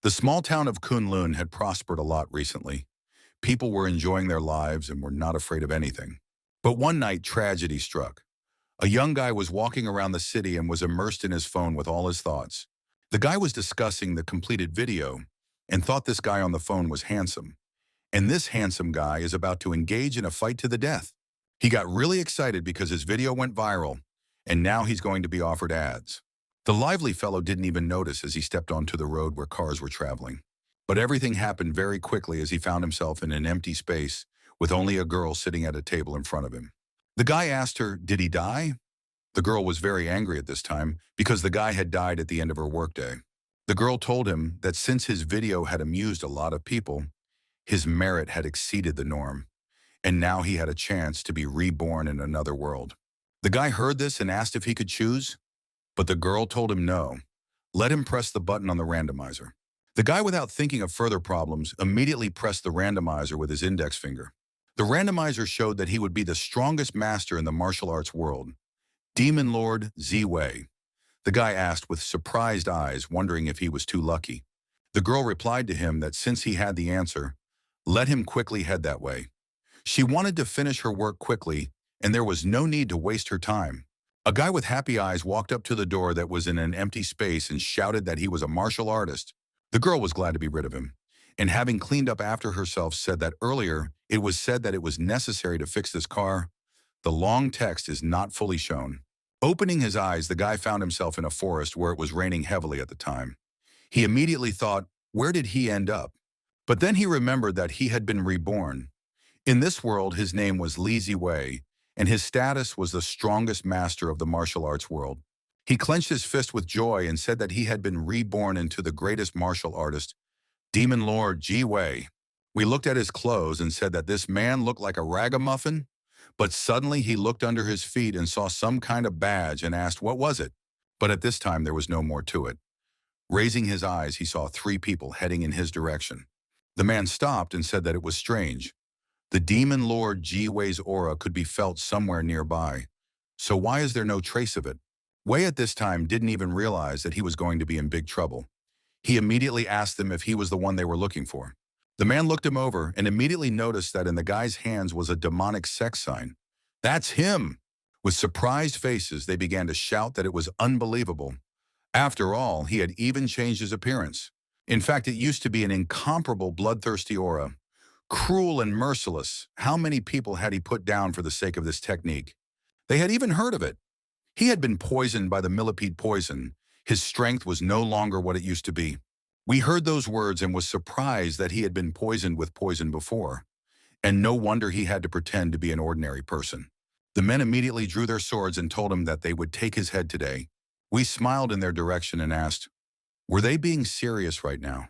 The small town of Kunlun had prospered a lot recently. People were enjoying their lives and were not afraid of anything. But one night, tragedy struck. A young guy was walking around the city and was immersed in his phone with all his thoughts. The guy was discussing the completed video and thought this guy on the phone was handsome. And this handsome guy is about to engage in a fight to the death. He got really excited because his video went viral, and now he's going to be offered ads. The lively fellow didn't even notice as he stepped onto the road where cars were traveling. But everything happened very quickly as he found himself in an empty space with only a girl sitting at a table in front of him. The guy asked her, "Did he die?" The girl was very angry at this time because the guy had died at the end of her workday. The girl told him that since his video had amused a lot of people, his merit had exceeded the norm, and now he had a chance to be reborn in another world. The guy heard this and asked if he could choose, but the girl told him no. Let him press the button on the randomizer. The guy, without thinking of further problems, immediately pressed the randomizer with his index finger. The randomizer showed that he would be the strongest master in the martial arts world, Demon Lord Ziwei. The guy asked with surprised eyes, wondering if he was too lucky. The girl replied to him that since he had the answer, let him quickly head that way. She wanted to finish her work quickly, and there was no need to waste her time. A guy with happy eyes walked up to the door that was in an empty space and shouted that he was a martial artist. The girl was glad to be rid of him, and having cleaned up after herself said that earlier it was said that it was necessary to fix this car. The long text is not fully shown. Opening his eyes, the guy found himself in a forest where it was raining heavily at the time. He immediately thought, where did he end up? But then he remembered that he had been reborn. In this world, his name was Li Ziwei, and his status was the strongest master of the martial arts world. He clenched his fist with joy and said that he had been reborn into the greatest martial artist, Demon Lord Ji Wei. We looked at his clothes and said that this man looked like a ragamuffin, but suddenly he looked under his feet and saw some kind of badge and asked what was it. But at this time there was no more to it. Raising his eyes, he saw 3 people heading in his direction. The man stopped and said that it was strange. The Demon Lord Ji Wei's aura could be felt somewhere nearby. So why is there no trace of it? Wei at this time didn't even realize that he was going to be in big trouble. He immediately asked them if he was the one they were looking for. The man looked him over and immediately noticed that in the guy's hands was a demonic sex sign. That's him! With surprised faces, they began to shout that it was unbelievable. After all, he had even changed his appearance. In fact, it used to be an incomparable bloodthirsty aura. Cruel and merciless, how many people had he put down for the sake of this technique? They had even heard of it. He had been poisoned by the millipede poison. His strength was no longer what it used to be. We heard those words and was surprised that he had been poisoned with poison before. And no wonder he had to pretend to be an ordinary person. The men immediately drew their swords and told him that they would take his head today. We smiled in their direction and asked, were they being serious right now?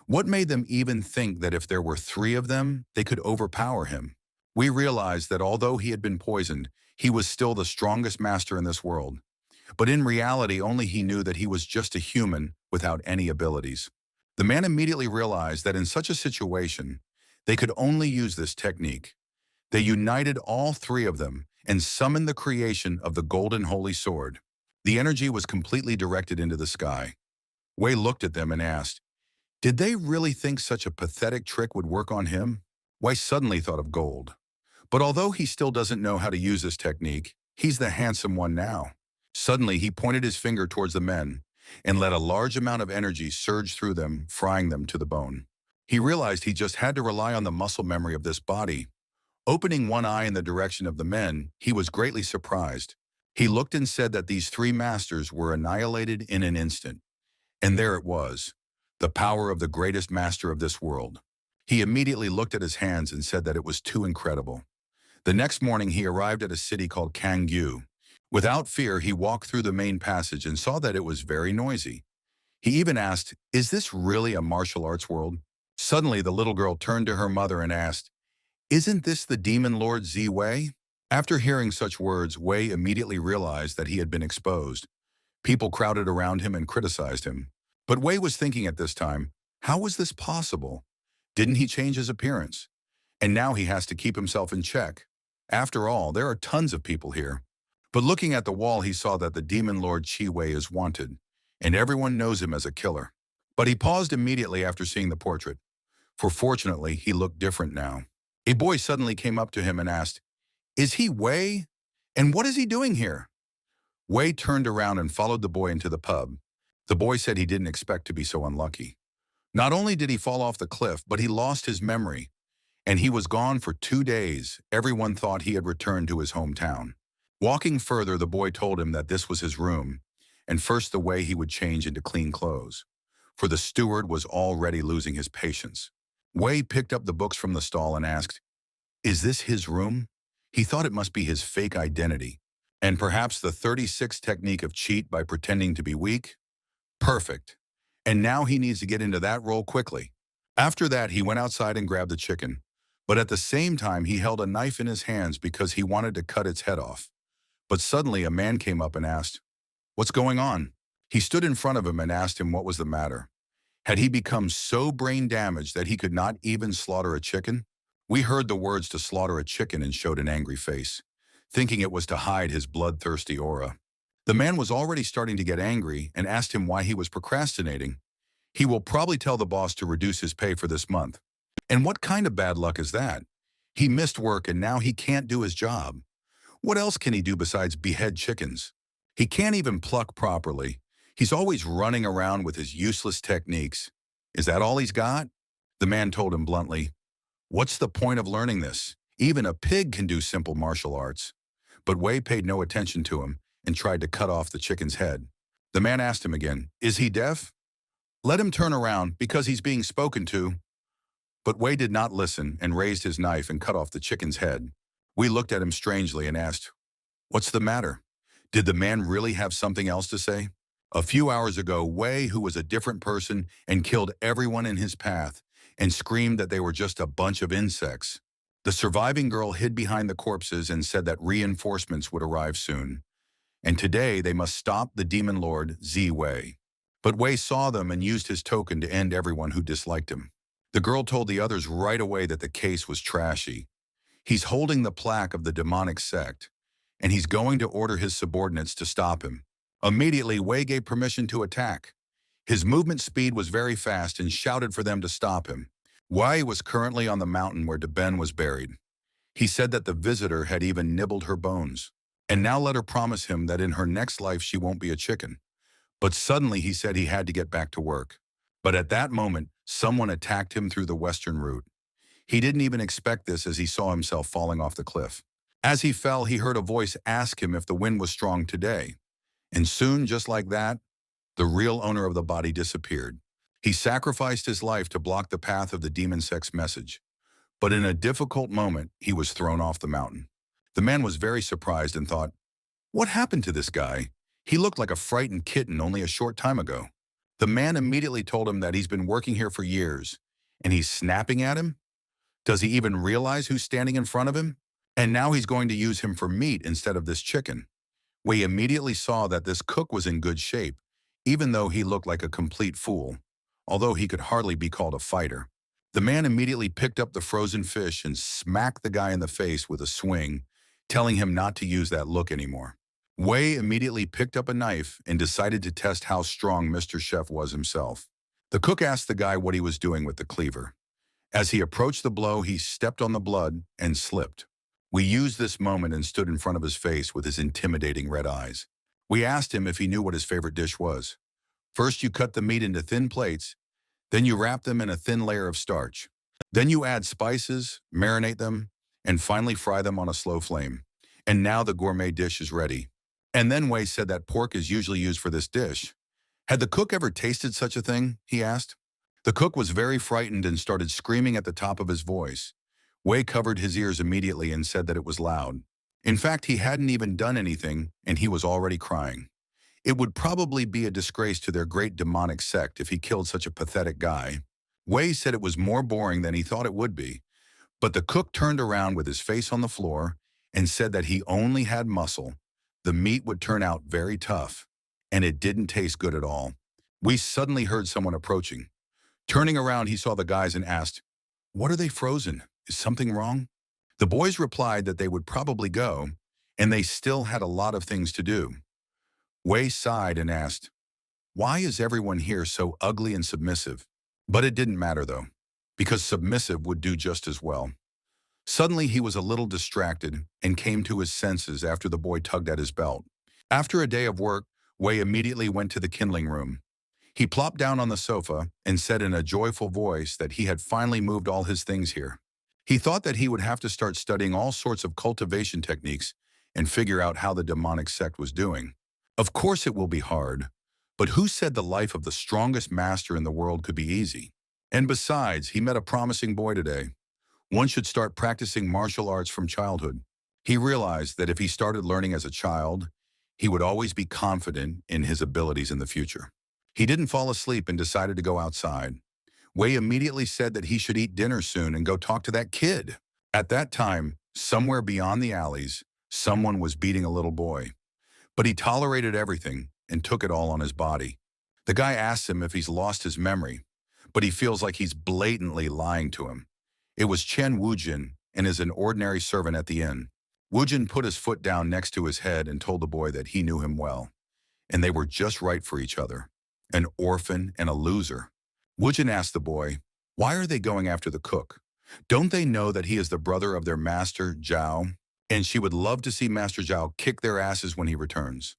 What made them even think that if there were 3 of them, they could overpower him? We realized that although he had been poisoned, he was still the strongest master in this world. But in reality, only he knew that he was just a human without any abilities. The man immediately realized that in such a situation, they could only use this technique. They united all 3 of them and summoned the creation of the golden holy sword. The energy was completely directed into the sky. Wei looked at them and asked, did they really think such a pathetic trick would work on him? Wei suddenly thought of gold. But although he still doesn't know how to use this technique, he's the handsome one now. Suddenly, he pointed his finger towards the men and let a large amount of energy surge through them, frying them to the bone. He realized he just had to rely on the muscle memory of this body. Opening one eye in the direction of the men, he was greatly surprised. He looked and said that these 3 masters were annihilated in an instant. And there it was, the power of the greatest master of this world. He immediately looked at his hands and said that it was too incredible. The next morning, he arrived at a city called Kangyu. Without fear, he walked through the main passage and saw that it was very noisy. He even asked, is this really a martial arts world? Suddenly, the little girl turned to her mother and asked, isn't this the Demon Lord Zi Wei? After hearing such words, Wei immediately realized that he had been exposed. People crowded around him and criticized him. But Wei was thinking at this time, how was this possible? Didn't he change his appearance? And now he has to keep himself in check. After all, there are tons of people here. But looking at the wall, he saw that the Demon Lord Chi Wei is wanted, and everyone knows him as a killer. But he paused immediately after seeing the portrait, for fortunately, he looked different now. A boy suddenly came up to him and asked, "Is he Wei? And what is he doing here?" Wei turned around and followed the boy into the pub. The boy said he didn't expect to be so unlucky. Not only did he fall off the cliff, but he lost his memory, and he was gone for 2 days. Everyone thought he had returned to his hometown. Walking further, the boy told him that this was his room, and first the way he would change into clean clothes, for the steward was already losing his patience. Wei picked up the books from the stall and asked, "Is this his room?" He thought it must be his fake identity, and perhaps the 36 technique of cheat by pretending to be weak. Perfect. And now he needs to get into that role quickly. After that, he went outside and grabbed the chicken, but at the same time, he held a knife in his hands because he wanted to cut its head off. But suddenly, a man came up and asked, "What's going on?" He stood in front of him and asked him what was the matter. Had he become so brain damaged that he could not even slaughter a chicken? We heard the words to slaughter a chicken and showed an angry face, thinking it was to hide his bloodthirsty aura. The man was already starting to get angry and asked him why he was procrastinating. He will probably tell the boss to reduce his pay for this month. And what kind of bad luck is that? He missed work and now he can't do his job. What else can he do besides behead chickens? He can't even pluck properly. He's always running around with his useless techniques. Is that all he's got? The man told him bluntly, "What's the point of learning this? Even a pig can do simple martial arts." But Wei paid no attention to him and tried to cut off the chicken's head. The man asked him again, "Is he deaf? Let him turn around because he's being spoken to." But Wei did not listen and raised his knife and cut off the chicken's head. We looked at him strangely and asked, "What's the matter?" Did the man really have something else to say? A few hours ago, Wei, who was a different person and killed everyone in his path and screamed that they were just a bunch of insects. The surviving girl hid behind the corpses and said that reinforcements would arrive soon. And today they must stop the demon lord Z Wei. But Wei saw them and used his token to end everyone who disliked him. The girl told the others right away that the case was trashy. He's holding the plaque of the demonic sect, and he's going to order his subordinates to stop him. Immediately, Wei gave permission to attack. His movement speed was very fast and shouted for them to stop him. Wei was currently on the mountain where Deben was buried. He said that the visitor had even nibbled her bones, and now let her promise him that in her next life she won't be a chicken. But suddenly he said he had to get back to work. But at that moment, someone attacked him through the western route. He didn't even expect this as he saw himself falling off the cliff. As he fell, he heard a voice ask him if the wind was strong today. And soon, just like that, the real owner of the body disappeared. He sacrificed his life to block the path of the demon sex message. But in a difficult moment, he was thrown off the mountain. The man was very surprised and thought, "What happened to this guy? He looked like a frightened kitten only a short time ago." The man immediately told him that he's been working here for years, and he's snapping at him. Does he even realize who's standing in front of him? And now he's going to use him for meat instead of this chicken. We immediately saw that this cook was in good shape, even though he looked like a complete fool, although he could hardly be called a fighter. The man immediately picked up the frozen fish and smacked the guy in the face with a swing, telling him not to use that look anymore. Wei immediately picked up a knife and decided to test how strong Mr. Chef was himself. The cook asked the guy what he was doing with the cleaver. As he approached the blow, he stepped on the blood and slipped. We used this moment and stood in front of his face with his intimidating red eyes. We asked him if he knew what his favorite dish was. First, you cut the meat into thin plates, then you wrap them in a thin layer of starch. Then you add spices, marinate them, and finally fry them on a slow flame. And now the gourmet dish is ready. And then Wei said that pork is usually used for this dish. Had the cook ever tasted such a thing? He asked. The cook was very frightened and started screaming at the top of his voice. Wei covered his ears immediately and said that it was loud. In fact, he hadn't even done anything, and he was already crying. It would probably be a disgrace to their great demonic sect if he killed such a pathetic guy. Wei said it was more boring than he thought it would be, but the cook turned around with his face on the floor and said that he only had muscle. The meat would turn out very tough, and it didn't taste good at all. We suddenly heard someone approaching. Turning around, he saw the guys and asked, "What are they frozen? Is something wrong?" The boys replied that they would probably go, and they still had a lot of things to do. Wei sighed and asked, Why is everyone here so ugly and submissive? But it didn't matter though, because submissive would do just as well. Suddenly he was a little distracted and came to his senses after the boy tugged at his belt. After a day of work, Wei immediately went to the kindling room. He plopped down on the sofa and said in a joyful voice that he had finally moved all his things here. He thought that he would have to start studying all sorts of cultivation techniques and figure out how the demonic sect was doing. Of course it will be hard, but who said the life of the strongest master in the world could be easy? And besides, he met a promising boy today. One should start practicing martial arts from childhood. He realized that if he started learning as a child, he would always be confident in his abilities in the future. He didn't fall asleep and decided to go outside. Wei immediately said that he should eat dinner soon and go talk to that kid. At that time, somewhere beyond the alleys, someone was beating a little boy. But he tolerated everything and took it all on his body. The guy asks him if he's lost his memory, but he feels like he's blatantly lying to him. It was Chen Wujin and is an ordinary servant at the inn. Wujin put his foot down next to his head and told the boy that he knew him well, and they were just right for each other. An orphan and a loser. Wujin asked the boy, why are they going after the cook? Don't they know that he is the brother of their master, Zhao? And she would love to see Master Zhao kick their asses when he returns.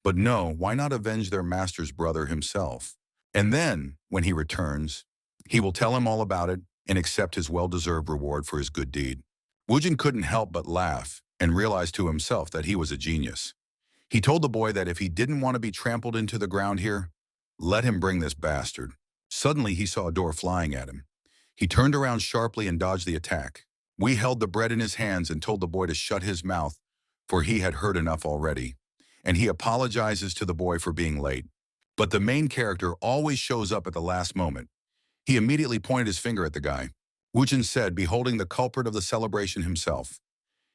But no, why not avenge their master's brother himself? And then, when he returns, he will tell him all about it and accept his well-deserved reward for his good deed. Wujin couldn't help but laugh and realized to himself that he was a genius. He told the boy that if he didn't want to be trampled into the ground here, let him bring this bastard. Suddenly, he saw a door flying at him. He turned around sharply and dodged the attack. Wei held the bread in his hands and told the boy to shut his mouth, for he had heard enough already. And he apologizes to the boy for being late. But the main character always shows up at the last moment. He immediately pointed his finger at the guy. Wujin said, beholding the culprit of the celebration himself.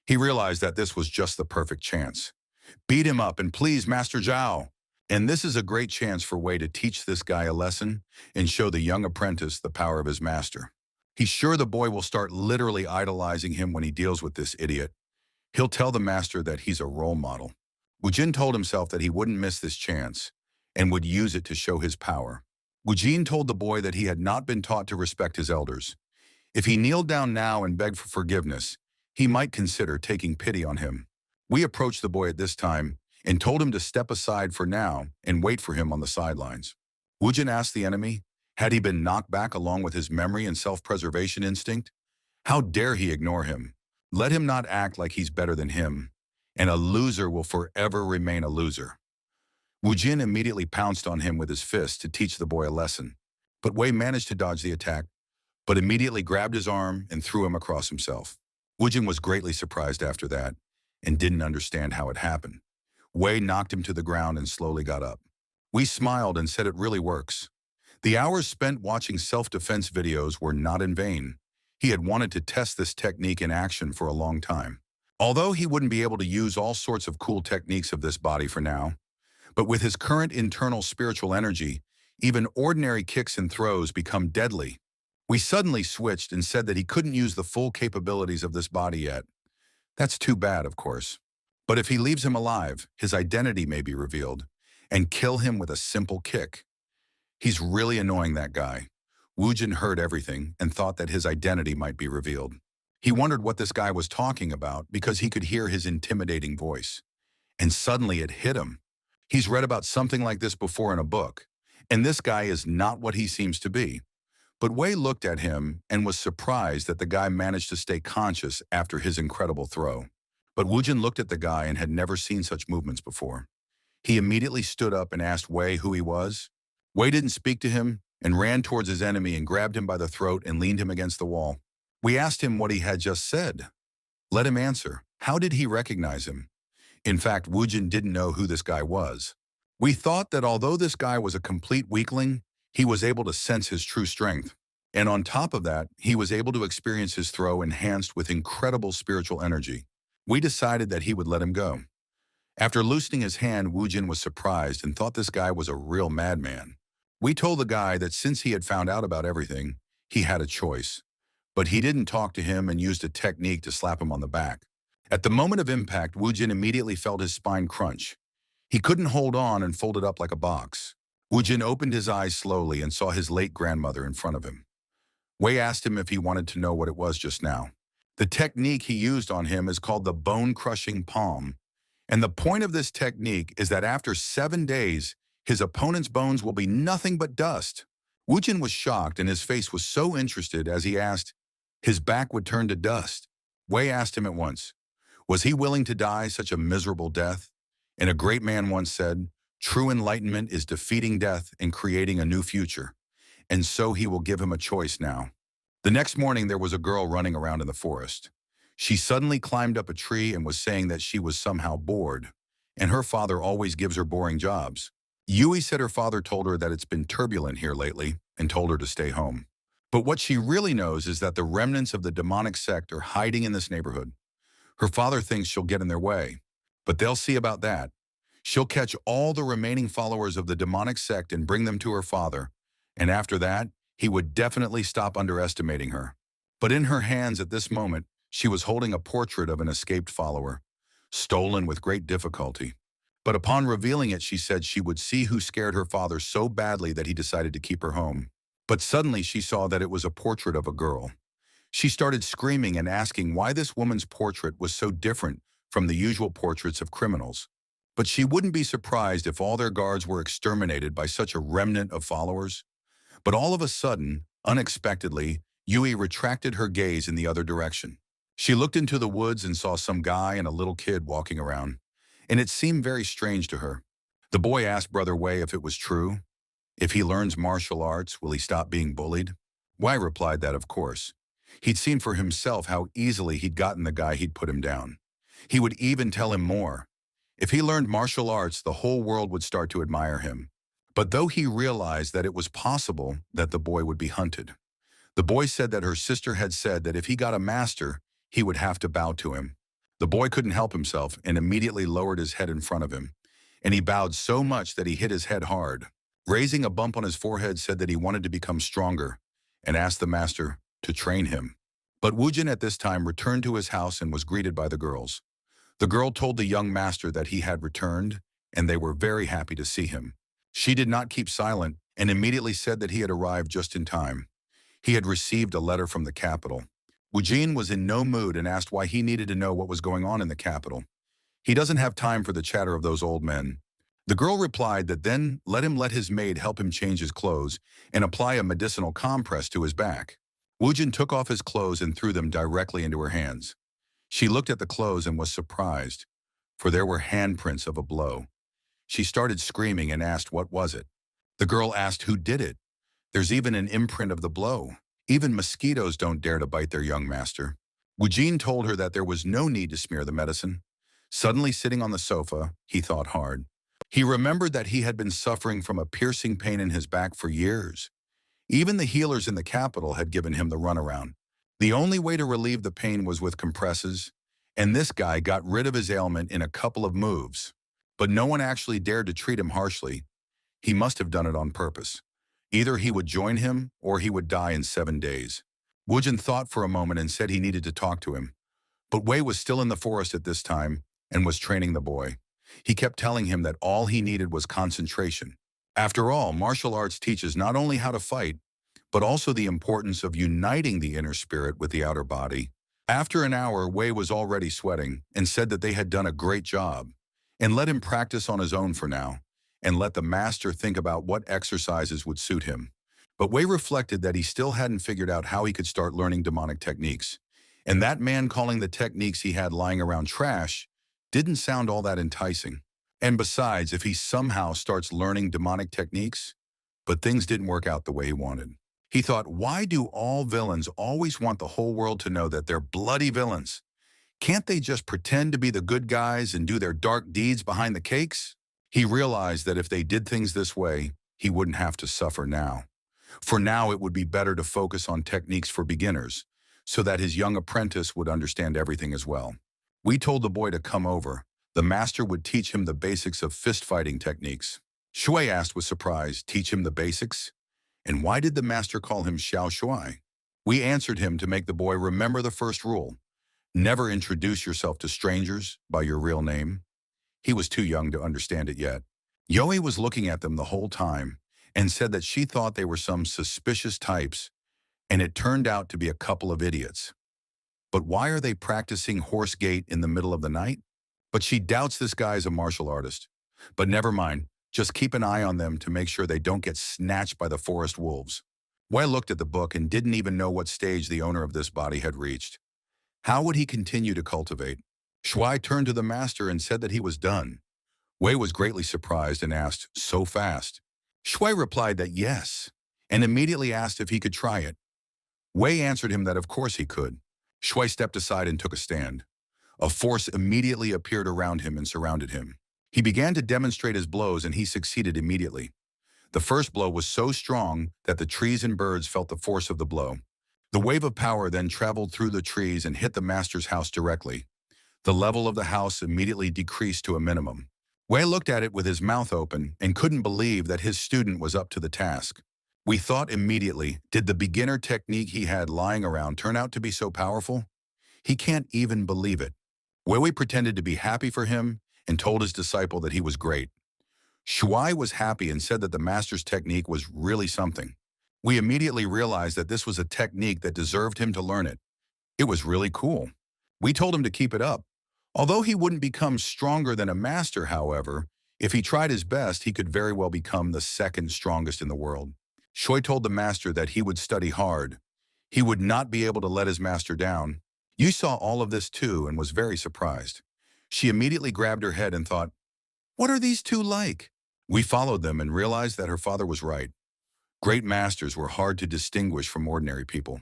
He realized that this was just the perfect chance. Beat him up and please Master Zhao. And this is a great chance for Wei to teach this guy a lesson and show the young apprentice the power of his master. He's sure the boy will start literally idolizing him when he deals with this idiot. He'll tell the master that he's a role model. Wujin told himself that he wouldn't miss this chance and would use it to show his power. Wujin told the boy that he had not been taught to respect his elders. If he kneeled down now and begged for forgiveness, he might consider taking pity on him. We approached the boy at this time and told him to step aside for now and wait for him on the sidelines. Wujin asked the enemy, had he been knocked back along with his memory and self-preservation instinct? How dare he ignore him? Let him not act like he's better than him, and a loser will forever remain a loser. Wujin immediately pounced on him with his fist to teach the boy a lesson. But Wei managed to dodge the attack, but immediately grabbed his arm and threw him across himself. Wujin was greatly surprised after that and didn't understand how it happened. Wei knocked him to the ground and slowly got up. We smiled and said it really works. The hours spent watching self-defense videos were not in vain. He had wanted to test this technique in action for a long time. Although he wouldn't be able to use all sorts of cool techniques of this body for now, but with his current internal spiritual energy, even ordinary kicks and throws become deadly. We suddenly switched and said that he couldn't use the full capabilities of this body yet. That's too bad, of course. But if he leaves him alive, his identity may be revealed, and kill him with a simple kick. He's really annoying, that guy. Wujin heard everything and thought that his identity might be revealed. He wondered what this guy was talking about because he could hear his intimidating voice. And suddenly it hit him. He's read about something like this before in a book, and this guy is not what he seems to be. But Wei looked at him and was surprised that the guy managed to stay conscious after his incredible throw. But Wujin looked at the guy and had never seen such movements before. He immediately stood up and asked Wei who he was. Wei didn't speak to him and ran towards his enemy and grabbed him by the throat and leaned him against the wall. We asked him what he had just said. Let him answer. How did he recognize him? In fact, Wujin didn't know who this guy was. We thought that although this guy was a complete weakling, he was able to sense his true strength. And on top of that, he was able to experience his throw enhanced with incredible spiritual energy. We decided that he would let him go. After loosening his hand, Wujin was surprised and thought this guy was a real madman. We told the guy that since he had found out about everything, he had a choice. But he didn't talk to him and used a technique to slap him on the back. At the moment of impact, Wujin immediately felt his spine crunch. He couldn't hold on and folded up like a box. Woo-jin opened his eyes slowly and saw his late grandmother in front of him. Wei asked him if he wanted to know what it was just now. The technique he used on him is called the bone-crushing palm, and the point of this technique is that after 7 days, his opponent's bones will be nothing but dust. Woo-jin was shocked and his face was so interested as he asked, his back would turn to dust. Wei asked him at once, was he willing to die such a miserable death? And a great man once said, true enlightenment is defeating death and creating a new future. And so he will give him a choice now. The next morning, there was a girl running around in the forest. She suddenly climbed up a tree and was saying that she was somehow bored, and her father always gives her boring jobs. Yui said her father told her that it's been turbulent here lately and told her to stay home. But what she really knows is that the remnants of the demonic sect are hiding in this neighborhood. Her father thinks she'll get in their way, but they'll see about that. She'll catch all the remaining followers of the demonic sect and bring them to her father, and after that, he would definitely stop underestimating her. But in her hands at this moment, she was holding a portrait of an escaped follower, stolen with great difficulty. But upon revealing it, she said she would see who scared her father so badly that he decided to keep her home. But suddenly she saw that it was a portrait of a girl. She started screaming and asking why this woman's portrait was so different from the usual portraits of criminals. But she wouldn't be surprised if all their guards were exterminated by such a remnant of followers. But all of a sudden, unexpectedly, Yui retracted her gaze in the other direction. She looked into the woods and saw some guy and a little kid walking around, and it seemed very strange to her. The boy asked Brother Wei if it was true. If he learns martial arts, will he stop being bullied? Wei replied that of course. He'd seen for himself how easily he'd gotten the guy he'd put him down. He would even tell him more. If he learned martial arts, the whole world would start to admire him. But though he realized that it was possible that the boy would be hunted, the boy said that her sister had said that if he got a master, he would have to bow to him. The boy couldn't help himself and immediately lowered his head in front of him, and he bowed so much that he hit his head hard. Raising a bump on his forehead said that he wanted to become stronger and asked the master to train him. But Woo-jin at this time returned to his house and was greeted by the girls. The girl told the young master that he had returned, and they were very happy to see him. She did not keep silent and immediately said that he had arrived just in time. He had received a letter from the capital. Woo-jin was in no mood and asked why he needed to know what was going on in the capital. He doesn't have time for the chatter of those old men. The girl replied that then let his maid help him change his clothes and apply a medicinal compress to his back. Woo-jin took off his clothes and threw them directly into her hands. She looked at the clothes and was surprised, for there were handprints of a blow. She started screaming and asked what was it. The girl asked who did it. There's even an imprint of the blow. Even mosquitoes don't dare to bite their young master. Woo-jin told her that there was no need to smear the medicine. Suddenly sitting on the sofa, he thought hard. He remembered that he had been suffering from a piercing pain in his back for years. Even the healers in the capital had given him the runaround. The only way to relieve the pain was with compresses, and this guy got rid of his ailment in a couple of moves. But no one actually dared to treat him harshly. He must have done it on purpose. Either he would join him or he would die in 7 days. Woo-jin thought for a moment and said he needed to talk to him. But Wei was still in the forest at this time and was training the boy. He kept telling him that all he needed was concentration. After all, martial arts teaches not only how to fight, but also the importance of uniting the inner spirit with the outer body. After an hour, Wei was already sweating and said that they had done a great job, and let him practice on his own for now, and let the master think about what exercises would suit him. But Wei reflected that he still hadn't figured out how he could start learning demonic techniques, and that man calling the techniques he had lying around trash didn't sound all that enticing. And besides, if he somehow starts learning demonic techniques, but things didn't work out the way he wanted. He thought, why do all villains always want the whole world to know that they're bloody villains? Can't they just pretend to be the good guys and do their dark deeds behind the cakes? He realized that if they did things this way, he wouldn't have to suffer now. For now, it would be better to focus on techniques for beginners, so that his young apprentice would understand everything as well. We told the boy to come over. The master would teach him the basics of fist-fighting techniques. Shui asked with surprise, teach him the basics? And why did the master call him Xiao Shui? We answered him to make the boy remember the first rule. Never introduce yourself to strangers by your real name. He was too young to understand it yet. Yoi was looking at them the whole time and said that she thought they were some suspicious types, and it turned out to be a couple of idiots. But why are they practicing horse gait in the middle of the night? But she doubts this guy is a martial artist. But never mind, just keep an eye on them to make sure they don't get snatched by the forest wolves. Wei looked at the book and didn't even know what stage the owner of this body had reached. How would he continue to cultivate? Shuai turned to the master and said that he was done. Wei was greatly surprised and asked, "So fast?" Shui replied that yes, and immediately asked if he could try it. Wei answered him that of course he could. Shui stepped aside and took a stand. A force immediately appeared around him and surrounded him. He began to demonstrate his blows and he succeeded immediately. The first blow was so strong that the trees and birds felt the force of the blow. The wave of power then traveled through the trees and hit the master's house directly. The level of the house immediately decreased to a minimum. Wei looked at it with his mouth open and couldn't believe that his student was up to the task. We thought immediately, did the beginner technique he had lying around turn out to be so powerful? He can't even believe it. Wei pretended to be happy for him and told his disciple that he was great. Shuai was happy and said that the master's technique was really something. We immediately realized that this was a technique that deserved him to learn it. It was really cool. We told him to keep it up. Although he wouldn't become stronger than a master, however, if he tried his best, he could very well become the second strongest in the world. Shui told the master that he would study hard. He would not be able to let his master down. Yu saw all of this too and was very surprised. She immediately grabbed her head and thought, "What are these two like?" We followed them and realized that her father was right. Great masters were hard to distinguish from ordinary people.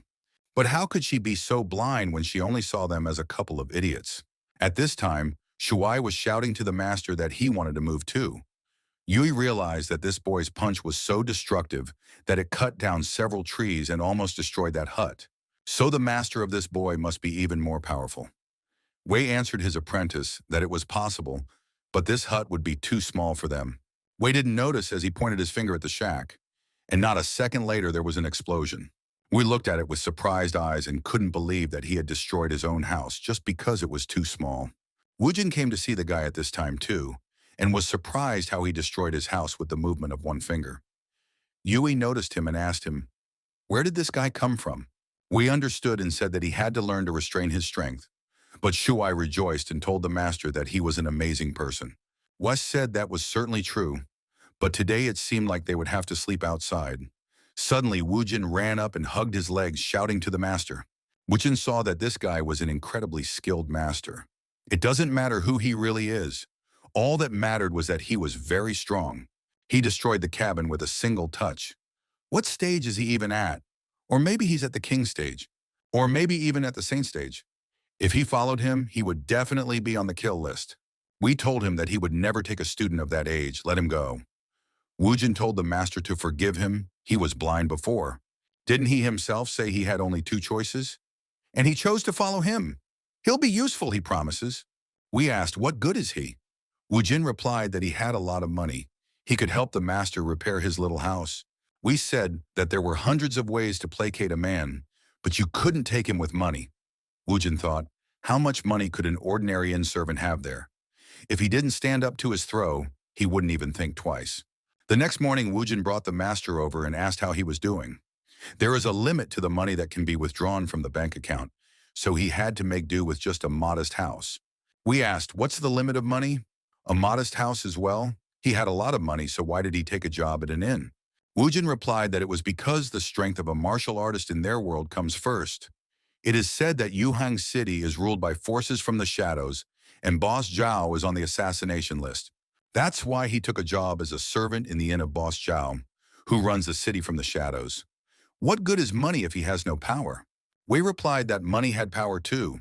But how could she be so blind when she only saw them as a couple of idiots? At this time, Shuai was shouting to the master that he wanted to move too. Yui realized that this boy's punch was so destructive that it cut down several trees and almost destroyed that hut. So the master of this boy must be even more powerful. Wei answered his apprentice that it was possible, but this hut would be too small for them. Wei didn't notice as he pointed his finger at the shack, and not a second later there was an explosion. We looked at it with surprised eyes and couldn't believe that he had destroyed his own house just because it was too small. Wujin came to see the guy at this time too, and was surprised how he destroyed his house with the movement of one finger. Yui noticed him and asked him, "Where did this guy come from?" We understood and said that he had to learn to restrain his strength, but Shuai rejoiced and told the master that he was an amazing person. Wes said that was certainly true, but today it seemed like they would have to sleep outside. Suddenly, Wujin ran up and hugged his legs, shouting to the master. Wujin saw that this guy was an incredibly skilled master. It doesn't matter who he really is. All that mattered was that he was very strong. He destroyed the cabin with a single touch. What stage is he even at? Or maybe he's at the king stage. Or maybe even at the saint stage. If he followed him, he would definitely be on the kill list. We told him that he would never take a student of that age, let him go. Wujin told the master to forgive him. He was blind before. Didn't he himself say he had only two choices? And he chose to follow him. He'll be useful, he promises. We asked, what good is he? Wujin replied that he had a lot of money. He could help the master repair his little house. We said that there were hundreds of ways to placate a man, but you couldn't take him with money. Wujin thought, how much money could an ordinary inn-servant have there? If he didn't stand up to his throw, he wouldn't even think twice. The next morning, Wujin brought the master over and asked how he was doing. There is a limit to the money that can be withdrawn from the bank account, so he had to make do with just a modest house. We asked, what's the limit of money? A modest house as well? He had a lot of money, so why did he take a job at an inn? Wujin replied that it was because the strength of a martial artist in their world comes first. It is said that Yuhang City is ruled by forces from the shadows, and Boss Zhao is on the assassination list. That's why he took a job as a servant in the inn of Boss Zhao, who runs the city from the shadows. What good is money if he has no power? Wei replied that money had power too.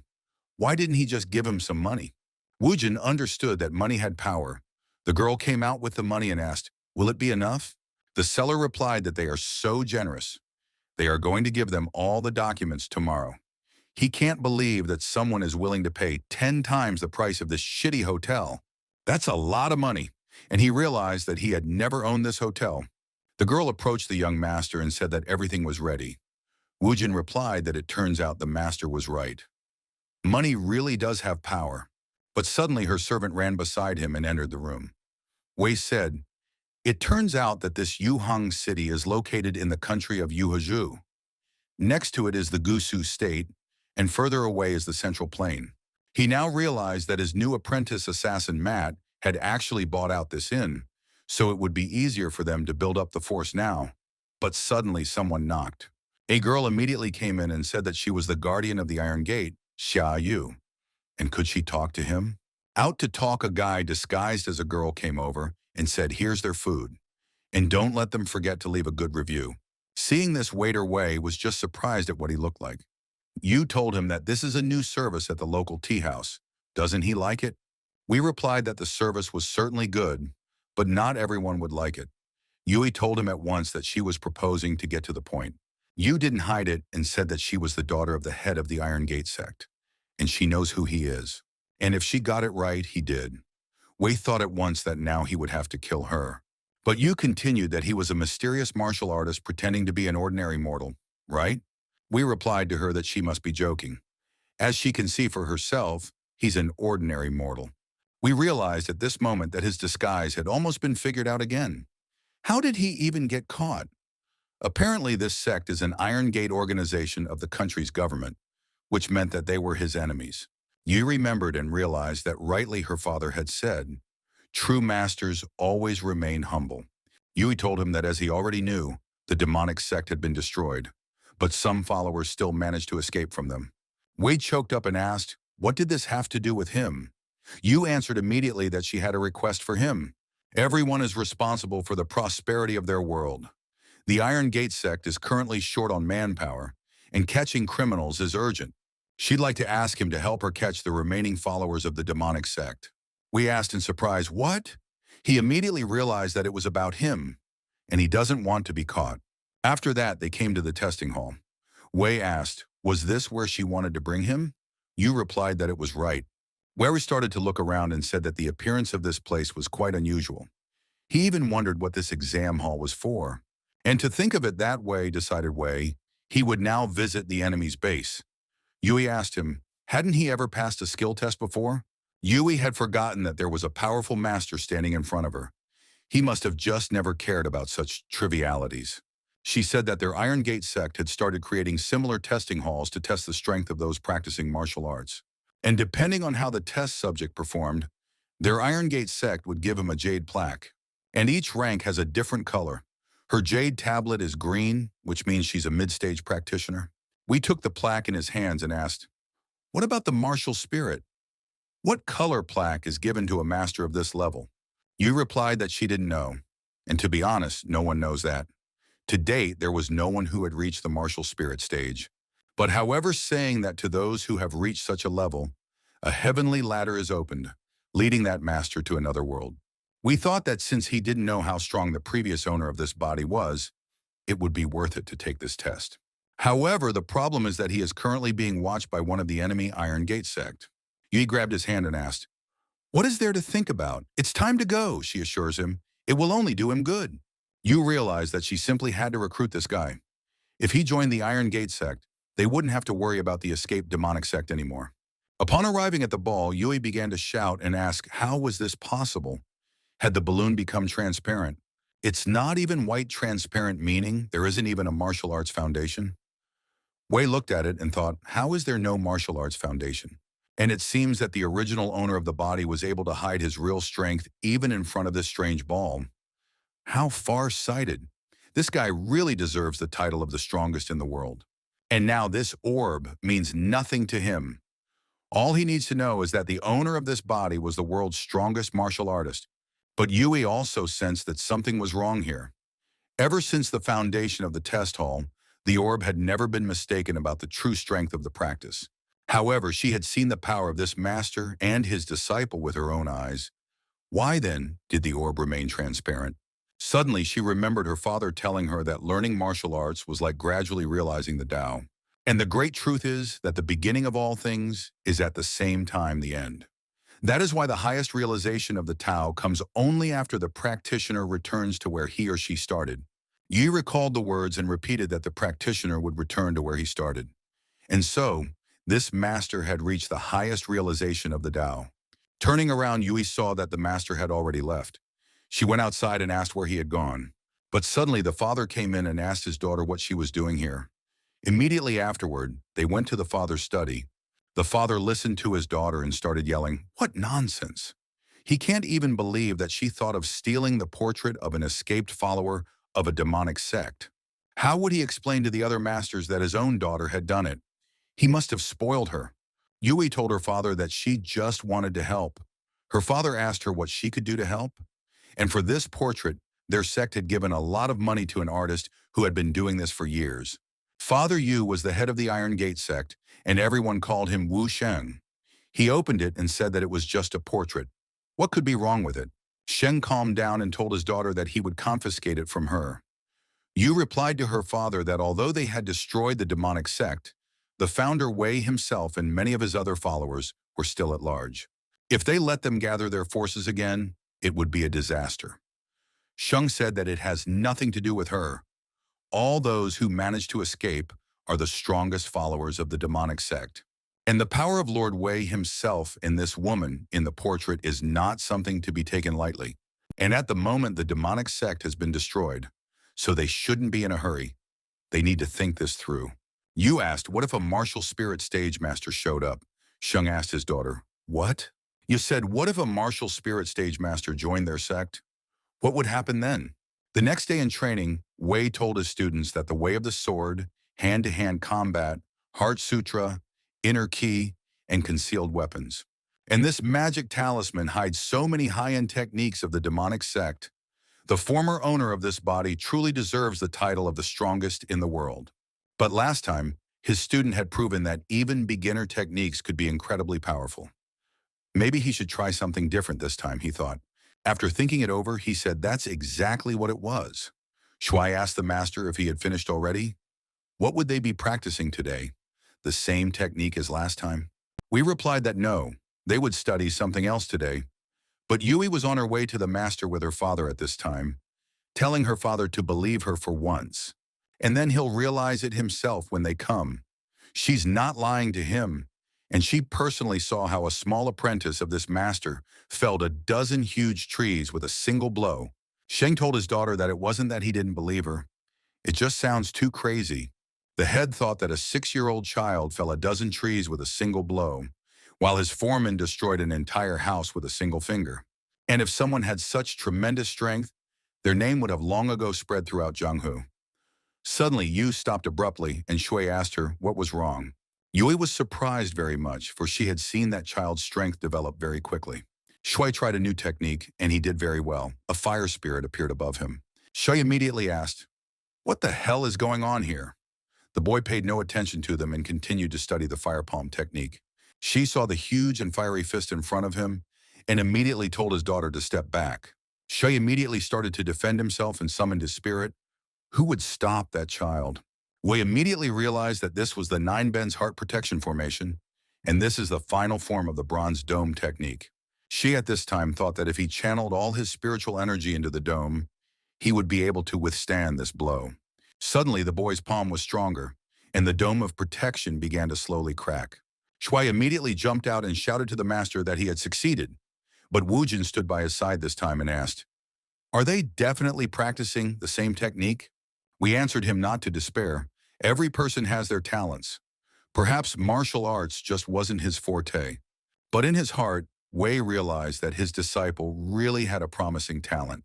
Why didn't he just give him some money? Wujin understood that money had power. The girl came out with the money and asked, will it be enough? The seller replied that they are so generous. They are going to give them all the documents tomorrow. He can't believe that someone is willing to pay 10 times the price of this shitty hotel. That's a lot of money, and he realized that he had never owned this hotel. The girl approached the young master and said that everything was ready. Wujin replied that it turns out the master was right. Money really does have power. But suddenly her servant ran beside him and entered the room. Wei said, It turns out that this Yuhang city is located in the country of Yuhaju. Next to it is the Gusu state, and further away is the Central Plain. He now realized that his new apprentice assassin Matt had actually bought out this inn, so it would be easier for them to build up the force now. But suddenly someone knocked. A girl immediately came in and said that she was the guardian of the Iron Gate, Xia Yu. And could she talk to him? Out to talk, a guy disguised as a girl came over and said, "Here's their food. And don't let them forget to leave a good review." Seeing this waiter, Wei was just surprised at what he looked like. Yu told him that this is a new service at the local tea house. Doesn't he like it? We replied that the service was certainly good, but not everyone would like it. Yui told him at once that she was proposing to get to the point. Yu didn't hide it and said that she was the daughter of the head of the Iron Gate sect, and she knows who he is. And if she got it right, he did. Wei thought at once that now he would have to kill her. But Yu continued that he was a mysterious martial artist pretending to be an ordinary mortal, right? We replied to her that she must be joking. As she can see for herself, he's an ordinary mortal. We realized at this moment that his disguise had almost been figured out again. How did he even get caught? Apparently this sect is an Iron Gate organization of the country's government, which meant that they were his enemies. Yu remembered and realized that rightly her father had said, "True masters always remain humble." Yui told him that as he already knew, the demonic sect had been destroyed, but some followers still managed to escape from them. Wei choked up and asked, what did this have to do with him? Yu answered immediately that she had a request for him. Everyone is responsible for the prosperity of their world. The Iron Gate sect is currently short on manpower, and catching criminals is urgent. She'd like to ask him to help her catch the remaining followers of the demonic sect. We asked in surprise, what? He immediately realized that it was about him, and he doesn't want to be caught. After that, they came to the testing hall. Wei asked, was this where she wanted to bring him? Yu replied that it was right. Wei started to look around and said that the appearance of this place was quite unusual. He even wondered what this exam hall was for. And to think of it that way, decided Wei, he would now visit the enemy's base. Yui asked him, hadn't he ever passed a skill test before? Yui had forgotten that there was a powerful master standing in front of her. He must have just never cared about such trivialities. She said that their Iron Gate sect had started creating similar testing halls to test the strength of those practicing martial arts. And depending on how the test subject performed, their Iron Gate sect would give him a jade plaque. And each rank has a different color. Her jade tablet is green, which means she's a mid-stage practitioner. We took the plaque in his hands and asked, what about the martial spirit? What color plaque is given to a master of this level? Yu replied that she didn't know. And to be honest, no one knows that. To date, there was no one who had reached the martial spirit stage. But however, saying that to those who have reached such a level, a heavenly ladder is opened, leading that master to another world. We thought that since he didn't know how strong the previous owner of this body was, it would be worth it to take this test. However, the problem is that he is currently being watched by one of the enemy Iron Gate sect. Yi grabbed his hand and asked, what is there to think about? It's time to go, she assures him. It will only do him good. Yu realized that she simply had to recruit this guy. If he joined the Iron Gate sect, they wouldn't have to worry about the escaped demonic sect anymore. Upon arriving at the ball, Yui began to shout and ask, how was this possible? Had the balloon become transparent? It's not even white transparent, meaning there isn't even a martial arts foundation. Wei looked at it and thought, how is there no martial arts foundation? And it seems that the original owner of the body was able to hide his real strength even in front of this strange ball. How far-sighted. This guy really deserves the title of the strongest in the world. And now this orb means nothing to him. All he needs to know is that the owner of this body was the world's strongest martial artist. But Yui also sensed that something was wrong here. Ever since the foundation of the test hall, the orb had never been mistaken about the true strength of the practice. However, she had seen the power of this master and his disciple with her own eyes. Why then did the orb remain transparent? Suddenly, she remembered her father telling her that learning martial arts was like gradually realizing the Tao. And the great truth is that the beginning of all things is at the same time the end. That is why the highest realization of the Tao comes only after the practitioner returns to where he or she started. Yi recalled the words and repeated that the practitioner would return to where he started. And so, this master had reached the highest realization of the Tao. Turning around, Yui saw that the master had already left. She went outside and asked where he had gone. But suddenly the father came in and asked his daughter what she was doing here. Immediately afterward, they went to the father's study. The father listened to his daughter and started yelling, "What nonsense!" He can't even believe that she thought of stealing the portrait of an escaped follower of a demonic sect. How would he explain to the other masters that his own daughter had done it? He must have spoiled her. Yui told her father that she just wanted to help. Her father asked her what she could do to help. And for this portrait, their sect had given a lot of money to an artist who had been doing this for years. Father Yu was the head of the Iron Gate sect, and everyone called him Wu Sheng. He opened it and said that it was just a portrait. What could be wrong with it? Sheng calmed down and told his daughter that he would confiscate it from her. Yu replied to her father that although they had destroyed the demonic sect, the founder Wei himself and many of his other followers were still at large. If they let them gather their forces again, it would be a disaster. Sheng said that it has nothing to do with her. All those who manage to escape are the strongest followers of the demonic sect. And the power of Lord Wei himself in this woman in the portrait is not something to be taken lightly. And at the moment, the demonic sect has been destroyed, so they shouldn't be in a hurry. They need to think this through. You asked, what if a martial spirit stage master showed up? Sheng asked his daughter. What? You said, what if a martial spirit stage master joined their sect? What would happen then? The next day in training, Wei told his students that the way of the sword, hand-to-hand combat, heart sutra, inner key, and concealed weapons. And this magic talisman hides so many high-end techniques of the demonic sect. The former owner of this body truly deserves the title of the strongest in the world. But last time, his student had proven that even beginner techniques could be incredibly powerful. Maybe he should try something different this time, he thought. After thinking it over, he said that's exactly what it was. Shuai asked the master if he had finished already. What would they be practicing today? The same technique as last time? We replied that no, they would study something else today. But Yui was on her way to the master with her father at this time, telling her father to believe her for once. And then he'll realize it himself when they come. She's not lying to him. And she personally saw how a small apprentice of this master felled a dozen huge trees with a single blow. Sheng told his daughter that it wasn't that he didn't believe her. It just sounds too crazy. The head thought that a 6-year-old child fell a dozen trees with a single blow, while his foreman destroyed an entire house with a single finger. And if someone had such tremendous strength, their name would have long ago spread throughout Jianghu. Suddenly, Yu stopped abruptly, and Shui asked her what was wrong. Yui was surprised very much, for she had seen that child's strength develop very quickly. Shui tried a new technique, and he did very well. A fire spirit appeared above him. Shui immediately asked, "What the hell is going on here?" The boy paid no attention to them and continued to study the fire palm technique. She saw the huge and fiery fist in front of him and immediately told his daughter to step back. Shui immediately started to defend himself and summoned his spirit. Who would stop that child? Wei immediately realized that this was the 9 bends heart protection formation, and this is the final form of the bronze dome technique. She at this time thought that if he channeled all his spiritual energy into the dome, he would be able to withstand this blow. Suddenly, the boy's palm was stronger, and the dome of protection began to slowly crack. Shui immediately jumped out and shouted to the master that he had succeeded, but Wu Jin stood by his side this time and asked, "Are they definitely practicing the same technique?" We answered him not to despair. Every person has their talents. Perhaps martial arts just wasn't his forte. But in his heart, Wei realized that his disciple really had a promising talent,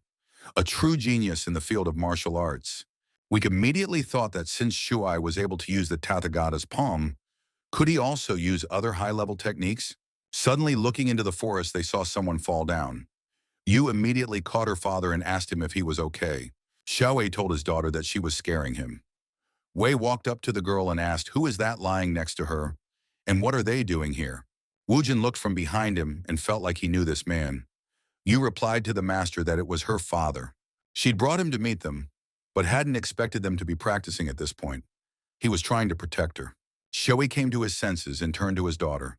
a true genius in the field of martial arts. We immediately thought that since Shuai was able to use the Tathagata's palm, could he also use other high-level techniques? Suddenly, looking into the forest, they saw someone fall down. Yu immediately caught her father and asked him if he was okay. Xiaowei told his daughter that she was scaring him. Wei walked up to the girl and asked, "Who is that lying next to her? And what are they doing here?" Wu Jin looked from behind him and felt like he knew this man. Yu replied to the master that it was her father. She'd brought him to meet them, but hadn't expected them to be practicing at this point. He was trying to protect her. Xiaowei came to his senses and turned to his daughter.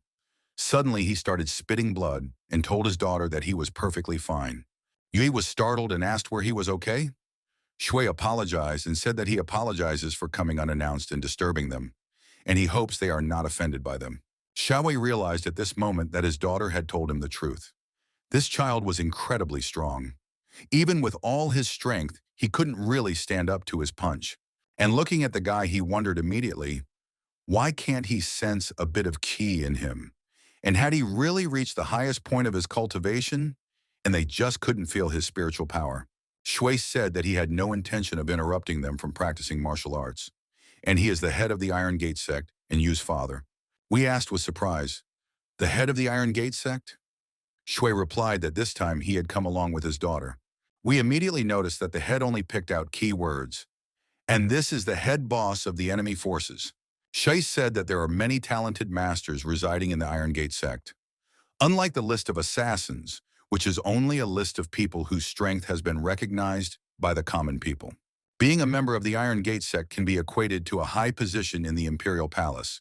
Suddenly, he started spitting blood and told his daughter that he was perfectly fine. Yui was startled and asked where he was okay. Shui apologized and said that he apologizes for coming unannounced and disturbing them, and he hopes they are not offended by them. Xiaowei realized at this moment that his daughter had told him the truth. This child was incredibly strong. Even with all his strength, he couldn't really stand up to his punch. And looking at the guy, he wondered immediately, why can't he sense a bit of ki in him? And had he really reached the highest point of his cultivation? And they just couldn't feel his spiritual power. Shui said that he had no intention of interrupting them from practicing martial arts, and he is the head of the Iron Gate sect and Yu's father. We asked with surprise, the head of the Iron Gate sect? Shui replied that this time he had come along with his daughter. We immediately noticed that the head only picked out key words. And this is the head boss of the enemy forces. Shui said that there are many talented masters residing in the Iron Gate sect. Unlike the list of assassins, which is only a list of people whose strength has been recognized by the common people. Being a member of the Iron Gate sect can be equated to a high position in the Imperial Palace.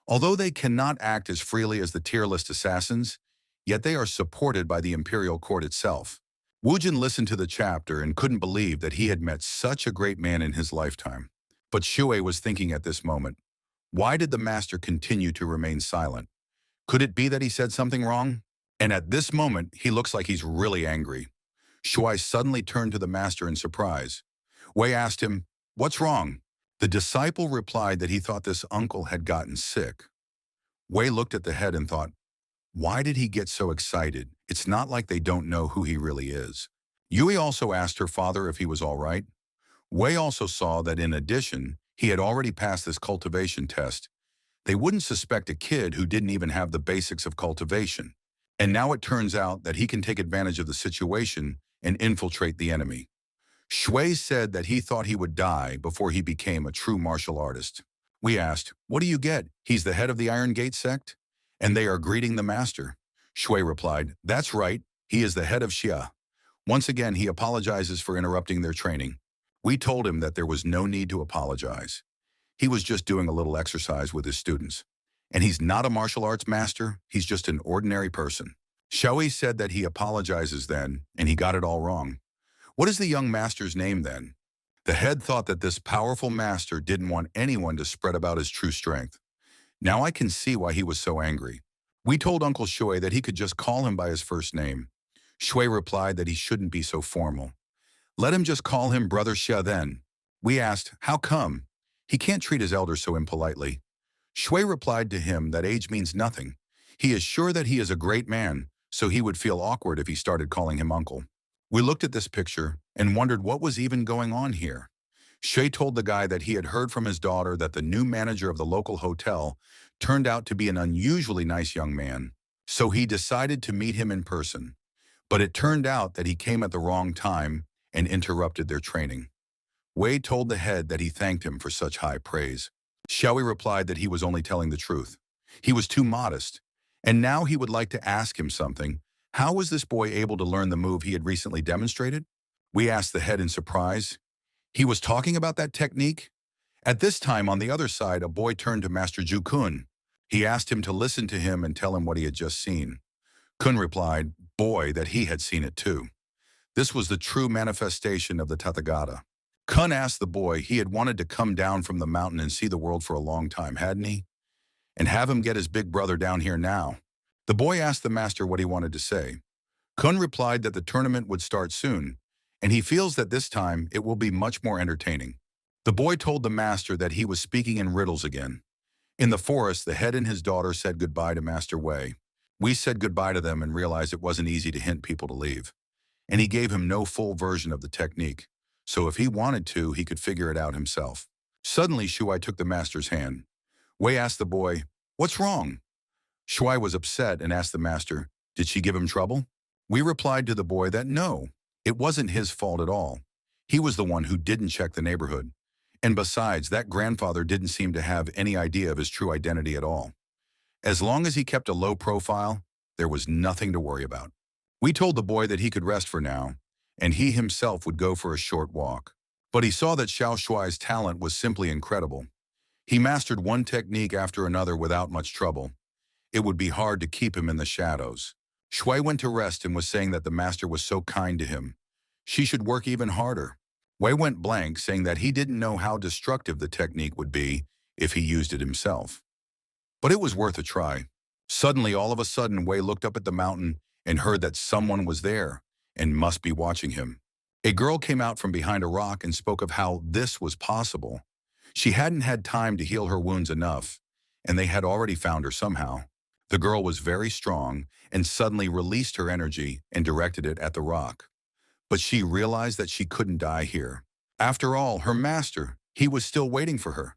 Although they cannot act as freely as the tier list assassins, yet they are supported by the Imperial Court itself. Wujin listened to the chapter and couldn't believe that he had met such a great man in his lifetime. But Shui was thinking at this moment, why did the master continue to remain silent? Could it be that he said something wrong? And at this moment, he looks like he's really angry. Shui suddenly turned to the master in surprise. Wei asked him, what's wrong? The disciple replied that he thought this uncle had gotten sick. Wei looked at the head and thought, why did he get so excited? It's not like they don't know who he really is. Yui also asked her father if he was all right. Wei also saw that in addition, he had already passed this cultivation test. They wouldn't suspect a kid who didn't even have the basics of cultivation. And now it turns out that he can take advantage of the situation and infiltrate the enemy. Shui said that he thought he would die before he became a true martial artist. We asked, what do you get? He's the head of the Iron Gate sect? And they are greeting the master. Shui replied, that's right, he is the head of Xia. Once again, he apologizes for interrupting their training. We told him that there was no need to apologize. He was just doing a little exercise with his students. And he's not a martial arts master, he's just an ordinary person. Shui said that he apologizes then, and he got it all wrong. What is the young master's name then? The head thought that this powerful master didn't want anyone to spread about his true strength. Now I can see why he was so angry. We told Uncle Shui that he could just call him by his first name. Shui replied that he shouldn't be so formal. Let him just call him Brother Xia then. We asked, how come? He can't treat his elders so impolitely. Shui replied to him that age means nothing. He is sure that he is a great man, so he would feel awkward if he started calling him uncle. We looked at this picture and wondered what was even going on here. Shui told the guy that he had heard from his daughter that the new manager of the local hotel turned out to be an unusually nice young man, so he decided to meet him in person. But it turned out that he came at the wrong time and interrupted their training. Wei told the head that he thanked him for such high praise. Shui replied that he was only telling the truth. He was too modest, and now he would like to ask him something. How was this boy able to learn the move he had recently demonstrated? We asked the head in surprise. He was talking about that technique? At this time, on the other side, a boy turned to Master Ju Kun. He asked him to listen to him and tell him what he had just seen. Kun replied, boy, that he had seen it too. This was the true manifestation of the Tathagata. Kun asked the boy he had wanted to come down from the mountain and see the world for a long time, hadn't he? And have him get his big brother down here now. The boy asked the master what he wanted to say. Kun replied that the tournament would start soon, and he feels that this time it will be much more entertaining. The boy told the master that he was speaking in riddles again. In the forest, the head and his daughter said goodbye to Master Wei. We said goodbye to them and realized it wasn't easy to hint people to leave. And he gave him no full version of the technique, so if he wanted to, he could figure it out himself. Suddenly, Shui took the master's hand. Wei asked the boy, what's wrong? Shui was upset and asked the master, did she give him trouble? We replied to the boy that no, it wasn't his fault at all. He was the one who didn't check the neighborhood. And besides, that grandfather didn't seem to have any idea of his true identity at all. As long as he kept a low profile, there was nothing to worry about. We told the boy that he could rest for now, and he himself would go for a short walk. But he saw that Xiao Shuai's talent was simply incredible. He mastered one technique after another without much trouble. It would be hard to keep him in the shadows. Shui went to rest and was saying that the master was so kind to him. She should work even harder. Wei went blank, saying that he didn't know how destructive the technique would be if he used it himself. But it was worth a try. Suddenly, all of a sudden, Wei looked up at the mountain and heard that someone was there, and must be watching him. A girl came out from behind a rock and spoke of how this was possible. She hadn't had time to heal her wounds enough, and they had already found her somehow. The girl was very strong and suddenly released her energy and directed it at the rock. But she realized that she couldn't die here. After all, her master, he was still waiting for her.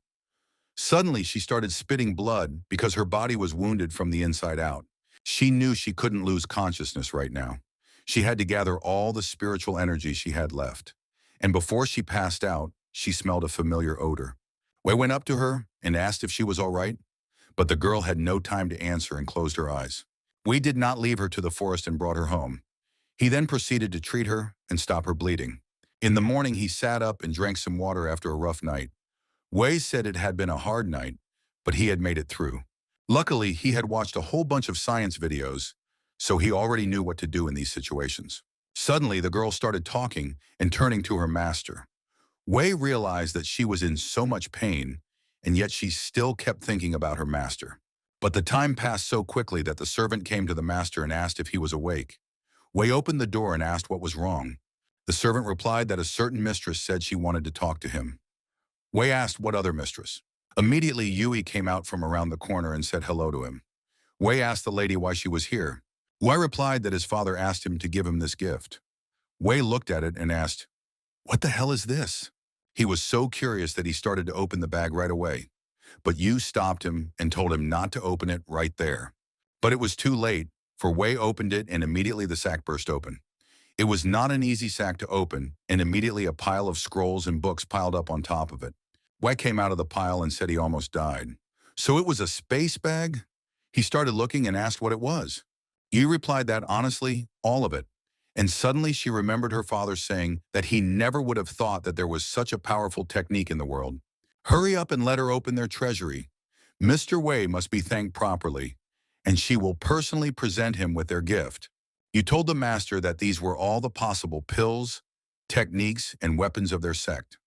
Suddenly, she started spitting blood because her body was wounded from the inside out. She knew she couldn't lose consciousness right now. She had to gather all the spiritual energy she had left. And before she passed out, she smelled a familiar odor. Wei went up to her and asked if she was all right, but the girl had no time to answer and closed her eyes. Wei did not leave her to the forest and brought her home. He then proceeded to treat her and stop her bleeding. In the morning, he sat up and drank some water after a rough night. Wei said it had been a hard night, but he had made it through. Luckily, he had watched a whole bunch of science videos, so he already knew what to do in these situations. Suddenly, the girl started talking and turning to her master. Wei realized that she was in so much pain, and yet she still kept thinking about her master. But the time passed so quickly that the servant came to the master and asked if he was awake. Wei opened the door and asked what was wrong. The servant replied that a certain mistress said she wanted to talk to him. Wei asked what other mistress. Immediately, Yui came out from around the corner and said hello to him. Wei asked the lady why she was here. Wei replied that his father asked him to give him this gift. Wei looked at it and asked, "What the hell is this?" He was so curious that he started to open the bag right away. But Yu stopped him and told him not to open it right there. But it was too late, for Wei opened it and immediately the sack burst open. It was not an easy sack to open, and immediately a pile of scrolls and books piled up on top of it. Wei came out of the pile and said he almost died. So it was a space bag? He started looking and asked what it was. Yu replied that honestly, all of it. And suddenly she remembered her father saying that he never would have thought that there was such a powerful technique in the world. Hurry up and let her open their treasury. Mr. Wei must be thanked properly, and she will personally present him with their gift. You told the master that these were all the possible pills, techniques, and weapons of their sect.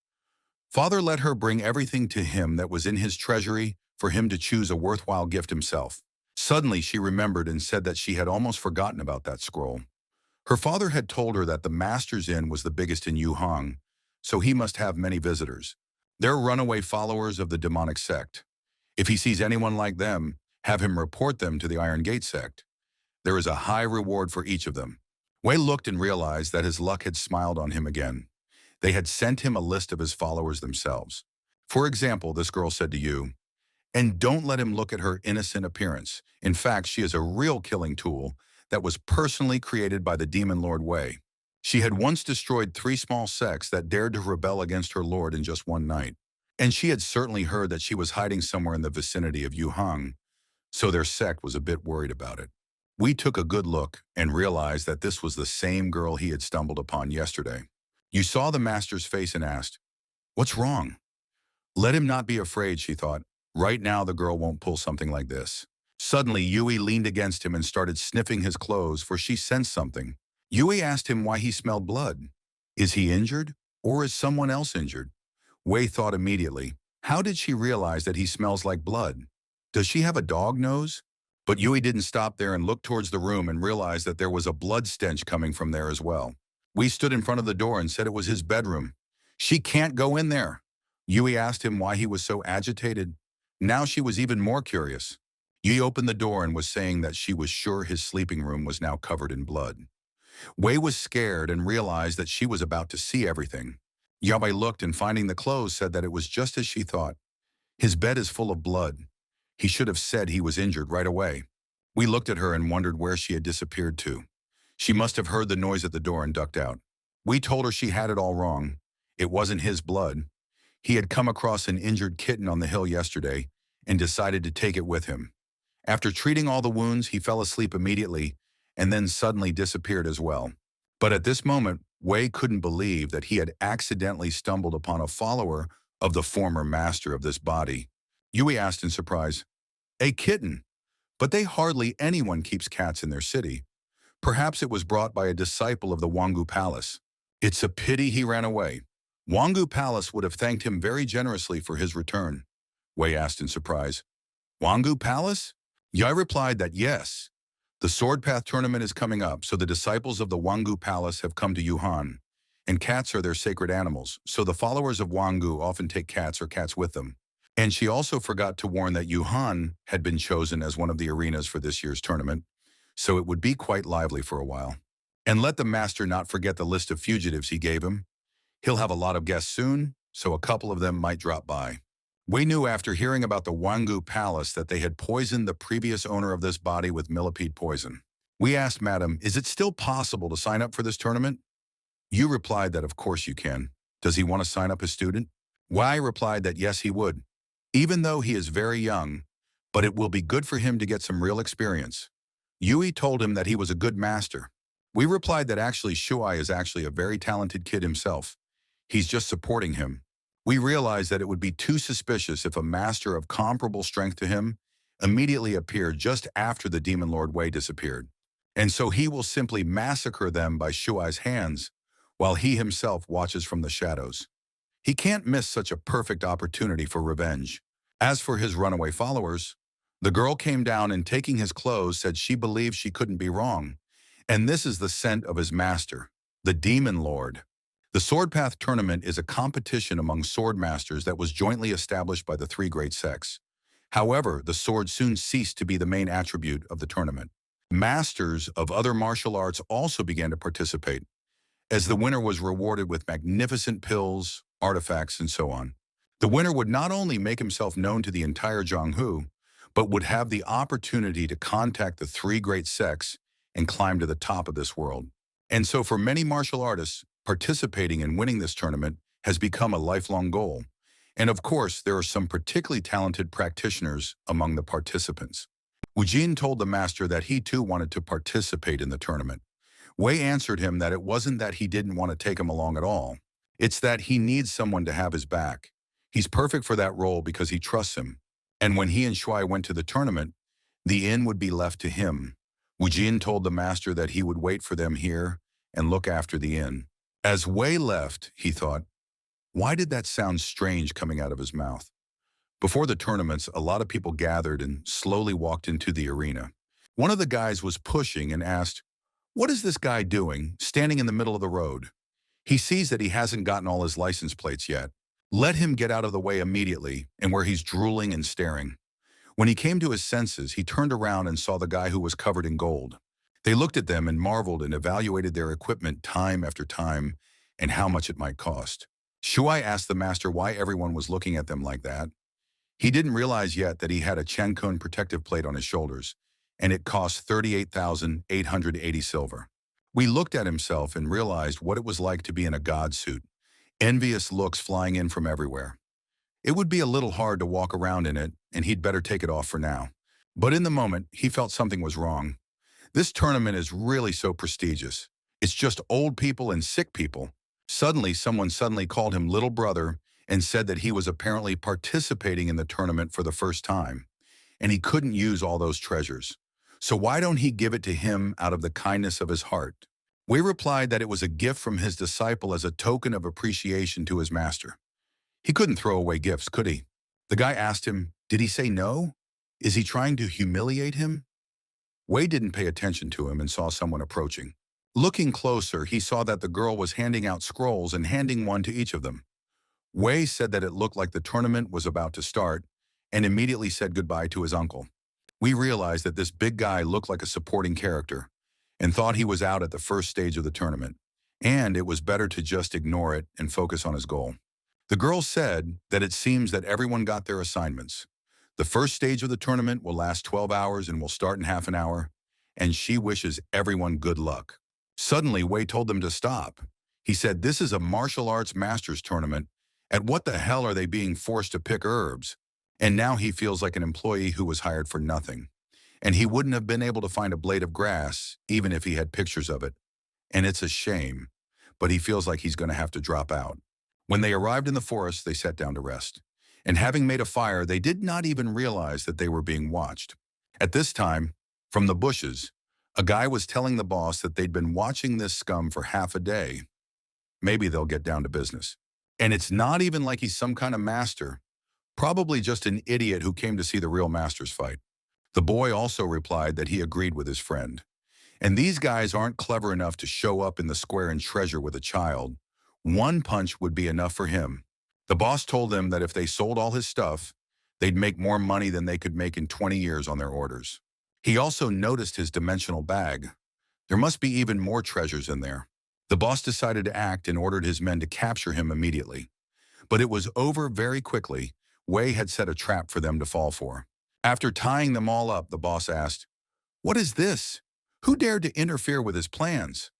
Father let her bring everything to him that was in his treasury for him to choose a worthwhile gift himself. Suddenly she remembered and said that she had almost forgotten about that scroll. Her father had told her that the master's inn was the biggest in Yuhang, so he must have many visitors. They're runaway followers of the demonic sect. If he sees anyone like them, have him report them to the Iron Gate sect. There is a high reward for each of them. Wei looked and realized that his luck had smiled on him again. They had sent him a list of his followers themselves. For example, this girl said to Yu, "And don't let him look at her innocent appearance. In fact, she is a real killing tool that was personally created by the demon lord Wei. She had once destroyed 3 small sects that dared to rebel against her lord in just one night. And she had certainly heard that she was hiding somewhere in the vicinity of Yuhang, so their sect was a bit worried about it. We took a good look and realized that this was the same girl he had stumbled upon yesterday. You saw the master's face and asked, 'What's wrong?' Let him not be afraid," she thought. Right now the girl won't pull something like this. Suddenly, Yui leaned against him and started sniffing his clothes, for she sensed something. Yui asked him why he smelled blood. Is he injured, or is someone else injured? Wei thought immediately, how did she realize that he smells like blood? Does she have a dog nose? But Yui didn't stop there and looked towards the room and realized that there was a blood stench coming from there as well. We stood in front of the door and said it was his bedroom. She can't go in there. Yui asked him why he was so agitated. Now she was even more curious. Yui opened the door and was saying that she was sure his sleeping room was now covered in blood. Wei was scared and realized that she was about to see everything. Yahweh looked and finding the clothes said that it was just as she thought. His bed is full of blood. He should have said he was injured right away. We looked at her and wondered where she had disappeared to. She must have heard the noise at the door and ducked out. We told her she had it all wrong. It wasn't his blood. He had come across an injured kitten on the hill yesterday and decided to take it with him. After treating all the wounds, he fell asleep immediately and then suddenly disappeared as well. But at this moment, Wei couldn't believe that he had accidentally stumbled upon a follower of the former master of this body. Yui asked in surprise, "A kitten? But they hardly anyone keeps cats in their city. Perhaps it was brought by a disciple of the Wangu Palace. It's a pity he ran away. Wangu Palace would have thanked him very generously for his return." Wei asked in surprise, "Wangu Palace?" Yai replied that yes, The Sword Path tournament is coming up, so the disciples of the Wangu Palace have come to Yuhan. And cats are their sacred animals, so the followers of Wangu often take cats or cats with them. And she also forgot to warn that Yuhan had been chosen as one of the arenas for this year's tournament, so it would be quite lively for a while. And let the master not forget the list of fugitives he gave him. He'll have a lot of guests soon, so a couple of them might drop by. Wei knew after hearing about the Wangu Palace that they had poisoned the previous owner of this body with millipede poison. We asked Madam, is it still possible to sign up for this tournament? You replied that of course you can. Does he want to sign up as student? Wei replied that yes he would, even though he is very young, but it will be good for him to get some real experience. Yui told him that he was a good master. We replied that actually Shuai is actually a very talented kid himself. He's just supporting him. We realized that it would be too suspicious if a master of comparable strength to him immediately appeared just after the Demon Lord Wei disappeared. And so he will simply massacre them by Shuai's hands, while he himself watches from the shadows. He can't miss such a perfect opportunity for revenge. As for his runaway followers, the girl came down and taking his clothes said she believed she couldn't be wrong. And this is the scent of his master, the Demon Lord. The Sword Path tournament is a competition among sword masters that was jointly established by the three great sects. However, the sword soon ceased to be the main attribute of the tournament. Masters of other martial arts also began to participate, as the winner was rewarded with magnificent pills, artifacts, and so on. The winner would not only make himself known to the entire Zhonghu, but would have the opportunity to contact the three great sects and climb to the top of this world. And so for many martial artists, participating and winning this tournament has become a lifelong goal. And of course, there are some particularly talented practitioners among the participants. Wujin told the master that he too wanted to participate in the tournament. Wei answered him that it wasn't that he didn't want to take him along at all. It's that he needs someone to have his back. He's perfect for that role because he trusts him. And when he and Shuai went to the tournament, the inn would be left to him. Wujin told the master that he would wait for them here and look after the inn. As Wei left, he thought, why did that sound strange coming out of his mouth? Before the tournaments, a lot of people gathered and slowly walked into the arena. One of the guys was pushing and asked, what is this guy doing, standing in the middle of the road? He sees that he hasn't gotten all his license plates yet. Let him get out of the way immediately, and where he's drooling and staring. When he came to his senses, he turned around and saw the guy who was covered in gold. They looked at them and marveled and evaluated their equipment time after time and how much it might cost. Shuai asked the master why everyone was looking at them like that. He didn't realize yet that he had a Chankun protective plate on his shoulders, and it cost 38,880 silver. We looked at himself and realized what it was like to be in a god suit, envious looks flying in from everywhere. It would be a little hard to walk around in it, and he'd better take it off for now. But in the moment, he felt something was wrong. This tournament is really so prestigious. It's just old people and sick people. Suddenly, someone called him little brother and said that he was apparently participating in the tournament for the first time, and he couldn't use all those treasures. So why don't he give it to him out of the kindness of his heart? We replied that it was a gift from his disciple as a token of appreciation to his master. He couldn't throw away gifts, could he? The guy asked him, did he say no? Is he trying to humiliate him? Wei didn't pay attention to him and saw someone approaching. Looking closer, he saw that the girl was handing out scrolls and handing one to each of them. Wei said that it looked like the tournament was about to start and immediately said goodbye to his uncle. We realized that this big guy looked like a supporting character and thought he was out at the first stage of the tournament, and it was better to just ignore it and focus on his goal. The girl said that it seems that everyone got their assignments. The first stage of the tournament will last 12 hours and will start in half an hour, and she wishes everyone good luck. Suddenly, Wei told them to stop. He said, this is a martial arts masters tournament. At what the hell are they being forced to pick herbs? And now he feels like an employee who was hired for nothing. And he wouldn't have been able to find a blade of grass, even if he had pictures of it. And it's a shame, but he feels like he's going to have to drop out. When they arrived in the forest, they sat down to rest. And having made a fire, they did not even realize that they were being watched. At this time, from the bushes, a guy was telling the boss that they'd been watching this scum for half a day. Maybe they'll get down to business. And it's not even like he's some kind of master, probably just an idiot who came to see the real masters fight. The boy also replied that he agreed with his friend. And these guys aren't clever enough to show up in the square and treasure with a child. One punch would be enough for him. The boss told them that if they sold all his stuff, they'd make more money than they could make in 20 years on their orders. He also noticed his dimensional bag. There must be even more treasures in there. The boss decided to act and ordered his men to capture him immediately. But it was over very quickly. Wei had set a trap for them to fall for. After tying them all up, the boss asked, "What is this? Who dared to interfere with his plans?"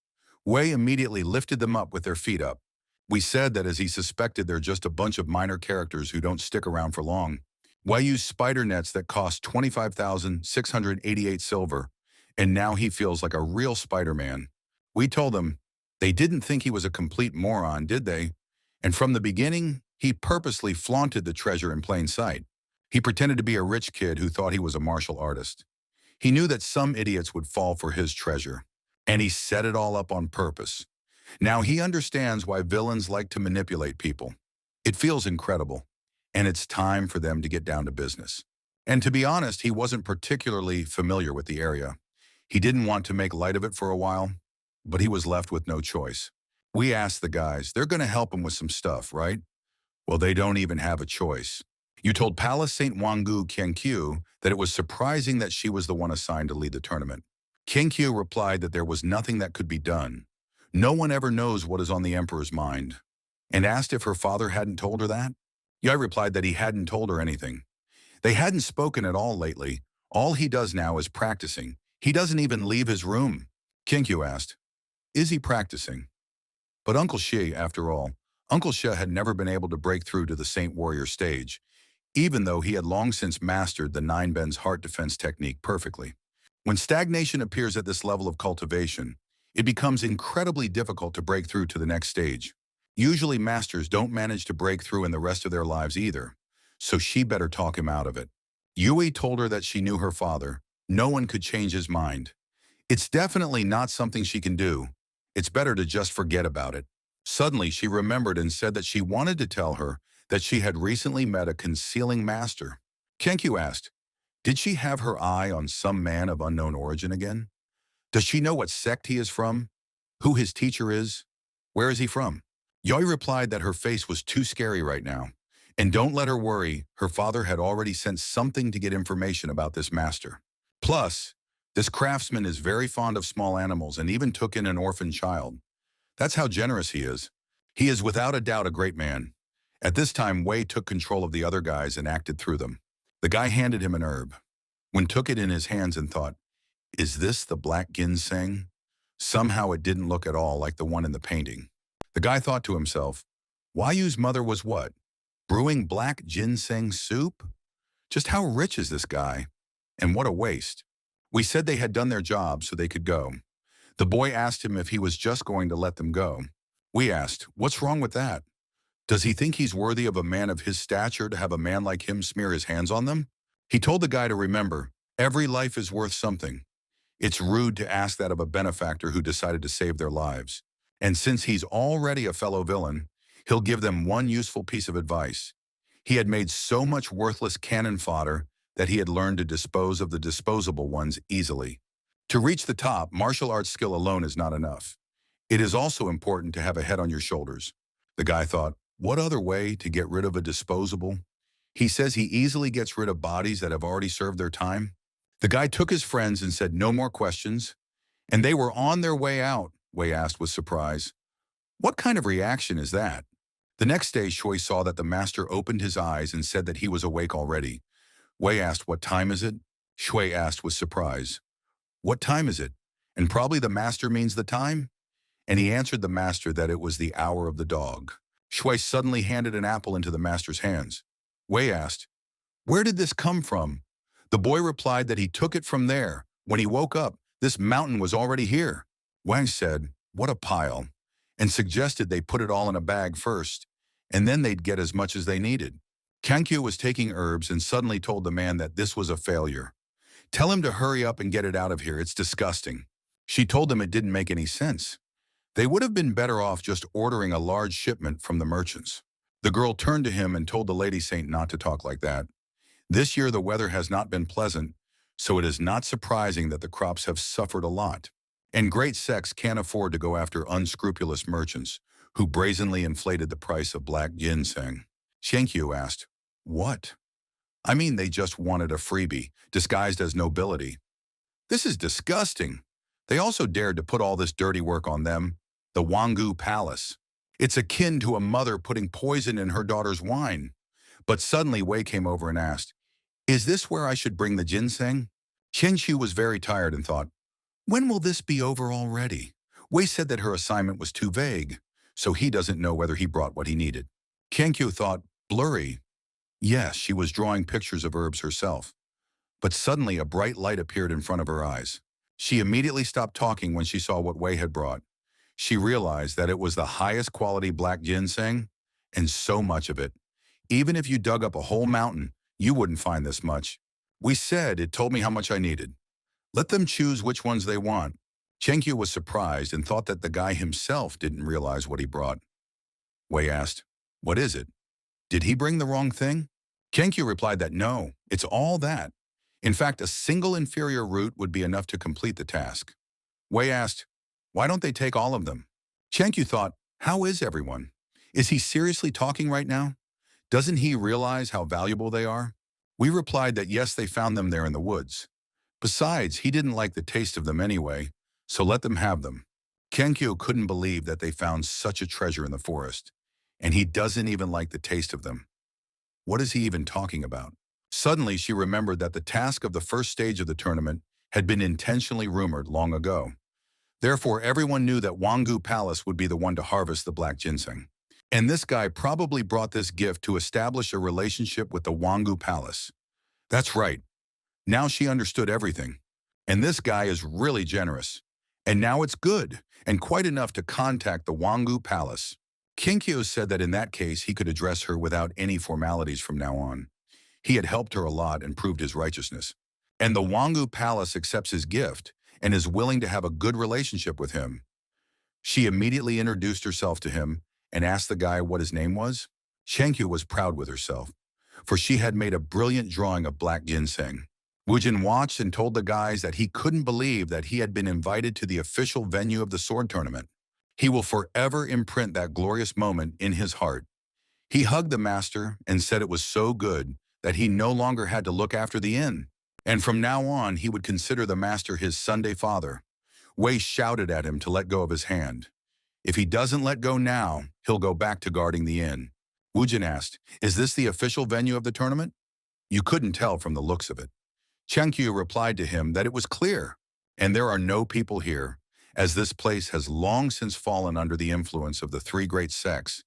Wei immediately lifted them up with their feet up. We said that as he suspected they're just a bunch of minor characters who don't stick around for long. Wei used spider nets that cost 25,688 silver, and now he feels like a real Spider-Man. We told him they didn't think he was a complete moron, did they? And from the beginning, he purposely flaunted the treasure in plain sight. He pretended to be a rich kid who thought he was a martial artist. He knew that some idiots would fall for his treasure, and he set it all up on purpose. Now he understands why villains like to manipulate people. It feels incredible, and it's time for them to get down to business. And to be honest, he wasn't particularly familiar with the area. He didn't want to make light of it for a while, but he was left with no choice. We asked the guys, they're going to help him with some stuff, right? Well, they don't even have a choice. You told Palace St. Wangu Kyenkyu that it was surprising that she was the one assigned to lead the tournament. Kyenkyu replied that there was nothing that could be done. No one ever knows what is on the emperor's mind, and asked if her father hadn't told her that. Yai replied that he hadn't told her anything. They hadn't spoken at all lately. All he does now is practicing. He doesn't even leave his room. Kyenkyu asked, "Is he practicing?" But Uncle Shi, after all, Uncle Shi had never been able to break through to the Saint Warrior stage, even though he had long since mastered the Nine Ben's heart defense technique perfectly. When stagnation appears at this level of cultivation, it becomes incredibly difficult to break through to the next stage. Usually masters don't manage to break through in the rest of their lives either, so she better talk him out of it. Yui told her that she knew her father. No one could change his mind. It's definitely not something she can do. It's better to just forget about it. Suddenly, she remembered and said that she wanted to tell her that she had recently met a concealing master. Kyenkyu asked, did she have her eye on some man of unknown origin again? Does she know what sect he is from? Who his teacher is? Where is he from? Yoi replied that her face was too scary right now. And don't let her worry, her father had already sent something to get information about this master. Plus, this craftsman is very fond of small animals and even took in an orphan child. That's how generous he is. He is without a doubt a great man. At this time, Wei took control of the other guys and acted through them. The guy handed him an herb. Wen took it in his hands and thought, is this the black ginseng? Somehow it didn't look at all like the one in the painting. The guy thought to himself, Wayu's mother was what? Brewing black ginseng soup? Just how rich is this guy? And what a waste. We said they had done their job so they could go. The boy asked him if he was just going to let them go. We asked, what's wrong with that? Does he think he's worthy of a man of his stature to have a man like him smear his hands on them? He told the guy to remember, every life is worth something. It's rude to ask that of a benefactor who decided to save their lives. And since he's already a fellow villain, he'll give them one useful piece of advice. He had made so much worthless cannon fodder that he had learned to dispose of the disposable ones easily. To reach the top, martial arts skill alone is not enough. It is also important to have a head on your shoulders. The guy thought, what other way to get rid of a disposable? He says he easily gets rid of bodies that have already served their time. The guy took his friends and said no more questions, and they were on their way out. Wei asked with surprise, what kind of reaction is that? The next day, Shui saw that the master opened his eyes and said that he was awake already. Wei asked, what time is it? Shui asked with surprise, what time is it? And probably the master means the time? And he answered the master that it was the hour of the dog. Shui suddenly handed an apple into the master's hands. Wei asked, where did this come from? The boy replied that he took it from there. When he woke up, this mountain was already here. Wang said, what a pile, and suggested they put it all in a bag first, and then they'd get as much as they needed. Kyenkyu was taking herbs and suddenly told the man that this was a failure. Tell him to hurry up and get it out of here, it's disgusting. She told him it didn't make any sense. They would have been better off just ordering a large shipment from the merchants. The girl turned to him and told the lady saint not to talk like that. This year the weather has not been pleasant, so it is not surprising that the crops have suffered a lot. And great sects can't afford to go after unscrupulous merchants who brazenly inflated the price of black ginseng. Shenkyu asked, "What?" "I mean, they just wanted a freebie, disguised as nobility. This is disgusting. They also dared to put all this dirty work on them, the Wangu Palace. It's akin to a mother putting poison in her daughter's wine." But suddenly Wei came over and asked, "Is this where I should bring the ginseng?" Qianqiu was very tired and thought, "When will this be over already?" Wei said that her assignment was too vague, so he doesn't know whether he brought what he needed. Qianqiu thought, blurry. Yes, she was drawing pictures of herbs herself. But suddenly a bright light appeared in front of her eyes. She immediately stopped talking when she saw what Wei had brought. She realized that it was the highest quality black ginseng, and so much of it. Even if you dug up a whole mountain, you wouldn't find this much. We said it told me how much I needed. Let them choose which ones they want. Chenkyu was surprised and thought that the guy himself didn't realize what he brought. Wei asked, "What is it? Did he bring the wrong thing?" Chenkyu replied that no, it's all that. In fact, a single inferior root would be enough to complete the task. Wei asked, "Why don't they take all of them?" Chenkyu thought, how is everyone? Is he seriously talking right now? Doesn't he realize how valuable they are? We replied that yes, they found them there in the woods. Besides, he didn't like the taste of them anyway, so let them have them. Kenkyo couldn't believe that they found such a treasure in the forest, and he doesn't even like the taste of them. What is he even talking about? Suddenly, she remembered that the task of the first stage of the tournament had been intentionally rumored long ago. Therefore, everyone knew that Wangu Palace would be the one to harvest the black ginseng. And this guy probably brought this gift to establish a relationship with the Wangu Palace. That's right. Now she understood everything. And this guy is really generous. And now it's good, and quite enough to contact the Wangu Palace. Kinkyo said that in that case he could address her without any formalities from now on. He had helped her a lot and proved his righteousness. And the Wangu Palace accepts his gift and is willing to have a good relationship with him. She immediately introduced herself to him and asked the guy what his name was. Shenkyu was proud with herself, for she had made a brilliant drawing of black ginseng. Wujin watched and told the guys that he couldn't believe that he had been invited to the official venue of the sword tournament. He will forever imprint that glorious moment in his heart. He hugged the master and said it was so good that he no longer had to look after the inn. And from now on, he would consider the master his Sunday father. Wei shouted at him to let go of his hand. If he doesn't let go now, he'll go back to guarding the inn. Wujin asked, "Is this the official venue of the tournament?" You couldn't tell from the looks of it. Chenkyu replied to him that it was clear, and there are no people here, as this place has long since fallen under the influence of the three great sects.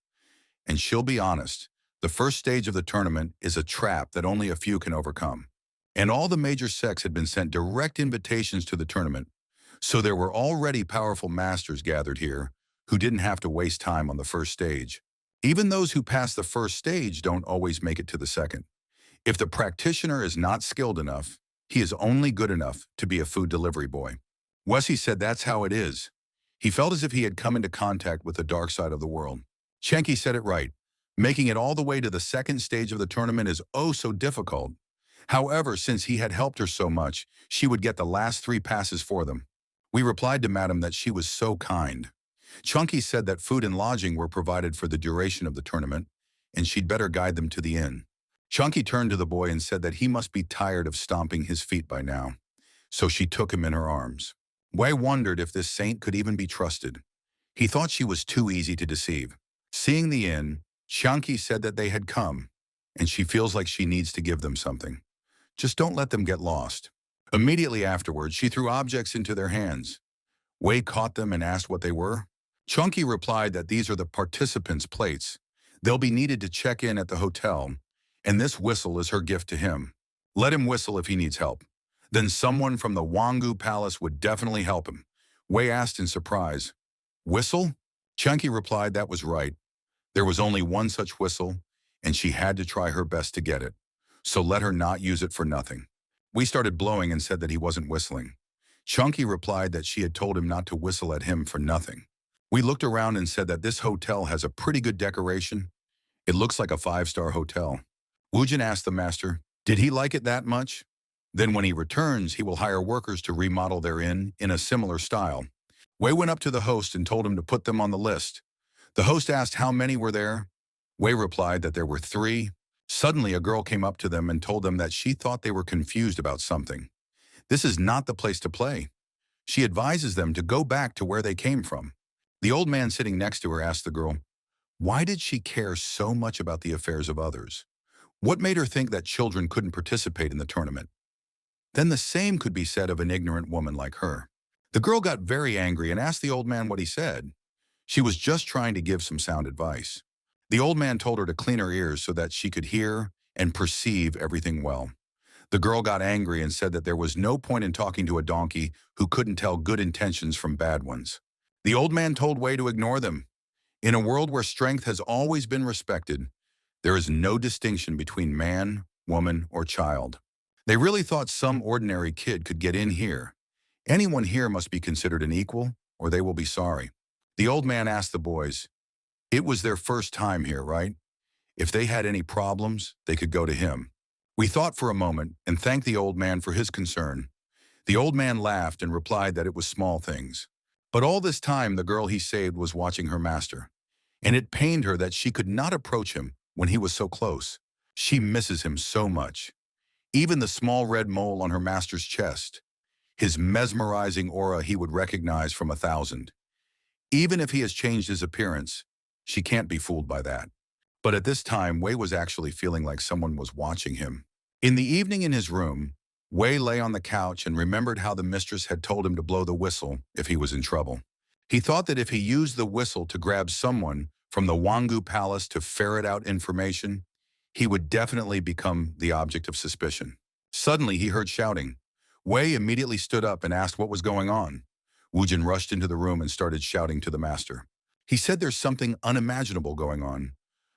And she'll be honest, the first stage of the tournament is a trap that only a few can overcome. And all the major sects had been sent direct invitations to the tournament, so there were already powerful masters gathered here who didn't have to waste time on the first stage. Even those who pass the first stage don't always make it to the second. If the practitioner is not skilled enough, he is only good enough to be a food delivery boy. Wessie said that's how it is. He felt as if he had come into contact with the dark side of the world. Chenki said it right. Making it all the way to the second stage of the tournament is oh so difficult. However, since he had helped her so much, she would get the last 3 passes for them. We replied to Madam that she was so kind. Chunky said that food and lodging were provided for the duration of the tournament, and she'd better guide them to the inn. Chunky turned to the boy and said that he must be tired of stomping his feet by now, so she took him in her arms. Wei wondered if this saint could even be trusted. He thought she was too easy to deceive. Seeing the inn, Chunky said that they had come, and she feels like she needs to give them something. Just don't let them get lost. Immediately afterwards, she threw objects into their hands. Wei caught them and asked what they were. Chunky replied that these are the participants' plates. They'll be needed to check in at the hotel, and this whistle is her gift to him. Let him whistle if he needs help. Then someone from the Wangu Palace would definitely help him. Wei asked in surprise, "Whistle?" Chunky replied that was right. There was only one such whistle, and she had to try her best to get it. So let her not use it for nothing. We started blowing and said that he wasn't whistling. Chunky replied that she had told him not to whistle at him for nothing. We looked around and said that this hotel has a pretty good decoration. It looks like a 5-star hotel. Wujin asked the master, did he like it that much? Then when he returns, he will hire workers to remodel their inn in a similar style. Wei went up to the host and told him to put them on the list. The host asked how many were there. Wei replied that there were 3. Suddenly, a girl came up to them and told them that she thought they were confused about something. This is not the place to play. She advises them to go back to where they came from. The old man sitting next to her asked the girl, why did she care so much about the affairs of others? What made her think that children couldn't participate in the tournament? Then the same could be said of an ignorant woman like her. The girl got very angry and asked the old man what he said. She was just trying to give some sound advice. The old man told her to clean her ears so that she could hear and perceive everything well. The girl got angry and said that there was no point in talking to a donkey who couldn't tell good intentions from bad ones. The old man told Wei to ignore them. In a world where strength has always been respected, there is no distinction between man, woman, or child. They really thought some ordinary kid could get in here. Anyone here must be considered an equal, or they will be sorry. The old man asked the boys, it was their first time here, right? If they had any problems, they could go to him. We thought for a moment and thanked the old man for his concern. The old man laughed and replied that it was small things. But all this time, the girl he saved was watching her master. And it pained her that she could not approach him when he was so close. She misses him so much. Even the small red mole on her master's chest. His mesmerizing aura he would recognize from 1,000. Even if he has changed his appearance, she can't be fooled by that. But at this time, Wei was actually feeling like someone was watching him. In the evening in his room, Wei lay on the couch and remembered how the mistress had told him to blow the whistle if he was in trouble. He thought that if he used the whistle to grab someone from the Wangu Palace to ferret out information, he would definitely become the object of suspicion. Suddenly, he heard shouting. Wei immediately stood up and asked what was going on. Wujin rushed into the room and started shouting to the master. He said there's something unimaginable going on.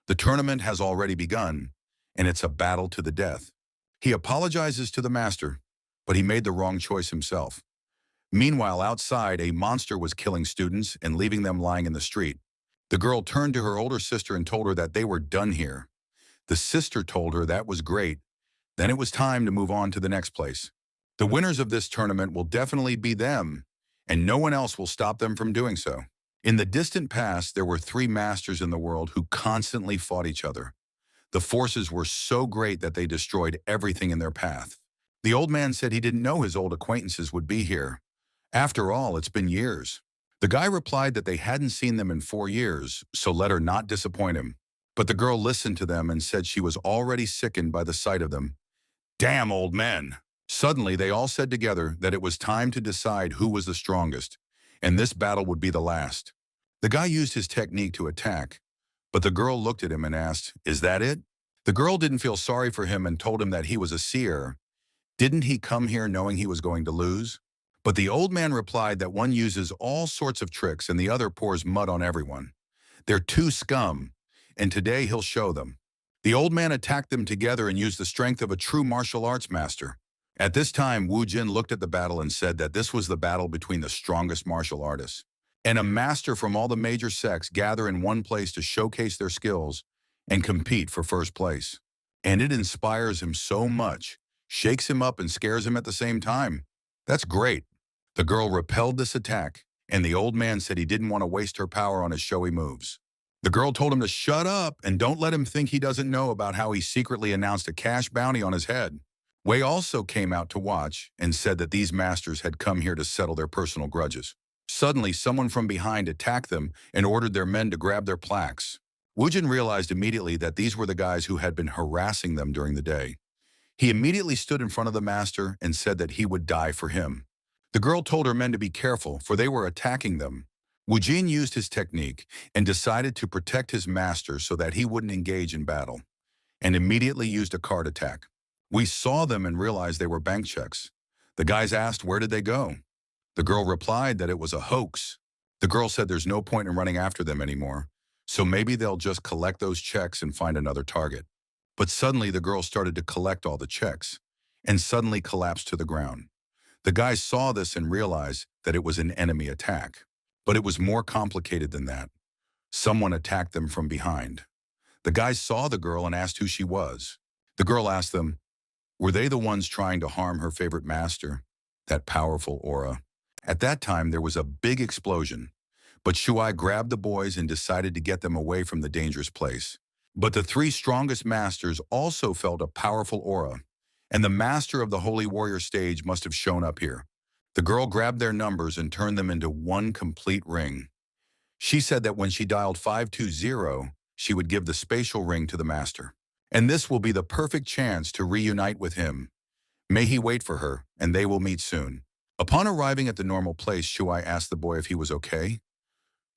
The tournament has already begun, and it's a battle to the death. He apologizes to the master, but he made the wrong choice himself. Meanwhile, outside, a monster was killing students and leaving them lying in the street. The girl turned to her older sister and told her that they were done here. The sister told her that was great. Then it was time to move on to the next place. The winners of this tournament will definitely be them, and no one else will stop them from doing so. In the distant past, there were 3 masters in the world who constantly fought each other. The forces were so great that they destroyed everything in their path. The old man said he didn't know his old acquaintances would be here. After all, it's been years. The guy replied that they hadn't seen them in 4 years, so let her not disappoint him. But the girl listened to them and said she was already sickened by the sight of them. Damn old men! Suddenly, they all said together that it was time to decide who was the strongest, and this battle would be the last. The guy used his technique to attack, but the girl looked at him and asked, is that it? The girl didn't feel sorry for him and told him that he was a seer. Didn't he come here knowing he was going to lose? But the old man replied that one uses all sorts of tricks and the other pours mud on everyone. They're 2 scum, and today he'll show them. The old man attacked them together and used the strength of a true martial arts master. At this time, Wu Jin looked at the battle and said that this was the battle between the strongest martial artists. And a master from all the major sects gather in one place to showcase their skills and compete for first place. And it inspires him so much, shakes him up and scares him at the same time. That's great. The girl repelled this attack, and the old man said he didn't want to waste her power on his showy moves. The girl told him to shut up and don't let him think he doesn't know about how he secretly announced a cash bounty on his head. Wei also came out to watch and said that these masters had come here to settle their personal grudges. Suddenly, someone from behind attacked them and ordered their men to grab their plaques. Wujin realized immediately that these were the guys who had been harassing them during the day. He immediately stood in front of the master and said that he would die for him. The girl told her men to be careful, for they were attacking them. Wujin used his technique and decided to protect his master so that he wouldn't engage in battle, and immediately used a card attack. We saw them and realized they were bank checks. The guys asked where did they go. The girl replied that it was a hoax. The girl said there's no point in running after them anymore, so maybe they'll just collect those checks and find another target. But suddenly the girl started to collect all the checks and suddenly collapsed to the ground. The guys saw this and realized that it was an enemy attack. But it was more complicated than that. Someone attacked them from behind. The guys saw the girl and asked who she was. The girl asked them, Were they the ones trying to harm her favorite master? That powerful aura. At that time, there was a big explosion, but Shuai grabbed the boys and decided to get them away from the dangerous place. But the three strongest masters also felt a powerful aura, and the master of the Holy Warrior stage must have shown up here. The girl grabbed their numbers and turned them into one complete ring. She said that when she dialed 520, she would give the spatial ring to the master. And this will be the perfect chance to reunite with him. May he wait for her, and they will meet soon. Upon arriving at the normal place, Shuai asked the boy if he was okay.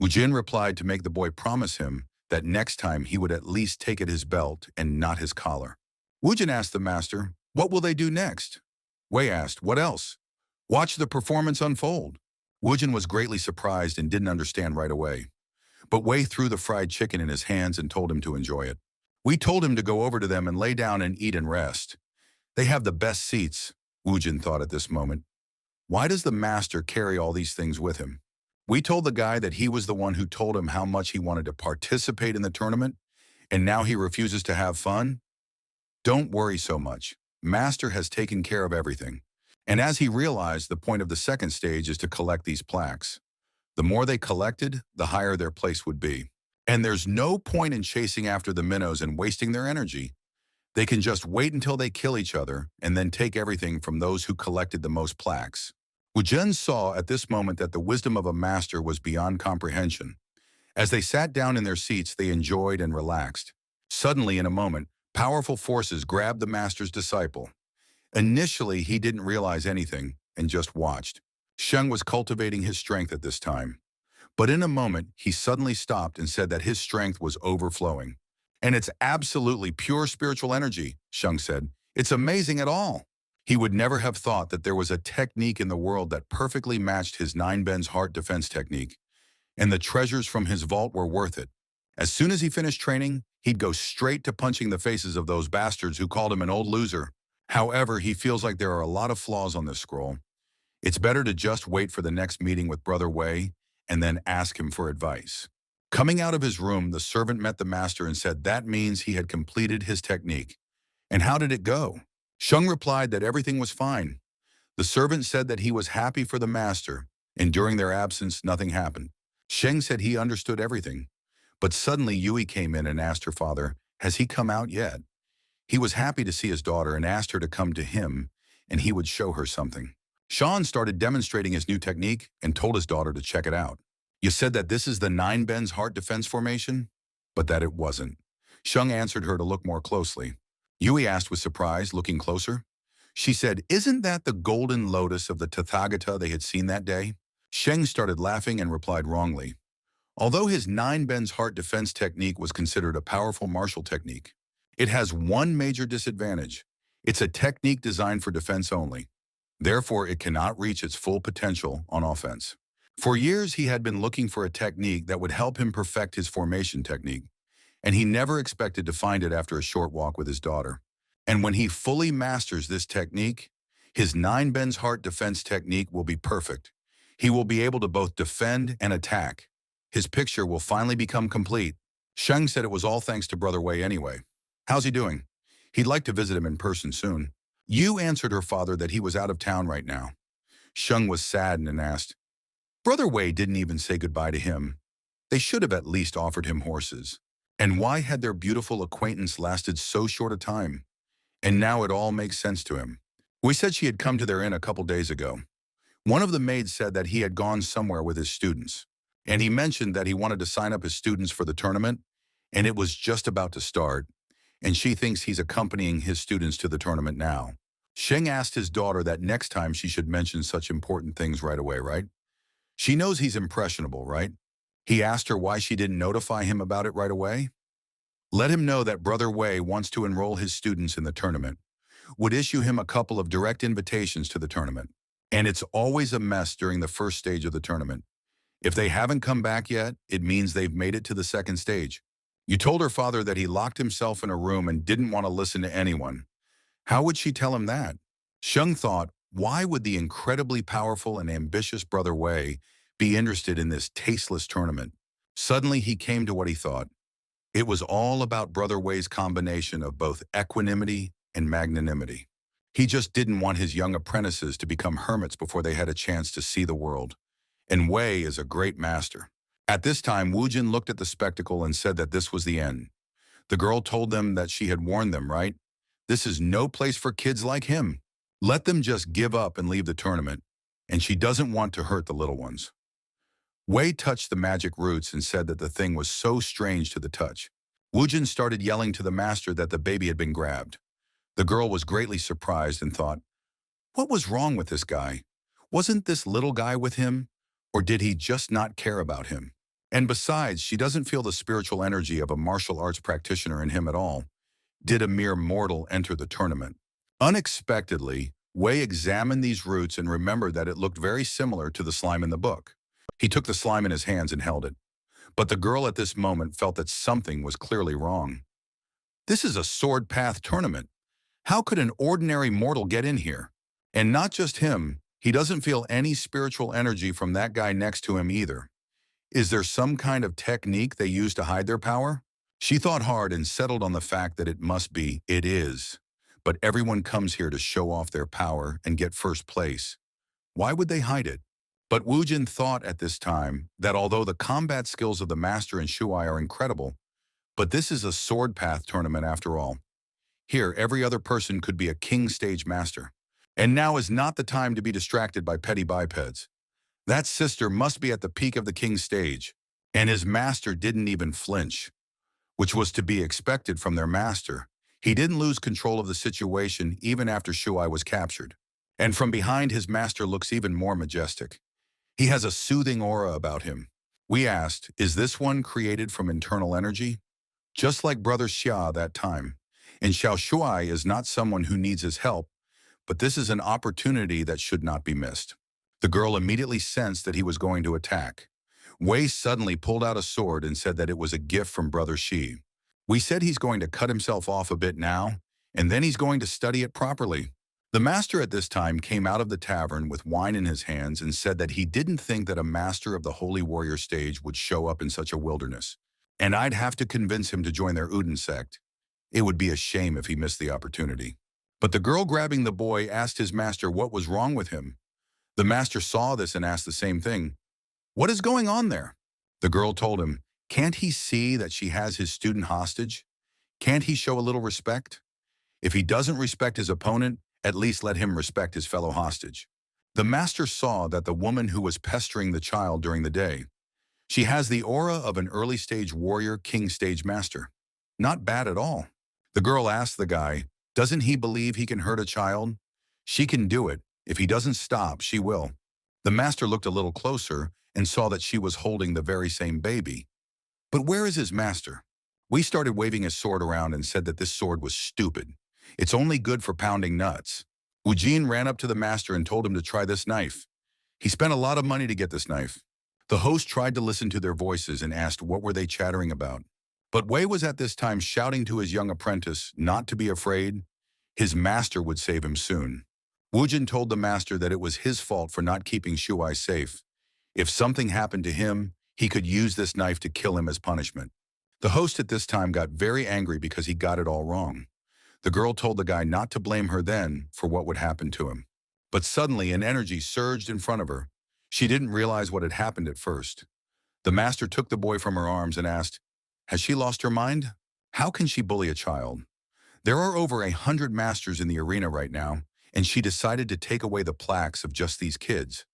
Wujin replied to make the boy promise him that next time he would at least take at his belt and not his collar. Wujin asked the master, "What will they do next?" Wei asked, "What else?" "Watch the performance unfold." Wujin was greatly surprised and didn't understand right away. But Wei threw the fried chicken in his hands and told him to enjoy it. We told him to go over to them and lay down and eat and rest. They have the best seats, Wujin thought at this moment. Why does the master carry all these things with him? We told the guy that he was the one who told him how much he wanted to participate in the tournament, and now he refuses to have fun? Don't worry so much. Master has taken care of everything. And as he realized, the point of the second stage is to collect these plaques. The more they collected, the higher their place would be. And there's no point in chasing after the minnows and wasting their energy. They can just wait until they kill each other and then take everything from those who collected the most plaques. Wujin saw at this moment that the wisdom of a master was beyond comprehension. As they sat down in their seats, they enjoyed and relaxed. Suddenly, in a moment, powerful forces grabbed the master's disciple. Initially, he didn't realize anything and just watched. Sheng was cultivating his strength at this time. But in a moment, he suddenly stopped and said that his strength was overflowing. And it's absolutely pure spiritual energy, Sheng said. It's amazing at all. He would never have thought that there was a technique in the world that perfectly matched his 9-bends heart defense technique. And the treasures from his vault were worth it. As soon as he finished training, he'd go straight to punching the faces of those bastards who called him an old loser. However, he feels like there are a lot of flaws on this scroll. It's better to just wait for the next meeting with Brother Wei and then ask him for advice. Coming out of his room, the servant met the master and said that means he had completed his technique. And how did it go? Sheng replied that everything was fine. The servant said that he was happy for the master, and during their absence, nothing happened. Sheng said he understood everything. But suddenly Yui came in and asked her father, has he come out yet? He was happy to see his daughter and asked her to come to him, and he would show her something. Sean started demonstrating his new technique and told his daughter to check it out. You said that this is the 9-bends heart defense formation? But that it wasn't. Sheng answered her to look more closely. Yui asked with surprise, looking closer. She said, isn't that the golden lotus of the Tathagata they had seen that day? Sheng started laughing and replied wrongly. Although his 9-bends heart defense technique was considered a powerful martial technique, it has one major disadvantage. It's a technique designed for defense only. Therefore, it cannot reach its full potential on offense. For years, he had been looking for a technique that would help him perfect his formation technique, and he never expected to find it after a short walk with his daughter. And when he fully masters this technique, his 9-bends heart defense technique will be perfect. He will be able to both defend and attack. His picture will finally become complete. Sheng said it was all thanks to Brother Wei anyway. How's he doing? He'd like to visit him in person soon. Yu answered her father that he was out of town right now. Sheng was saddened and asked, Brother Wei didn't even say goodbye to him. They should have at least offered him horses. And why had their beautiful acquaintance lasted so short a time? And now it all makes sense to him. We said she had come to their inn a couple days ago. One of the maids said that he had gone somewhere with his students, and he mentioned that he wanted to sign up his students for the tournament, and it was just about to start, and she thinks he's accompanying his students to the tournament now. Sheng asked his daughter that next time she should mention such important things right away, right? She knows he's impressionable, right? He asked her why she didn't notify him about it right away. Let him know that Brother Wei wants to enroll his students in the tournament. Would issue him a couple of direct invitations to the tournament. And it's always a mess during the first stage of the tournament. If they haven't come back yet, it means they've made it to the second stage. You told her father that he locked himself in a room and didn't want to listen to anyone. How would she tell him that? Sheng thought, why would the incredibly powerful and ambitious Brother Wei be interested in this tasteless tournament? Suddenly he came to what he thought. It was all about Brother Wei's combination of both equanimity and magnanimity. He just didn't want his young apprentices to become hermits before they had a chance to see the world. And Wei is a great master. At this time, Jin looked at the spectacle and said that this was the end. The girl told them that she had warned them, right? This is no place for kids like him. Let them just give up and leave the tournament. And she doesn't want to hurt the little ones. Wei touched the magic roots and said that the thing was so strange to the touch. Jin started yelling to the master that the baby had been grabbed. The girl was greatly surprised and thought, what was wrong with this guy? Wasn't this little guy with him? Or did he just not care about him? And besides, she doesn't feel the spiritual energy of a martial arts practitioner in him at all. Did a mere mortal enter the tournament? Unexpectedly, Wei examined these roots and remembered that it looked very similar to the slime in the book. He took the slime in his hands and held it. But the girl at this moment felt that something was clearly wrong. This is a sword path tournament. How could an ordinary mortal get in here? And not just him, he doesn't feel any spiritual energy from that guy next to him either. Is there some kind of technique they use to hide their power? She thought hard and settled on the fact that it is. But everyone comes here to show off their power and get first place. Why would they hide it? But Jin thought at this time that although the combat skills of the master and Shuai are incredible, but this is a sword path tournament after all. Here, every other person could be a king stage master. And now is not the time to be distracted by petty bipeds. That sister must be at the peak of the king stage, and his master didn't even flinch, which was to be expected from their master. He didn't lose control of the situation even after Shuai was captured. And from behind, his master looks even more majestic. He has a soothing aura about him. We asked, is this one created from internal energy? Just like Brother Xia that time. And Xiao Shuai is not someone who needs his help, but this is an opportunity that should not be missed. The girl immediately sensed that he was going to attack. Wei suddenly pulled out a sword and said that it was a gift from Brother Shi. We said he's going to cut himself off a bit now, and then he's going to study it properly. The master at this time came out of the tavern with wine in his hands and said that he didn't think that a master of the Holy Warrior stage would show up in such a wilderness. And I'd have to convince him to join their Uden sect. It would be a shame if he missed the opportunity. But the girl grabbing the boy asked his master what was wrong with him. The master saw this and asked the same thing. What is going on there? The girl told him, can't he see that she has his student hostage? Can't he show a little respect? If he doesn't respect his opponent, at least let him respect his fellow hostage. The master saw that the woman who was pestering the child during the day, she has the aura of an early stage warrior king stage master. Not bad at all. The girl asked the guy, doesn't he believe he can hurt a child? She can do it. If he doesn't stop, she will. The master looked a little closer and saw that she was holding the very same baby. But where is his master? We started waving his sword around and said that this sword was stupid. It's only good for pounding nuts. Jin ran up to the master and told him to try this knife. He spent a lot of money to get this knife. The host tried to listen to their voices and asked what were they chattering about. But Wei was at this time shouting to his young apprentice not to be afraid. His master would save him soon. Jin told the master that it was his fault for not keeping Shuai safe. If something happened to him, he could use this knife to kill him as punishment. The host at this time got very angry because he got it all wrong. The girl told the guy not to blame her then for what would happen to him. But suddenly an energy surged in front of her. She didn't realize what had happened at first. The master took the boy from her arms and asked, has she lost her mind? How can she bully a child? There are over 100 masters in the arena right now, and she decided to take away the plaques of just these kids.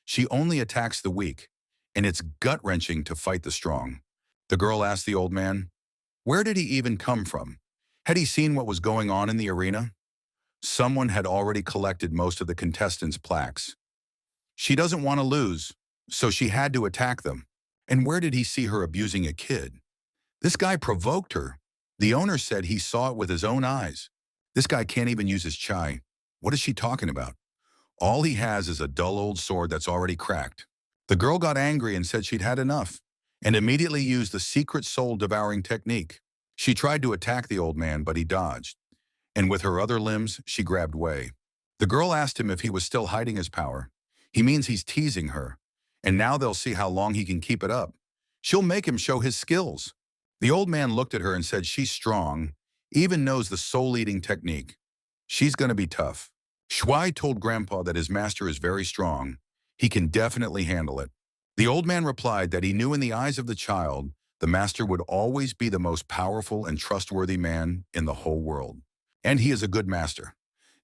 She only attacks the weak, and it's gut-wrenching to fight the strong. The girl asked the old man, where did he even come from? Had he seen what was going on in the arena? Someone had already collected most of the contestants' plaques. She doesn't want to lose, so she had to attack them. And where did he see her abusing a kid? This guy provoked her. The owner said he saw it with his own eyes. This guy can't even use his chai. What is she talking about? All he has is a dull old sword that's already cracked. The girl got angry and said she'd had enough, and immediately used the secret soul-devouring technique. She tried to attack the old man, but he dodged, and with her other limbs, she grabbed Wei. The girl asked him if he was still hiding his power. He means he's teasing her, and now they'll see how long he can keep it up. She'll make him show his skills. The old man looked at her and said she's strong, even knows the soul-eating technique. She's gonna be tough. Shuai told Grandpa that his master is very strong. He can definitely handle it. The old man replied that he knew in the eyes of the child, the master would always be the most powerful and trustworthy man in the whole world. And he is a good master,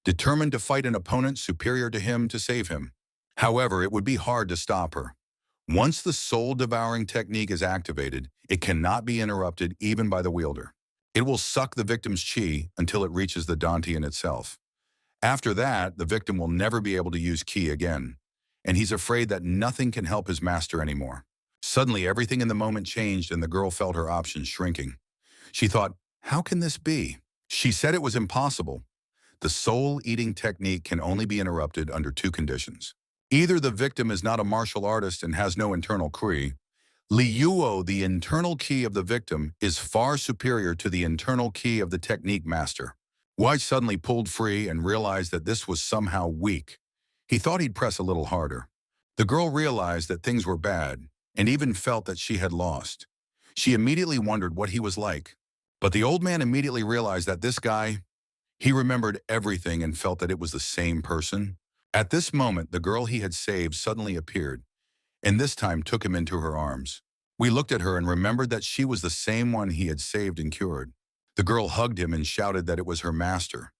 determined to fight an opponent superior to him to save him. However, it would be hard to stop her. Once the soul-devouring technique is activated, it cannot be interrupted even by the wielder. It will suck the victim's chi until it reaches the Dantian itself. After that, the victim will never be able to use ki again, and he's afraid that nothing can help his master anymore. Suddenly, everything in the moment changed and the girl felt her options shrinking. She thought, how can this be? She said it was impossible. The soul-eating technique can only be interrupted under two conditions. Either the victim is not a martial artist and has no internal ki, Liuo, the internal ki of the victim, is far superior to the internal ki of the technique master. White suddenly pulled free and realized that this was somehow weak. He thought he'd press a little harder. The girl realized that things were bad and even felt that she had lost. She immediately wondered what he was like. But the old man immediately realized that this guy, he remembered everything and felt that it was the same person. At this moment, the girl he had saved suddenly appeared, and this time took him into her arms. We looked at her and remembered that she was the same one he had saved and cured. The girl hugged him and shouted that it was her master,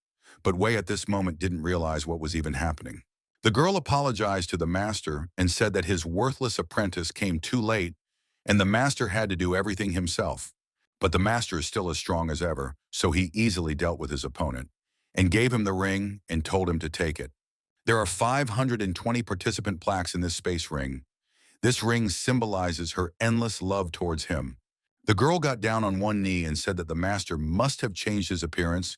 but Wei at this moment didn't realize what was even happening. The girl apologized to the master and said that his worthless apprentice came too late and the master had to do everything himself. But the master is still as strong as ever, so he easily dealt with his opponent and gave him the ring and told him to take it. There are 520 participant plaques in this space ring. This ring symbolizes her endless love towards him. The girl got down on one knee and said that the master must have changed his appearance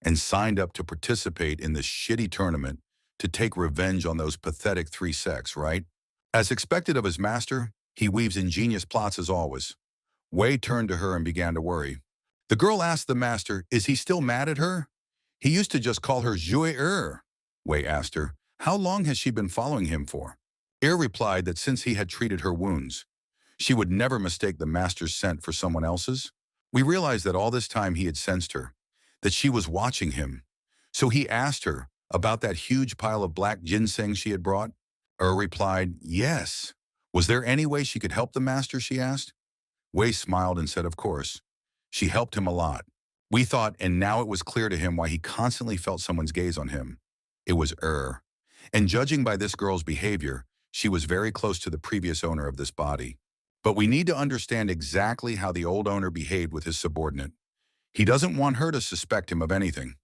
and signed up to participate in this shitty tournament to take revenge on those pathetic three sects, right? As expected of his master, he weaves ingenious plots as always. Wei turned to her and began to worry. The girl asked the master, is he still mad at her? He used to just call her Zhui. Wei asked her, how long has she been following him for? Replied that since he had treated her wounds, she would never mistake the master's scent for someone else's. We realized that all this time he had sensed her, that she was watching him. So he asked her about that huge pile of black ginseng she had brought. Replied, yes. Was there any way she could help the master, she asked. Wei smiled and said, of course. She helped him a lot. We thought, and now it was clear to him why he constantly felt someone's gaze on him. It was And judging by this girl's behavior, she was very close to the previous owner of this body. But we need to understand exactly how the old owner behaved with his subordinate. He doesn't want her to suspect him of anything.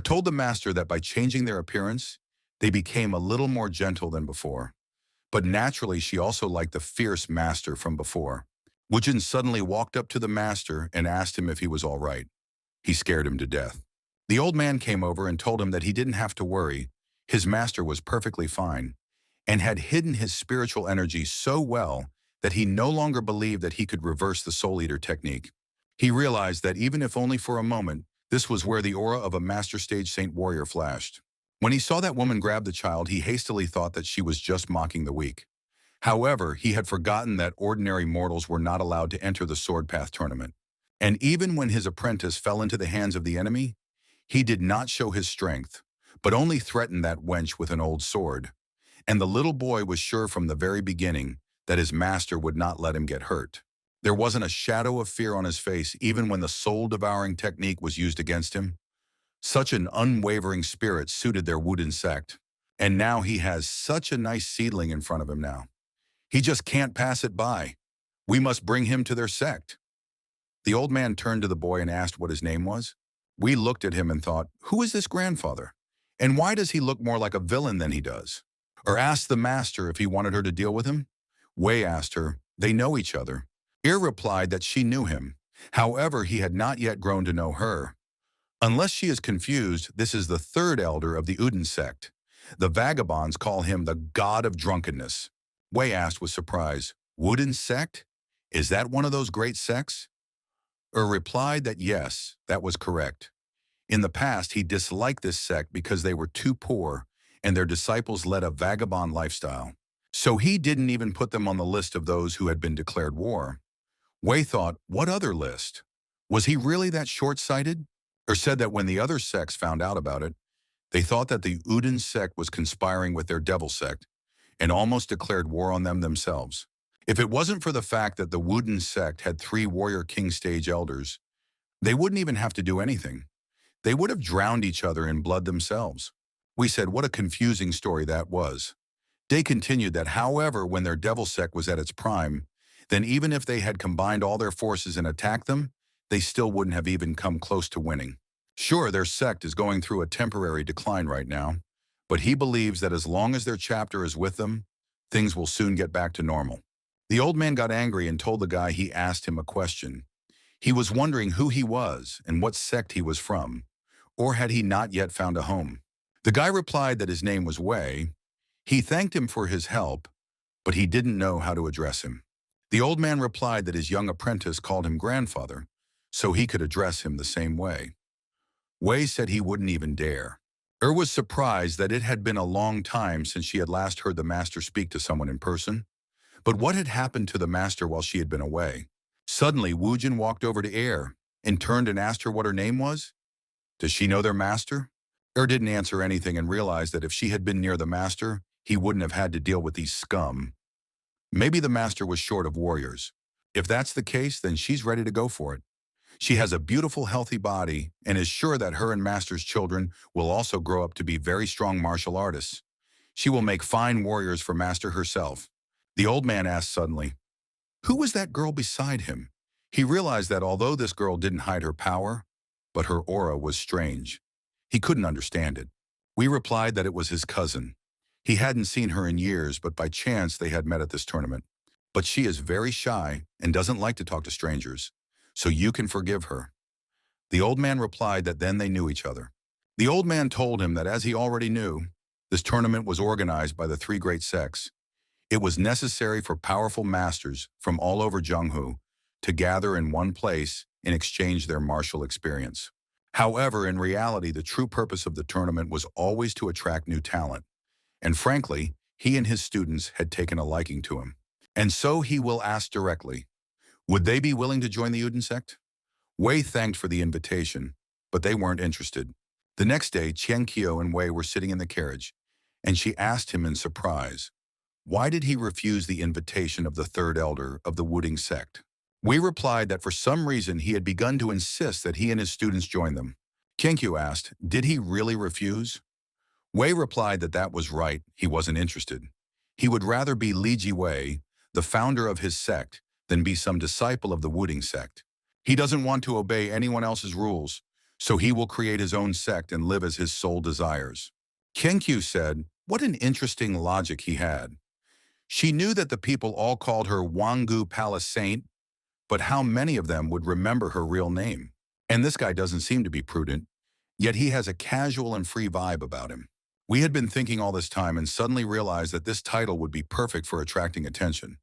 Told the master that by changing their appearance, they became a little more gentle than before. But naturally, she also liked the fierce master from before. Wujin suddenly walked up to the master and asked him if he was all right. He scared him to death. The old man came over and told him that he didn't have to worry. His master was perfectly fine and had hidden his spiritual energy so well that he no longer believed that he could reverse the Soul Eater technique. He realized that even if only for a moment, this was where the aura of a master stage saint warrior flashed. When he saw that woman grab the child, he hastily thought that she was just mocking the weak. However, he had forgotten that ordinary mortals were not allowed to enter the Sword Path tournament. And even when his apprentice fell into the hands of the enemy, he did not show his strength, but only threatened that wench with an old sword. And the little boy was sure from the very beginning that his master would not let him get hurt. There wasn't a shadow of fear on his face even when the soul-devouring technique was used against him. Such an unwavering spirit suited their Wudin sect. And now he has such a nice seedling in front of him now. He just can't pass it by. We must bring him to their sect. The old man turned to the boy and asked what his name was. We looked at him and thought, who is this grandfather? And why does he look more like a villain than he does? Asked the master if he wanted her to deal with him. Wei asked her, they know each other. Replied that she knew him. However, he had not yet grown to know her. Unless she is confused, this is the third elder of the Uden sect. The vagabonds call him the god of drunkenness. Wei asked with surprise, Wuden sect? Is that one of those great sects? Replied that yes, that was correct. In the past, he disliked this sect because they were too poor and their disciples led a vagabond lifestyle. So he didn't even put them on the list of those who had been declared war. Wei thought, what other list? Was he really that short-sighted? Said that when the other sects found out about it, They thought that the Uden sect was conspiring with their devil sect and almost declared war on them themselves. If it wasn't for the fact that the Wooden sect had 3 warrior king stage elders, they wouldn't even have to do anything. They would have drowned each other in blood themselves. We said what a confusing story that was. They continued that, however, when their devil sect was at its prime, then even if they had combined all their forces and attacked them, they still wouldn't have even come close to winning. Sure, their sect is going through a temporary decline right now, but he believes that as long as their chapter is with them, things will soon get back to normal. The old man got angry and told the guy he asked him a question. He was wondering who he was and what sect he was from, or had he not yet found a home. The guy replied that his name was Wei. He thanked him for his help, but he didn't know how to address him. The old man replied that his young apprentice called him grandfather, so he could address him the same way. Wei said he wouldn't even dare. Was surprised that it had been a long time since she had last heard the master speak to someone in person. But what had happened to the master while she had been away? Suddenly, Woojin walked over to and turned and asked her what her name was. Does she know their master? Didn't answer anything and realized that if she had been near the master, he wouldn't have had to deal with these scum. Maybe the master was short of warriors. If that's the case, then she's ready to go for it. She has a beautiful, healthy body and is sure that her and master's children will also grow up to be very strong martial artists. She will make fine warriors for master herself. The old man asked suddenly, who was that girl beside him? He realized that although this girl didn't hide her power, but her aura was strange. He couldn't understand it. We replied that it was his cousin. He hadn't seen her in years, but by chance they had met at this tournament. But she is very shy and doesn't like to talk to strangers, so you can forgive her. The old man replied that then they knew each other. The old man told him that as he already knew, this tournament was organized by the 3 great sects. It was necessary for powerful masters from all over Zhenghu to gather in one place and exchange their martial experience. However, in reality, the true purpose of the tournament was always to attract new talent. And frankly, he and his students had taken a liking to him. And so he will ask directly, would they be willing to join the Uden sect? Wei thanked for the invitation, but they weren't interested. The next day, Qian Qiu and Wei were sitting in the carriage, and she asked him in surprise, why did he refuse the invitation of the 3rd elder of the Wuding sect? Wei replied that for some reason he had begun to insist that he and his students join them. Qian Qiu asked, did he really refuse? Wei replied that that was right, he wasn't interested. He would rather be Li Jiwei, the founder of his sect, than be some disciple of the Wuding sect. He doesn't want to obey anyone else's rules, so he will create his own sect and live as his soul desires. Qian Qiu said, what an interesting logic he had. She knew that the people all called her Wangu Palace Saint, but how many of them would remember her real name? And this guy doesn't seem to be prudent, yet he has a casual and free vibe about him. We had been thinking all this time and suddenly realized that this title would be perfect for attracting attention.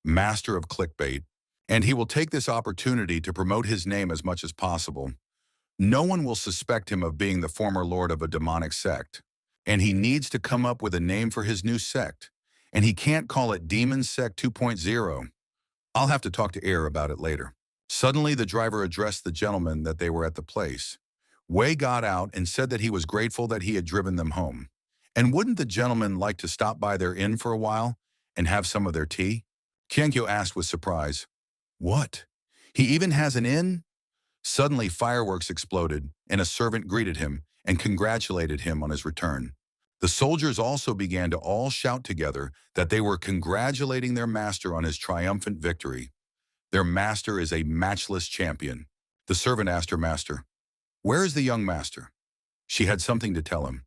Master of clickbait. And he will take this opportunity to promote his name as much as possible. No one will suspect him of being the former lord of a demonic sect. And he needs to come up with a name for his new sect. And he can't call it Demon Sect 2.0. I'll have to talk to about it later. Suddenly, the driver addressed the gentleman that they were at the place. Wei got out and said that he was grateful that he had driven them home. And wouldn't the gentleman like to stop by their inn for a while and have some of their tea? Qian Qiu asked with surprise, what? He even has an inn? Suddenly, fireworks exploded, and a servant greeted him and congratulated him on his return. The soldiers also began to all shout together that they were congratulating their master on his triumphant victory. Their master is a matchless champion. The servant asked her master, where is the young master? She had something to tell him.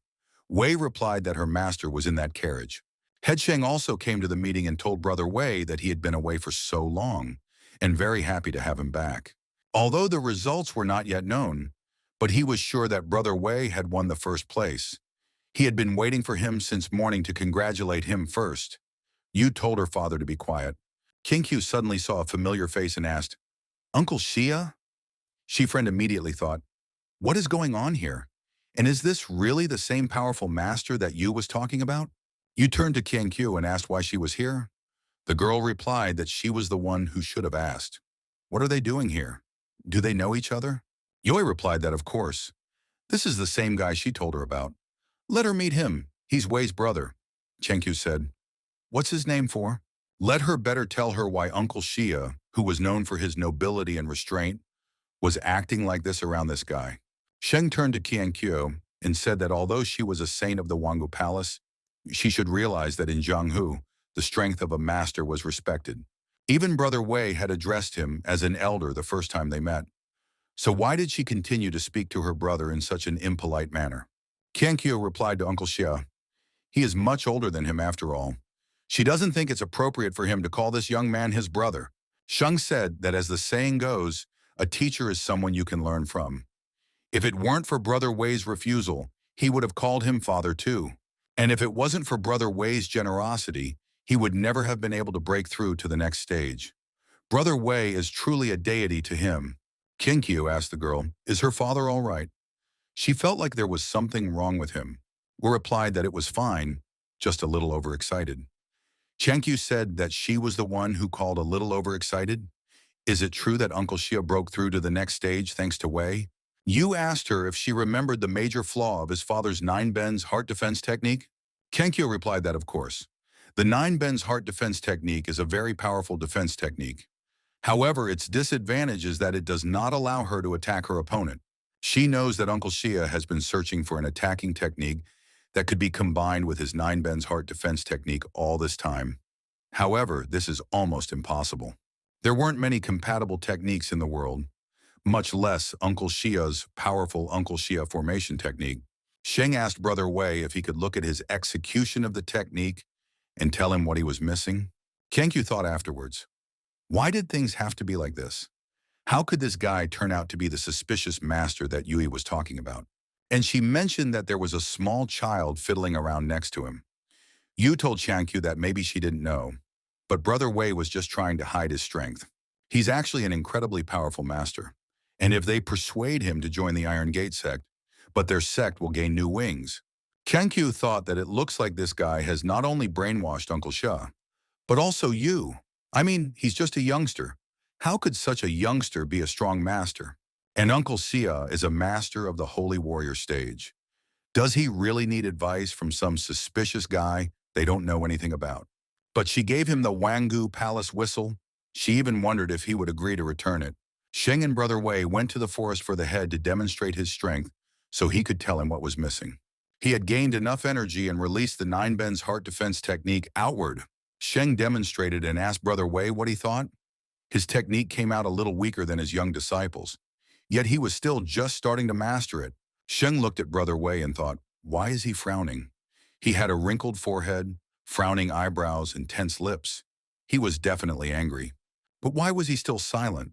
Wei replied that her master was in that carriage. Headsheng also came to the meeting and told Brother Wei that he had been away for so long, and very happy to have him back. Although the results were not yet known, but he was sure that Brother Wei had won the first place. He had been waiting for him since morning to congratulate him first. Yu told her father to be quiet. King Q suddenly saw a familiar face and asked, Uncle Xia? She-friend immediately thought, what is going on here? And is this really the same powerful master that Yu was talking about? Yu turned to Qian Qiu and asked why she was here. The girl replied that she was the one who should have asked. What are they doing here? Do they know each other? Yui replied that of course. This is the same guy she told her about. Let her meet him. He's Wei's brother, Chenkyu said. What's his name for? Let her better tell her why Uncle Shia, who was known for his nobility and restraint, was acting like this around this guy. Sheng turned to Qiankyo and said that although she was a saint of the Wangu Palace, she should realize that in Jianghu, the strength of a master was respected. Even Brother Wei had addressed him as an elder the first time they met. So why did she continue to speak to her brother in such an impolite manner? Qiankyo replied to Uncle Xia, he is much older than him after all. She doesn't think it's appropriate for him to call this young man his brother. Sheng said that as the saying goes, a teacher is someone you can learn from. If it weren't for Brother Wei's refusal, he would have called him father too. And if it wasn't for Brother Wei's generosity, he would never have been able to break through to the next stage. Brother Wei is truly a deity to him. Kinkyu asked the girl, is her father all right? She felt like there was something wrong with him. Wu replied that it was fine, just a little overexcited. Chenkyu said that she was the one who called a little overexcited. Is it true that Uncle Xia broke through to the next stage thanks to Wei? Yu asked her if she remembered the major flaw of his father's 9-bends heart defense technique. Kenkyo replied that of course. The 9-bends heart defense technique is a very powerful defense technique. However, its disadvantage is that it does not allow her to attack her opponent. She knows that Uncle Xia has been searching for an attacking technique that could be combined with his 9-bends heart defense technique all this time. However, this is almost impossible. There weren't many compatible techniques in the world, much less Uncle Xia's powerful Uncle Xia formation technique. Sheng asked Brother Wei if he could look at his execution of the technique and tell him what he was missing. Kenkyu thought afterwards, why did things have to be like this? How could this guy turn out to be the suspicious master that Yui was talking about? And she mentioned that there was a small child fiddling around next to him. Yu told Chankyu that maybe she didn't know, but Brother Wei was just trying to hide his strength. He's actually an incredibly powerful master. And if they persuade him to join the Iron Gate sect, but their sect will gain new wings. Kenkyu thought that it looks like this guy has not only brainwashed Uncle Xia, but also Yu. I mean, he's just a youngster. How could such a youngster be a strong master? And Uncle Xia is a master of the Holy Warrior stage. Does he really need advice from some suspicious guy they don't know anything about? But she gave him the Wangu Palace whistle. She even wondered if he would agree to return it. Sheng and Brother Wei went to the forest for the head to demonstrate his strength so he could tell him what was missing. He had gained enough energy and released the 9-bends heart defense technique outward. Sheng demonstrated and asked Brother Wei what he thought. His technique came out a little weaker than his young disciples, yet he was still just starting to master it. Sheng looked at Brother Wei and thought, why is he frowning? He had a wrinkled forehead, frowning eyebrows, and tense lips. He was definitely angry. But why was he still silent?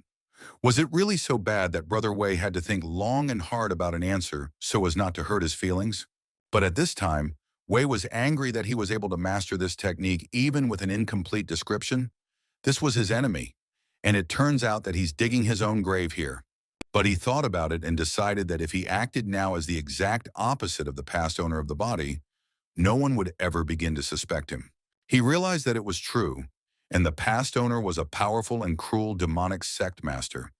Was it really so bad that Brother Wei had to think long and hard about an answer so as not to hurt his feelings? But at this time, Wei was angry that he was able to master this technique even with an incomplete description. This was his enemy, and it turns out that he's digging his own grave here. But he thought about it and decided that if he acted now as the exact opposite of the past owner of the body, no one would ever begin to suspect him. He realized that it was true, and the past owner was a powerful and cruel demonic sect master.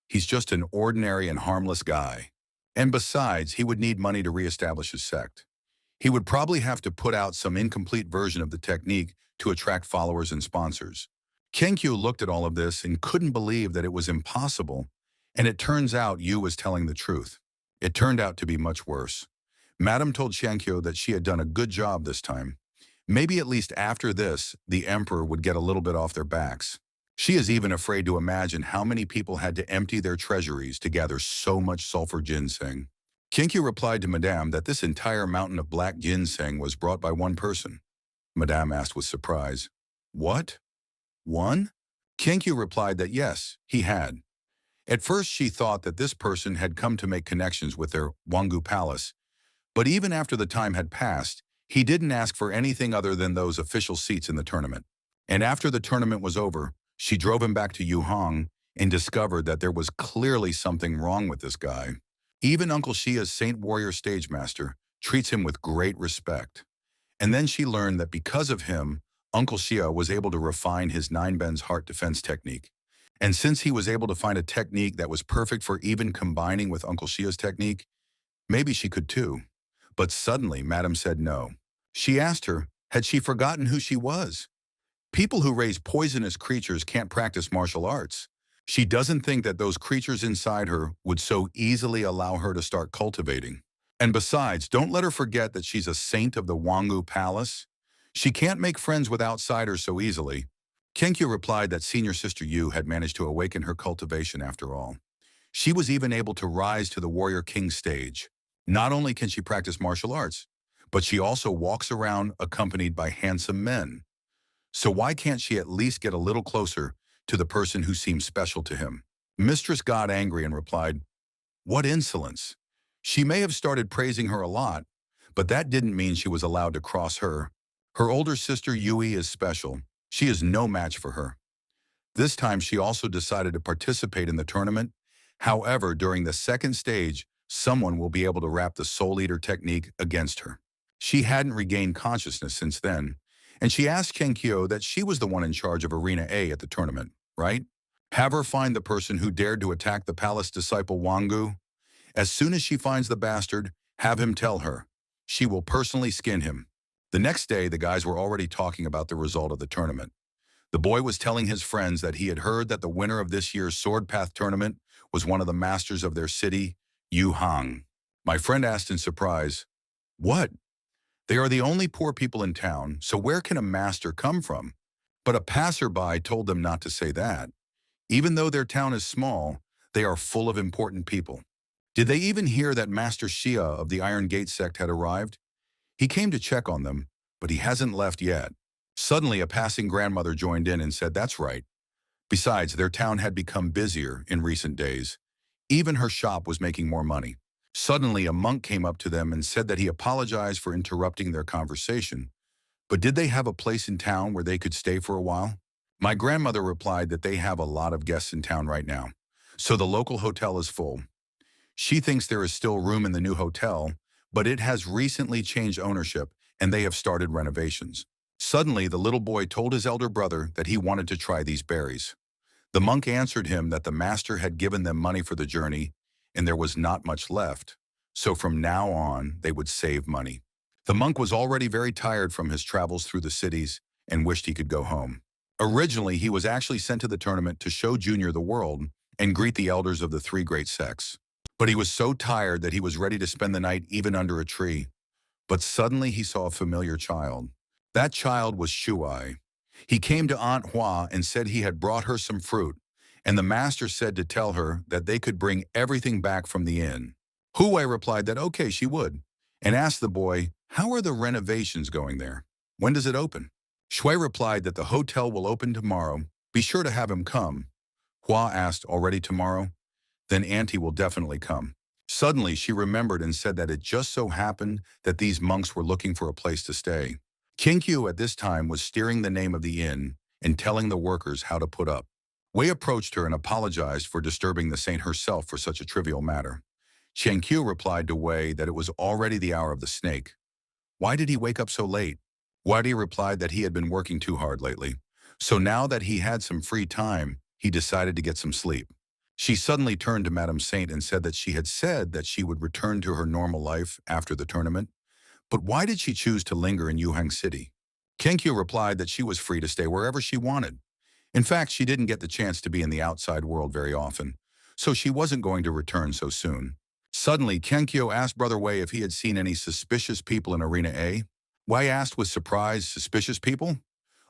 He's just an ordinary and harmless guy. And besides, he would need money to reestablish his sect. He would probably have to put out some incomplete version of the technique to attract followers and sponsors. Kenkyu looked at all of this and couldn't believe that it was impossible, and it turns out Yu was telling the truth. It turned out to be much worse. Madame told Shankyo that she had done a good job this time. Maybe at least after this, the emperor would get a little bit off their backs. She is even afraid to imagine how many people had to empty their treasuries to gather so much sulfur ginseng. Kinkyu replied to Madame that this entire mountain of black ginseng was brought by one person. Madame asked with surprise, what? One? Kinkyu replied that yes, he had. At first she thought that this person had come to make connections with their Wangu Palace, but even after the time had passed, he didn't ask for anything other than those official seats in the tournament. And after the tournament was over, she drove him back to Yuhang and discovered that there was clearly something wrong with this guy. Even Uncle Xia's Saint Warrior stage master treats him with great respect. And then she learned that because of him, Uncle Xia was able to refine his 9-bends heart defense technique. And since he was able to find a technique that was perfect for even combining with Uncle Xia's technique, maybe she could too. But suddenly, Madam said no. She asked her, had she forgotten who she was? People who raise poisonous creatures can't practice martial arts. She doesn't think that those creatures inside her would so easily allow her to start cultivating. And besides, don't let her forget that she's a saint of the Wangu Palace. She can't make friends with outsiders so easily. Kenkyu replied that senior sister Yu had managed to awaken her cultivation after all. She was even able to rise to the warrior king stage. Not only can she practice martial arts, but she also walks around accompanied by handsome men. So why can't she at least get a little closer to the person who seems special to him? Mistress got angry and replied, "What insolence! She may have started praising her a lot, but that didn't mean she was allowed to cross her. Her older sister Yui is special. She is no match for her." This time she also decided to participate in the tournament. However, during the second stage, someone will be able to wrap the Soul Eater technique against her. She hadn't regained consciousness since then, and she asked Kenkyo that she was the one in charge of Arena A at the tournament, right? Have her find the person who dared to attack the palace disciple Wangu. As soon as she finds the bastard, have him tell her. She will personally skin him. The next day, the guys were already talking about the result of the tournament. The boy was telling his friends that he had heard that the winner of this year's Sword Path tournament was one of the masters of their city, Yu Hang. My friend asked in surprise, "What? They are the only poor people in town, so where can a master come from?" But a passerby told them not to say that. Even though their town is small, they are full of important people. Did they even hear that Master Shia of the Iron Gate sect had arrived? He came to check on them, but he hasn't left yet. Suddenly, a passing grandmother joined in and said, "That's right." Besides, their town had become busier in recent days. Even her shop was making more money. Suddenly, a monk came up to them and said that he apologized for interrupting their conversation. But did they have a place in town where they could stay for a while? My grandmother replied that they have a lot of guests in town right now, so the local hotel is full. She thinks there is still room in the new hotel, but it has recently changed ownership and they have started renovations. Suddenly, the little boy told his elder brother that he wanted to try these berries. The monk answered him that the master had given them money for the journey and there was not much left, so from now on they would save money. The monk was already very tired from his travels through the cities and wished he could go home. Originally, he was actually sent to the tournament to show Junior the world and greet the elders of the three great sects. But he was so tired that he was ready to spend the night even under a tree. But suddenly he saw a familiar child. That child was Shuai. He came to Aunt Hua and said he had brought her some fruit, and the master said to tell her that they could bring everything back from the inn. Huai replied that okay, she would, and asked the boy, "How are the renovations going there? When does it open?" Shui replied that the hotel will open tomorrow. Be sure to have him come. Hua asked, "Already tomorrow? Then Auntie will definitely come." Suddenly, she remembered and said that it just so happened that these monks were looking for a place to stay. Kinkyu at this time was steering the name of the inn and telling the workers how to put up. Wei approached her and apologized for disturbing the saint herself for such a trivial matter. Qiankyu replied to Wei that it was already the hour of the snake. Why did he wake up so late? Wei replied that he had been working too hard lately. So now that he had some free time, he decided to get some sleep. She suddenly turned to Madame Saint and said that she had said that she would return to her normal life after the tournament. But why did she choose to linger in Yuhang City? Kenkyu replied that she was free to stay wherever she wanted. In fact, she didn't get the chance to be in the outside world very often, so she wasn't going to return so soon. Suddenly, Kenkyu asked Brother Wei if he had seen any suspicious people in Arena A. Wei asked with surprise, "Suspicious people?"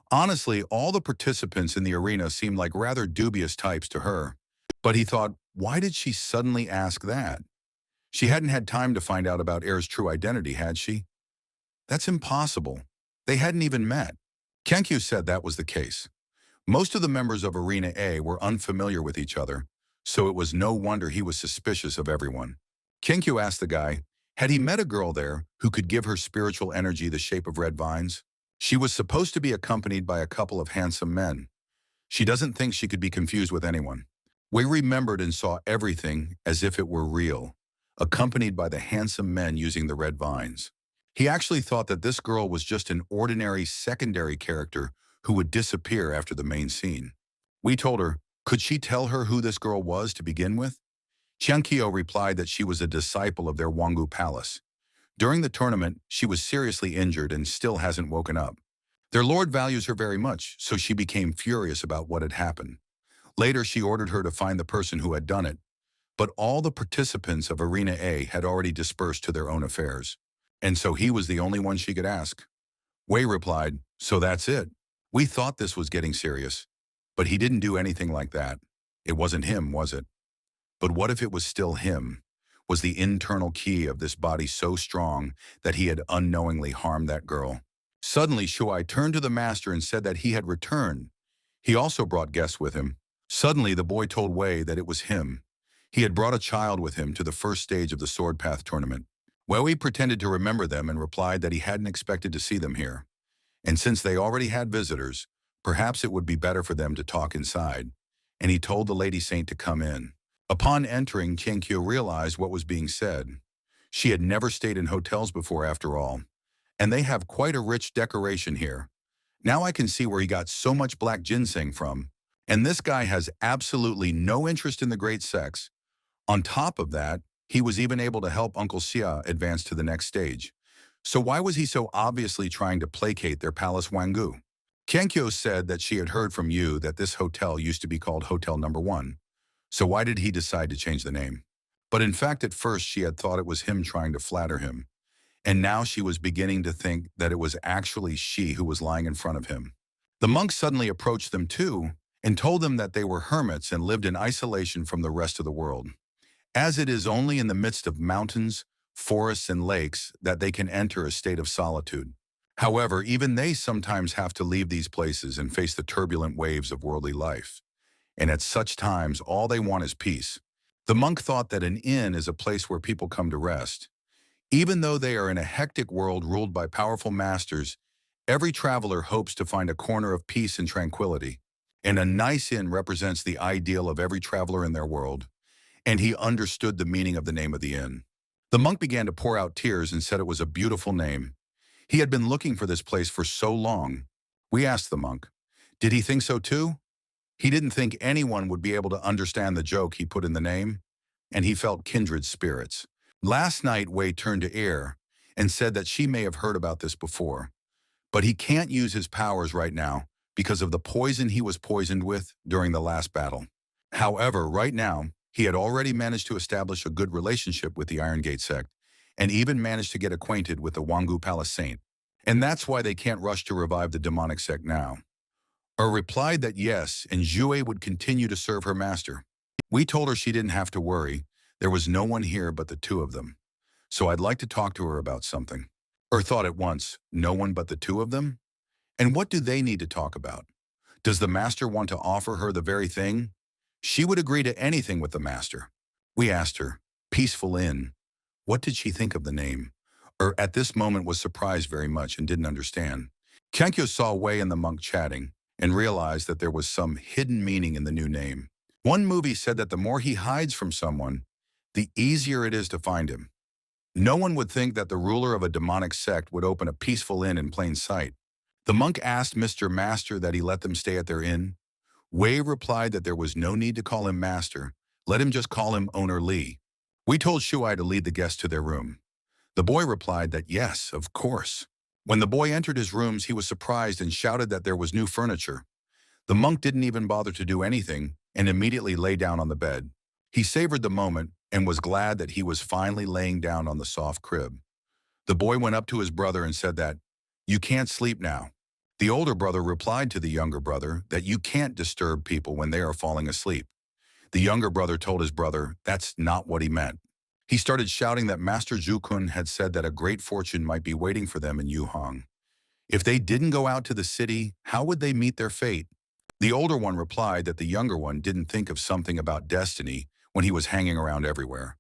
Honestly, all the participants in the arena seemed like rather dubious types to her. But he thought, why did she suddenly ask that? She hadn't had time to find out about Air's true identity, had she? That's impossible. They hadn't even met. Kenkyu said that was the case. Most of the members of Arena A were unfamiliar with each other, so it was no wonder he was suspicious of everyone. Kenkyu asked the guy, had he met a girl there who could give her spiritual energy the shape of red vines? She was supposed to be accompanied by a couple of handsome men. She doesn't think she could be confused with anyone. Wei remembered and saw everything as if it were real, accompanied by the handsome men using the red vines. He actually thought that this girl was just an ordinary secondary character who would disappear after the main scene. We told her, could she tell her who this girl was to begin with? Qiankyo replied that she was a disciple of their Wangu Palace. During the tournament, she was seriously injured and still hasn't woken up. Their lord values her very much, so she became furious about what had happened. Later, she ordered her to find the person who had done it, but all the participants of Arena A had already dispersed to their own affairs. And so he was the only one she could ask. Wei replied, "So that's it. We thought this was getting serious. But he didn't do anything like that. It wasn't him, was it?" But what if it was still him? Was the internal key of this body so strong that he had unknowingly harmed that girl? Suddenly, Shuai turned to the master and said that he had returned. He also brought guests with him. Suddenly, the boy told Wei that it was him. He had brought a child with him to the first stage of the Sword Path tournament. Wei pretended to remember them and replied that he hadn't expected to see them here. And since they already had visitors, perhaps it would be better for them to talk inside. And he told the Lady Saint to come in. Upon entering, Kyo realized what was being said. She had never stayed in hotels before after all. And they have quite a rich decoration here. Now I can see where he got so much black ginseng from. And this guy has absolutely no interest in the great sex. On top of that, he was even able to help Uncle Xia advance to the next stage. So why was he so obviously trying to placate their palace Wangu? Kyo said that she had heard from you that this hotel used to be called Hotel No.1. So why did he decide to change the name? But in fact, at first she had thought it was him trying to flatter him. And now she was beginning to think that it was actually she who was lying in front of him. The monk suddenly approached them too and told them that they were hermits and lived in isolation from the rest of the world, as it is only in the midst of mountains, forests, and lakes that they can enter a state of solitude. However, even they sometimes have to leave these places and face the turbulent waves of worldly life. And at such times, all they want is peace. The monk thought that an inn is a place where people come to rest. Even though they are in a hectic world ruled by powerful masters, every traveler hopes to find a corner of peace and tranquility. And a nice inn represents the ideal of every traveler in their world. And he understood the meaning of the name of the inn. The monk began to pour out tears and said it was a beautiful name. He had been looking for this place for so long. We asked the monk, did he think so too? He didn't think anyone would be able to understand the joke he put in the name, and he felt kindred spirits. Last night, Wei turned to Air and said that she may have heard about this before, but he can't use his powers right now because of the poison he was poisoned with during the last battle. However, right now, he had already managed to establish a good relationship with the Iron Gate sect, and even managed to get acquainted with the Wangu Palace Saint. And that's why they can't rush to revive the demonic sect now. Er replied that yes, and Jue would continue to serve her master. We told her she didn't have to worry. There was no one here but the two of them. So I'd like to talk to her about something. Er thought at once, no one but the two of them? And what do they need to talk about? Does the master want to offer her the very thing? She would agree to anything with the master. We asked her, Peaceful Inn. What did she think of the name? At this moment was surprised very much and didn't understand. Kenkyo saw Wei and the monk chatting and realized that there was some hidden meaning in the new name. One movie said that the more he hides from someone, the easier it is to find him. No one would think that the ruler of a demonic sect would open a peaceful inn in plain sight. The monk asked Mr. Master that he let them stay at their inn. Wei replied that there was no need to call him Master. Let him just call him Owner Lee. We told Shuai to lead the guests to their room. The boy replied that yes, of course. When the boy entered his rooms, he was surprised and shouted that there was new furniture. The monk didn't even bother to do anything and immediately lay down on the bed. He savored the moment and was glad that he was finally laying down on the soft crib. The boy went up to his brother and said that, "You can't sleep now." The older brother replied to the younger brother that you can't disturb people when they are falling asleep. The younger brother told his brother that's not what he meant. He started shouting that Master Zhukun had said that a great fortune might be waiting for them in Yuhang. If they didn't go out to the city, how would they meet their fate? The older one replied that the younger one didn't think of something about destiny when he was hanging around everywhere.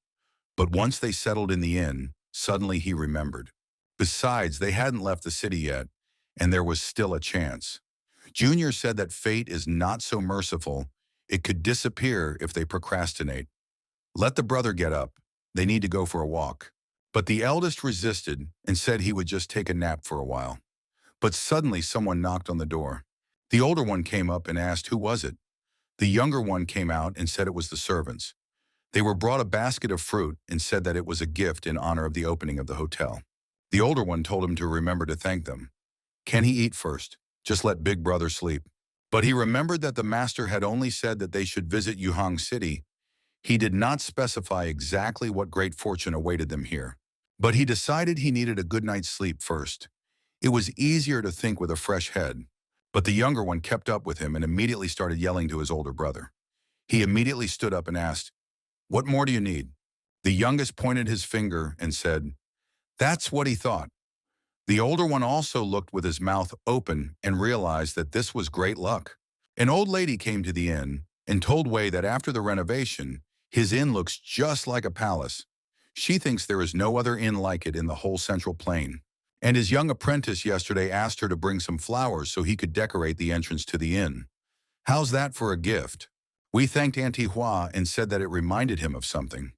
But once they settled in the inn, suddenly he remembered. Besides, they hadn't left the city yet, and there was still a chance. Junior said that fate is not so merciful. It could disappear if they procrastinate. Let the brother get up. They need to go for a walk. But the eldest resisted and said he would just take a nap for a while. But suddenly someone knocked on the door. The older one came up and asked who was it. The younger one came out and said it was the servants. They were brought a basket of fruit and said that it was a gift in honor of the opening of the hotel. The older one told him to remember to thank them. Can he eat first? Just let Big Brother sleep. But he remembered that the master had only said that they should visit Yuhang City. He did not specify exactly what great fortune awaited them here. But he decided he needed a good night's sleep first. It was easier to think with a fresh head. But the younger one kept up with him and immediately started yelling to his older brother. He immediately stood up and asked, "What more do you need?" The youngest pointed his finger and said, "That's what he thought." The older one also looked with his mouth open and realized that this was great luck. An old lady came to the inn and told Wei that after the renovation, his inn looks just like a palace. She thinks there is no other inn like it in the whole Central Plain. And his young apprentice yesterday asked her to bring some flowers so he could decorate the entrance to the inn. How's that for a gift? We thanked Auntie Hua and said that it reminded him of something.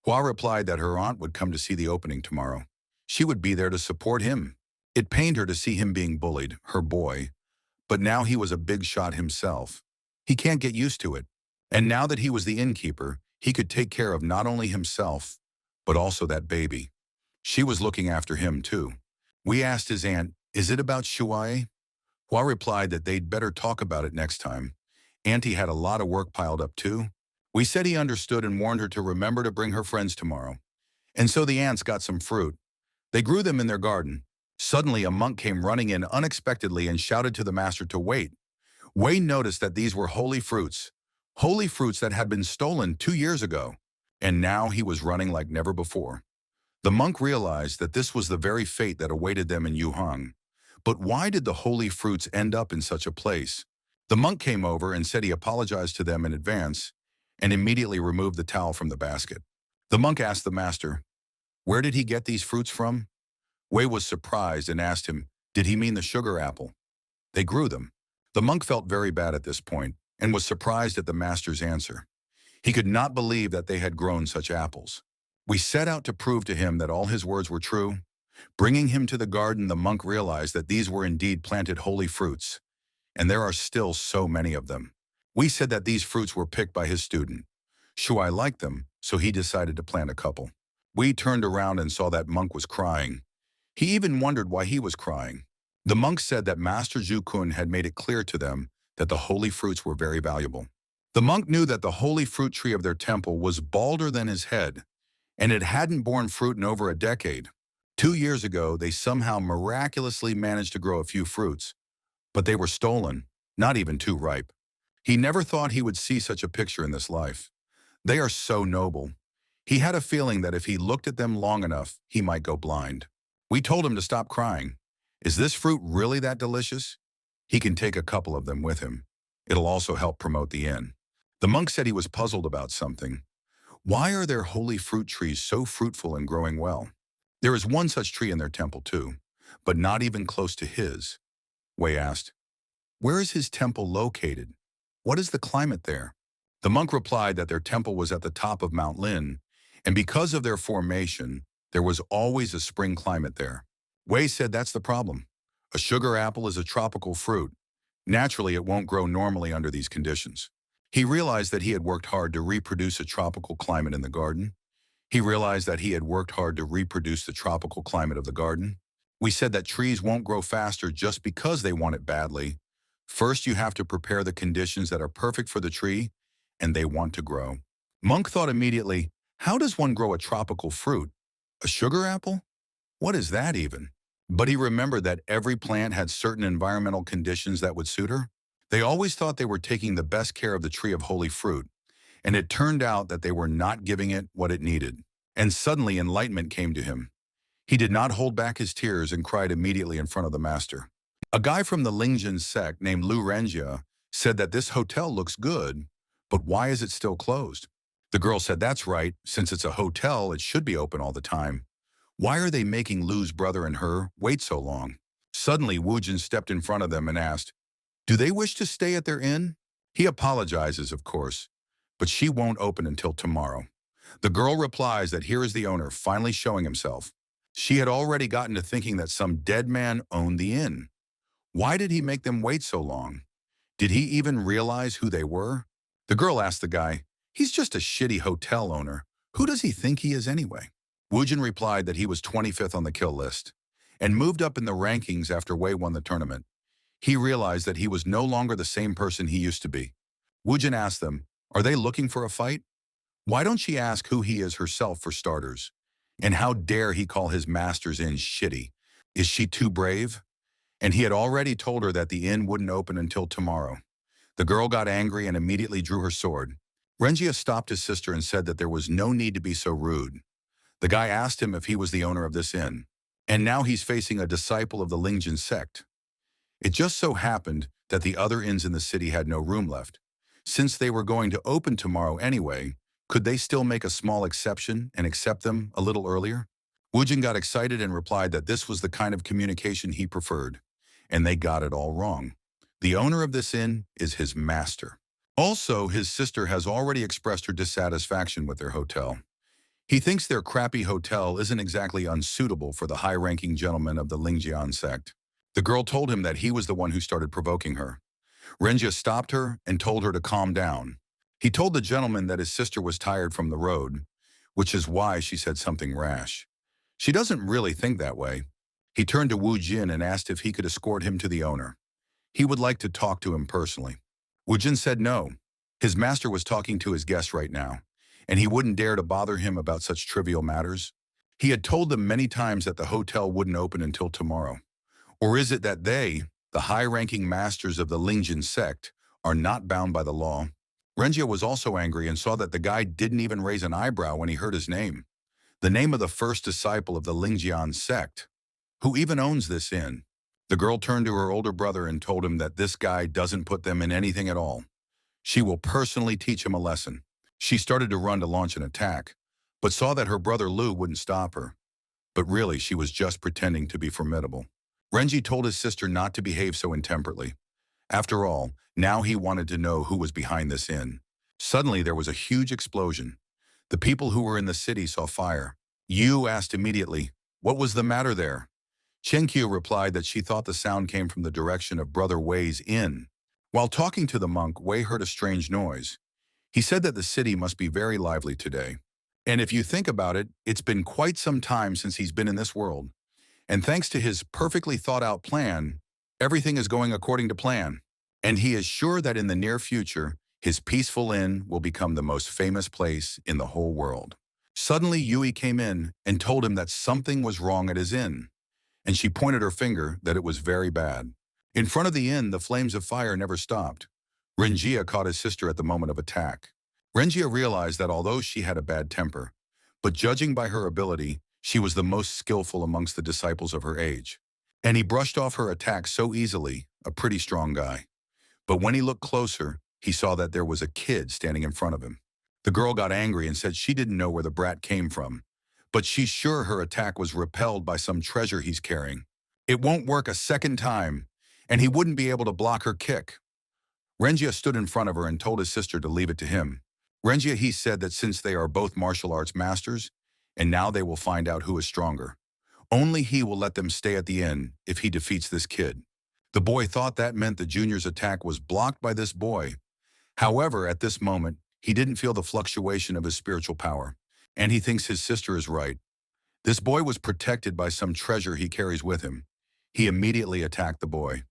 Hua replied that her aunt would come to see the opening tomorrow. She would be there to support him. It pained her to see him being bullied, her boy. But now he was a big shot himself. He can't get used to it. And now that he was the innkeeper, he could take care of not only himself, but also that baby. She was looking after him too. We asked his aunt, "Is it about Shuai?" Hua replied that they'd better talk about it next time. Auntie had a lot of work piled up too. We said he understood and warned her to remember to bring her friends tomorrow. And so the ants got some fruit. They grew them in their garden. Suddenly a monk came running in unexpectedly and shouted to the master to wait. Wei noticed that these were holy fruits that had been stolen 2 years ago. And now he was running like never before. The monk realized that this was the very fate that awaited them in Yuhang. But why did the holy fruits end up in such a place? The monk came over and said he apologized to them in advance and immediately removed the towel from the basket. The monk asked the master, "Where did he get these fruits from?" Wei was surprised and asked him, "Did he mean the sugar apple?" They grew them. The monk felt very bad at this point and was surprised at the master's answer. He could not believe that they had grown such apples. We set out to prove to him that all his words were true. Bringing him to the garden, the monk realized that these were indeed planted holy fruits, and there are still so many of them. We said that these fruits were picked by his student. Shuai liked them, so he decided to plant a couple. We turned around and saw that monk was crying. He even wondered why he was crying. The monk said that Master Zhu had made it clear to them that the holy fruits were very valuable. The monk knew that the holy fruit tree of their temple was balder than his head, and it hadn't borne fruit in over a decade. 2 years ago, they somehow miraculously managed to grow a few fruits, but they were stolen, not even too ripe. He never thought he would see such a picture in this life. They are so noble. He had a feeling that if he looked at them long enough, he might go blind. We told him to stop crying. Is this fruit really that delicious? He can take a couple of them with him. It'll also help promote the inn. The monk said he was puzzled about something. Why are their holy fruit trees so fruitful and growing well? There is one such tree in their temple too, but not even close to his. Wei asked, "Where is his temple located? What is the climate there?" The monk replied that their temple was at the top of Mount Lin, and because of their formation, there was always a spring climate there. Wei said that's the problem. A sugar apple is a tropical fruit. Naturally, it won't grow normally under these conditions. He realized that he had worked hard to reproduce a tropical climate in the garden. We said that trees won't grow faster just because they want it badly. First, you have to prepare the conditions that are perfect for the tree, and they want to grow. Monk thought immediately, how does one grow a tropical fruit? A sugar apple? What is that even? But he remembered that every plant had certain environmental conditions that would suit her. They always thought they were taking the best care of the tree of holy fruit, and it turned out that they were not giving it what it needed. And suddenly enlightenment came to him. He did not hold back his tears and cried immediately in front of the master. A guy from the Lingjin sect named Lu Renjia said that this hotel looks good, but why is it still closed? The girl said that's right, since it's a hotel, it should be open all the time. Why are they making Lu's brother and her wait so long? Suddenly, Wujin stepped in front of them and asked, "Do they wish to stay at their inn?" He apologizes, of course, but she won't open until tomorrow. The girl replies that here is the owner finally showing himself. She had already gotten to thinking that some dead man owned the inn. Why did he make them wait so long? Did he even realize who they were? The girl asked the guy, He's just a shitty hotel owner. Who does he think he is anyway? Woojin replied that he was 25th on the kill list and moved up in the rankings after Wei won the tournament. He realized that he was no longer the same person he used to be. Woojin asked them, are they looking for a fight? Why don't she ask who he is herself for starters? And how dare he call his masters inn shitty? Is she too brave? And he had already told her that the inn wouldn't open until tomorrow. The girl got angry and immediately drew her sword. Renjia stopped his sister and said that there was no need to be so rude. The guy asked him if he was the owner of this inn. And now he's facing a disciple of the Lingjin sect. It just so happened that the other inns in the city had no room left. Since they were going to open tomorrow anyway, could they still make a small exception and accept them a little earlier? Woojin got excited and replied that this was the kind of communication he preferred. And they got it all wrong. The owner of this inn is his master. Also, his sister has already expressed her dissatisfaction with their hotel. He thinks their crappy hotel isn't exactly unsuitable for the high-ranking gentleman of the Lingjian sect. The girl told him that he was the one who started provoking her. Renjia stopped her and told her to calm down. He told the gentleman that his sister was tired from the road, which is why she said something rash. She doesn't really think that way. He turned to Wu Jin and asked if he could escort him to the owner. He would like to talk to him personally. Wu Jin said no. His master was talking to his guest right now, and he wouldn't dare to bother him about such trivial matters. He had told them many times that the hotel wouldn't open until tomorrow. Or is it that they, the high-ranking masters of the Lingjin sect, are not bound by the law? Renjia was also angry and saw that the guy didn't even raise an eyebrow when he heard his name. The name of the first disciple of the Lingjian sect. Who even owns this inn? The girl turned to her older brother and told him that this guy doesn't put them in anything at all. She will personally teach him a lesson. She started to run to launch an attack, but saw that her brother Lu wouldn't stop her. But really, she was just pretending to be formidable. Renji told his sister not to behave so intemperately. After all, now he wanted to know who was behind this inn. Suddenly, there was a huge explosion. The people who were in the city saw fire. Yu asked immediately, what was the matter there? Chenkyu replied that she thought the sound came from the direction of Brother Wei's inn. While talking to the monk, Wei heard a strange noise. He said that the city must be very lively today. And if you think about it, it's been quite some time since he's been in this world. And thanks to his perfectly thought-out plan, everything is going according to plan. And he is sure that in the near future, his peaceful inn will become the most famous place in the whole world. Suddenly, Yui came in and told him that something was wrong at his inn. And she pointed her finger that it was very bad. In front of the inn, the flames of fire never stopped. Renjia caught his sister at the moment of attack. Renjia realized that although she had a bad temper, but judging by her ability, she was the most skillful amongst the disciples of her age. And he brushed off her attack so easily, a pretty strong guy. But when he looked closer, he saw that there was a kid standing in front of him. The girl got angry and said she didn't know where the brat came from, but she's sure her attack was repelled by some treasure he's carrying. It won't work a second time, and he wouldn't be able to block her kick. Renjia stood in front of her and told his sister to leave it to him. Renjia he said that since they are both martial arts masters, and now they will find out who is stronger. Only he will let them stay at the inn if he defeats this kid. The boy thought that meant the junior's attack was blocked by this boy. However, at this moment, he didn't feel the fluctuation of his spiritual power, and he thinks his sister is right. This boy was protected by some treasure he carries with him. He immediately attacked the boy.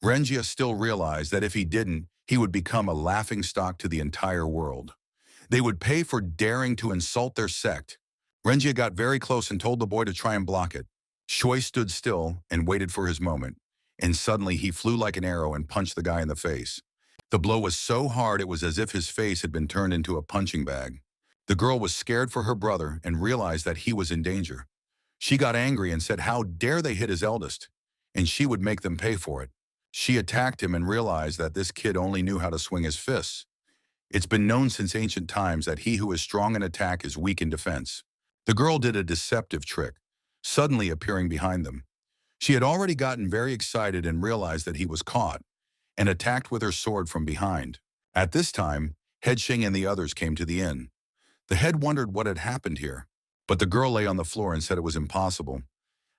Renjia still realized that if he didn't, he would become a laughingstock to the entire world. They would pay for daring to insult their sect. Renjia got very close and told the boy to try and block it. Shui stood still and waited for his moment, and suddenly he flew like an arrow and punched the guy in the face. The blow was so hard it was as if his face had been turned into a punching bag. The girl was scared for her brother and realized that he was in danger. She got angry and said how dare they hit his eldest, and she would make them pay for it. She attacked him and realized that this kid only knew how to swing his fists. It's been known since ancient times that he who is strong in attack is weak in defense. The girl did a deceptive trick, suddenly appearing behind them. She had already gotten very excited and realized that he was caught, and attacked with her sword from behind. At this time, Head Shing and the others came to the inn. The head wondered what had happened here, but the girl lay on the floor and said it was impossible.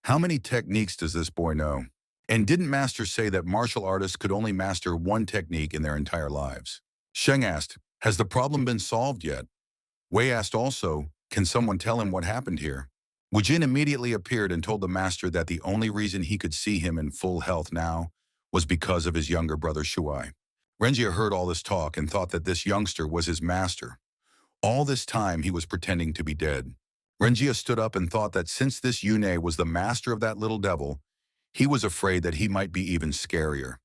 How many techniques does this boy know? And didn't Master say that martial artists could only master one technique in their entire lives? Sheng asked, Has the problem been solved yet? Wei asked also, can someone tell him what happened here? Wujin immediately appeared and told the master that the only reason he could see him in full health now was because of his younger brother Shuai. Renjia heard all this talk and thought that this youngster was his master. All this time he was pretending to be dead. Renjia stood up and thought that since this Yune was the master of that little devil, he was afraid that he might be even scarier.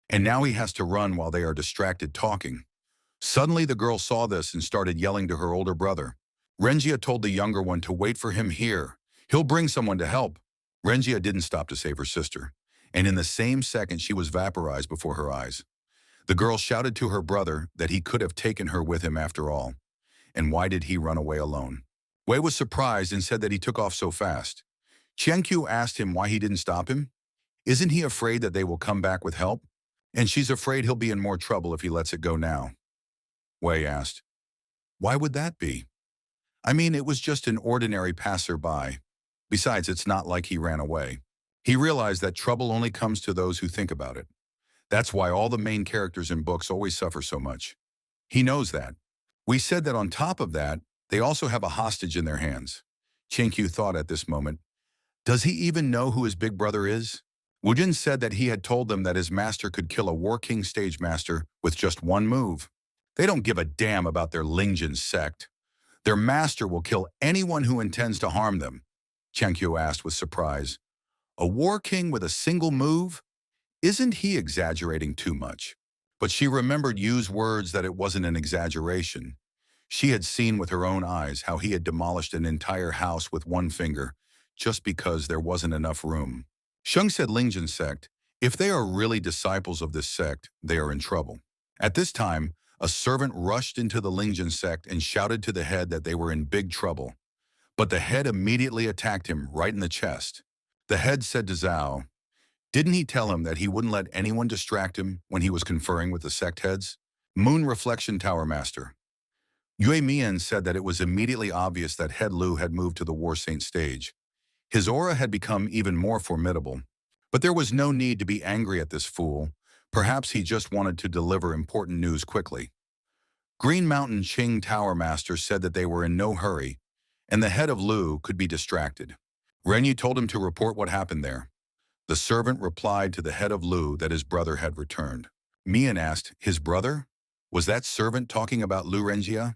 And now he has to run while they are distracted talking. Suddenly the girl saw this and started yelling to her older brother. Renjia told the younger one to wait for him here. He'll bring someone to help. Renjia didn't stop to save her sister, and in the same second she was vaporized before her eyes. The girl shouted to her brother that he could have taken her with him after all. And why did he run away alone? Wei was surprised and said that he took off so fast. Qianqiu asked him why he didn't stop him. Isn't he afraid that they will come back with help? And she's afraid he'll be in more trouble if he lets it go now. Wei asked, why would that be? I mean, it was just an ordinary passerby. Besides, it's not like he ran away. He realized that trouble only comes to those who think about it. That's why all the main characters in books always suffer so much. He knows that. We said that on top of that, they also have a hostage in their hands. Qianqiu thought at this moment, does he even know who his big brother is? Wujin said that he had told them that his master could kill a War King stage master with just one move. They don't give a damn about their Lingjin sect. Their master will kill anyone who intends to harm them. Qianqiu asked with surprise. A War King with a single move? Isn't he exaggerating too much? But she remembered Yu's words that it wasn't an exaggeration. She had seen with her own eyes how he had demolished an entire house with one finger just because there wasn't enough room. Sheng said Lingjin sect, if they are really disciples of this sect, they are in trouble. At this time, a servant rushed into the Lingjin sect and shouted to the head that they were in big trouble. But the head immediately attacked him right in the chest. The head said to Zhao, didn't he tell him that he wouldn't let anyone distract him when he was conferring with the sect heads? Moon Reflection Tower Master. Yue Mian said that it was immediately obvious that Head Lu had moved to the War Saint stage. His aura had become even more formidable. But there was no need to be angry at this fool. Perhaps he just wanted to deliver important news quickly. Green Mountain Qing Tower Master said that they were in no hurry, and the head of Lu could be distracted. Renyi told him to report what happened there. The servant replied to the head of Lu that his brother had returned. Mian asked, his brother? Was that servant talking about Lu Renjia?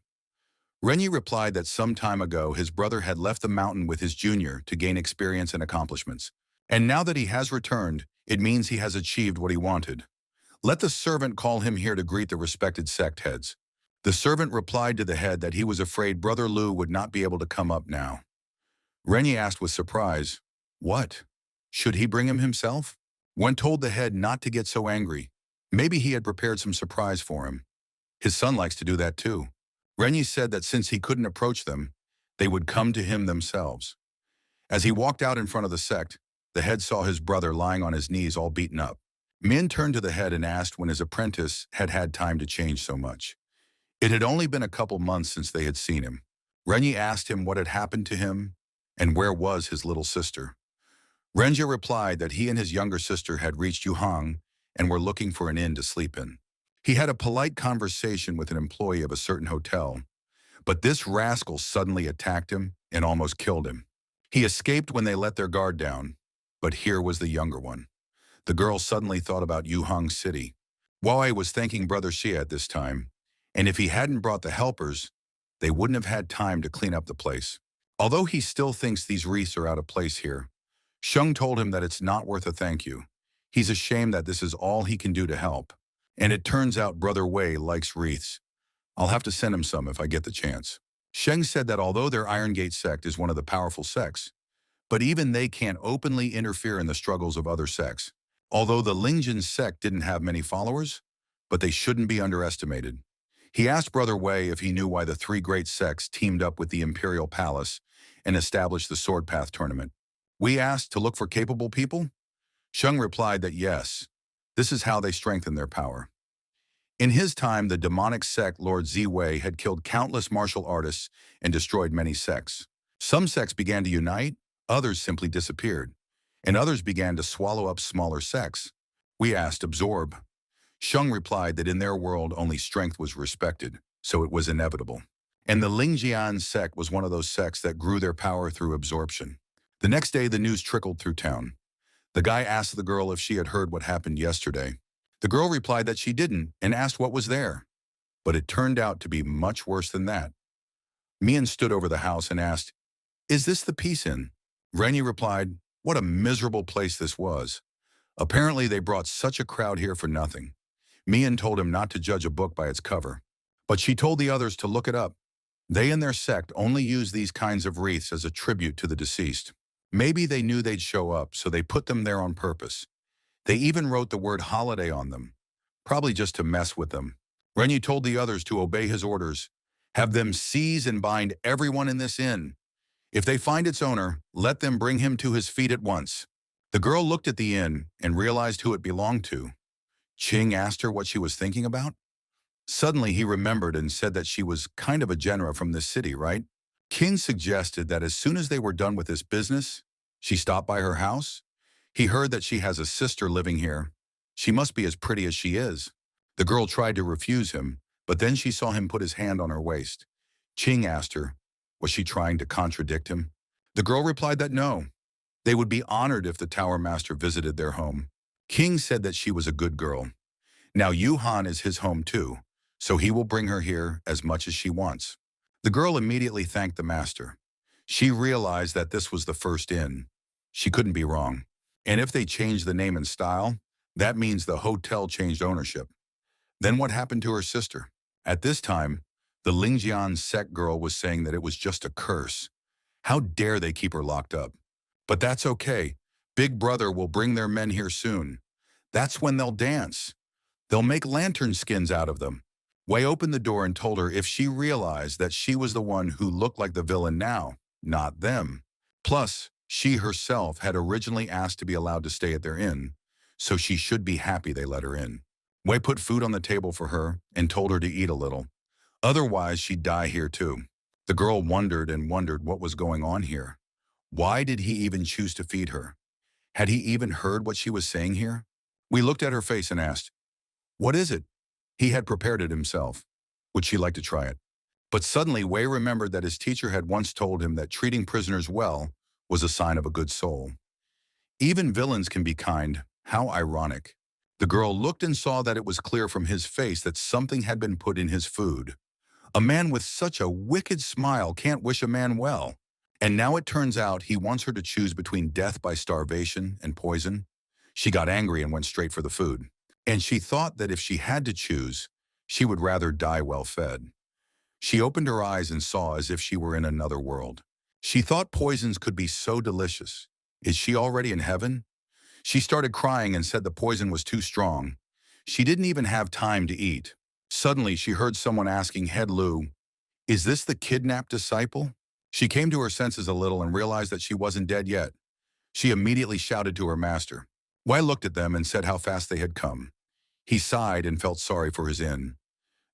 Renyi replied that some time ago his brother had left the mountain with his junior to gain experience and accomplishments. And now that he has returned, it means he has achieved what he wanted. Let the servant call him here to greet the respected sect heads. The servant replied to the head that he was afraid Brother Lu would not be able to come up now. Renyi asked with surprise, what? Should he bring him himself? When told the head not to get so angry, maybe he had prepared some surprise for him. His son likes to do that too. Renyi said that since he couldn't approach them, they would come to him themselves. As he walked out in front of the sect, the head saw his brother lying on his knees all beaten up. Min turned to the head and asked when his apprentice had had time to change so much. It had only been a couple months since they had seen him. Renyi asked him what had happened to him and where was his little sister. Renjia replied that he and his younger sister had reached Yuhang and were looking for an inn to sleep in. He had a polite conversation with an employee of a certain hotel, but this rascal suddenly attacked him and almost killed him. He escaped when they let their guard down, but here was the younger one. The girl suddenly thought about Yuhang City. Wei was thanking Brother Xia at this time, and if he hadn't brought the helpers, they wouldn't have had time to clean up the place. Although he still thinks these wreaths are out of place here, Sheng told him that it's not worth a thank you. He's ashamed that this is all he can do to help. And it turns out Brother Wei likes wreaths. I'll have to send him some if I get the chance. Sheng said that although their Iron Gate sect is one of the powerful sects, but even they can't openly interfere in the struggles of other sects. Although the Lingjin sect didn't have many followers, but they shouldn't be underestimated. He asked Brother Wei if he knew why the three great sects teamed up with the Imperial Palace and established the Sword Path tournament. We asked to look for capable people? Sheng replied that yes, this is how they strengthen their power. In his time, the demonic sect Lord Ziwei had killed countless martial artists and destroyed many sects. Some sects began to unite, others simply disappeared, and others began to swallow up smaller sects. We asked, absorb. Sheng replied that in their world only strength was respected. so it was inevitable. And the Lingjian sect was one of those sects that grew their power through absorption. The next day, the news trickled through town. The guy asked the girl if she had heard what happened yesterday. The girl replied that she didn't and asked what was there. But it turned out to be much worse than that. Mian stood over the house and asked, "Is this the Peace Inn?" Rennie replied, "What a miserable place this was. Apparently they brought such a crowd here for nothing." Mian told him not to judge a book by its cover. But she told the others to look it up. They and their sect only use these kinds of wreaths as a tribute to the deceased. Maybe they knew they'd show up, so they put them there on purpose. They even wrote the word holiday on them, probably just to mess with them. Rennie told the others to obey his orders. Have them seize and bind everyone in this inn. If they find its owner, let them bring him to his feet at once. The girl looked at the inn and realized who it belonged to. Ching asked her what she was thinking about. Suddenly he remembered and said that she was kind of a general from this city, right? King suggested that as soon as they were done with this business, she stopped by her house. He heard that she has a sister living here. She must be as pretty as she is. The girl tried to refuse him, but then she saw him put his hand on her waist. Ching asked her, was she trying to contradict him? The girl replied that no. They would be honored if the Tower Master visited their home. King said that she was a good girl. Now Yuhan is his home too, so he will bring her here as much as she wants. The girl immediately thanked the master. She realized that this was the first inn. She couldn't be wrong. And if they changed the name and style, that means the hotel changed ownership. Then what happened to her sister? At this time, the Lingjian sect girl was saying that it was just a curse. How dare they keep her locked up? But that's okay. Big Brother will bring their men here soon. That's when they'll dance. They'll make lantern skins out of them. Wei opened the door and told her if she realized that she was the one who looked like the villain now, not them. Plus, she herself had originally asked to be allowed to stay at their inn, so she should be happy they let her in. Wei put food on the table for her and told her to eat a little. Otherwise, she'd die here too. The girl wondered and wondered what was going on here. Why did he even choose to feed her? Had he even heard what she was saying here? We looked at her face and asked, "What is it?" He had prepared it himself. Would she like to try it? But suddenly Wei remembered that his teacher had once told him that treating prisoners well was a sign of a good soul. Even villains can be kind. How ironic. The girl looked and saw that it was clear from his face that something had been put in his food. A man with such a wicked smile can't wish a man well. And now it turns out he wants her to choose between death by starvation and poison. She got angry and went straight for the food. And she thought that if she had to choose, she would rather die well fed. She opened her eyes and saw as if she were in another world. She thought poisons could be so delicious. Is she already in heaven? She started crying and said the poison was too strong. She didn't even have time to eat. Suddenly, she heard someone asking Head Lu, "Is this the kidnapped disciple?" She came to her senses a little and realized that she wasn't dead yet. She immediately shouted to her master. Wei looked at them and said how fast they had come. He sighed and felt sorry for his inn.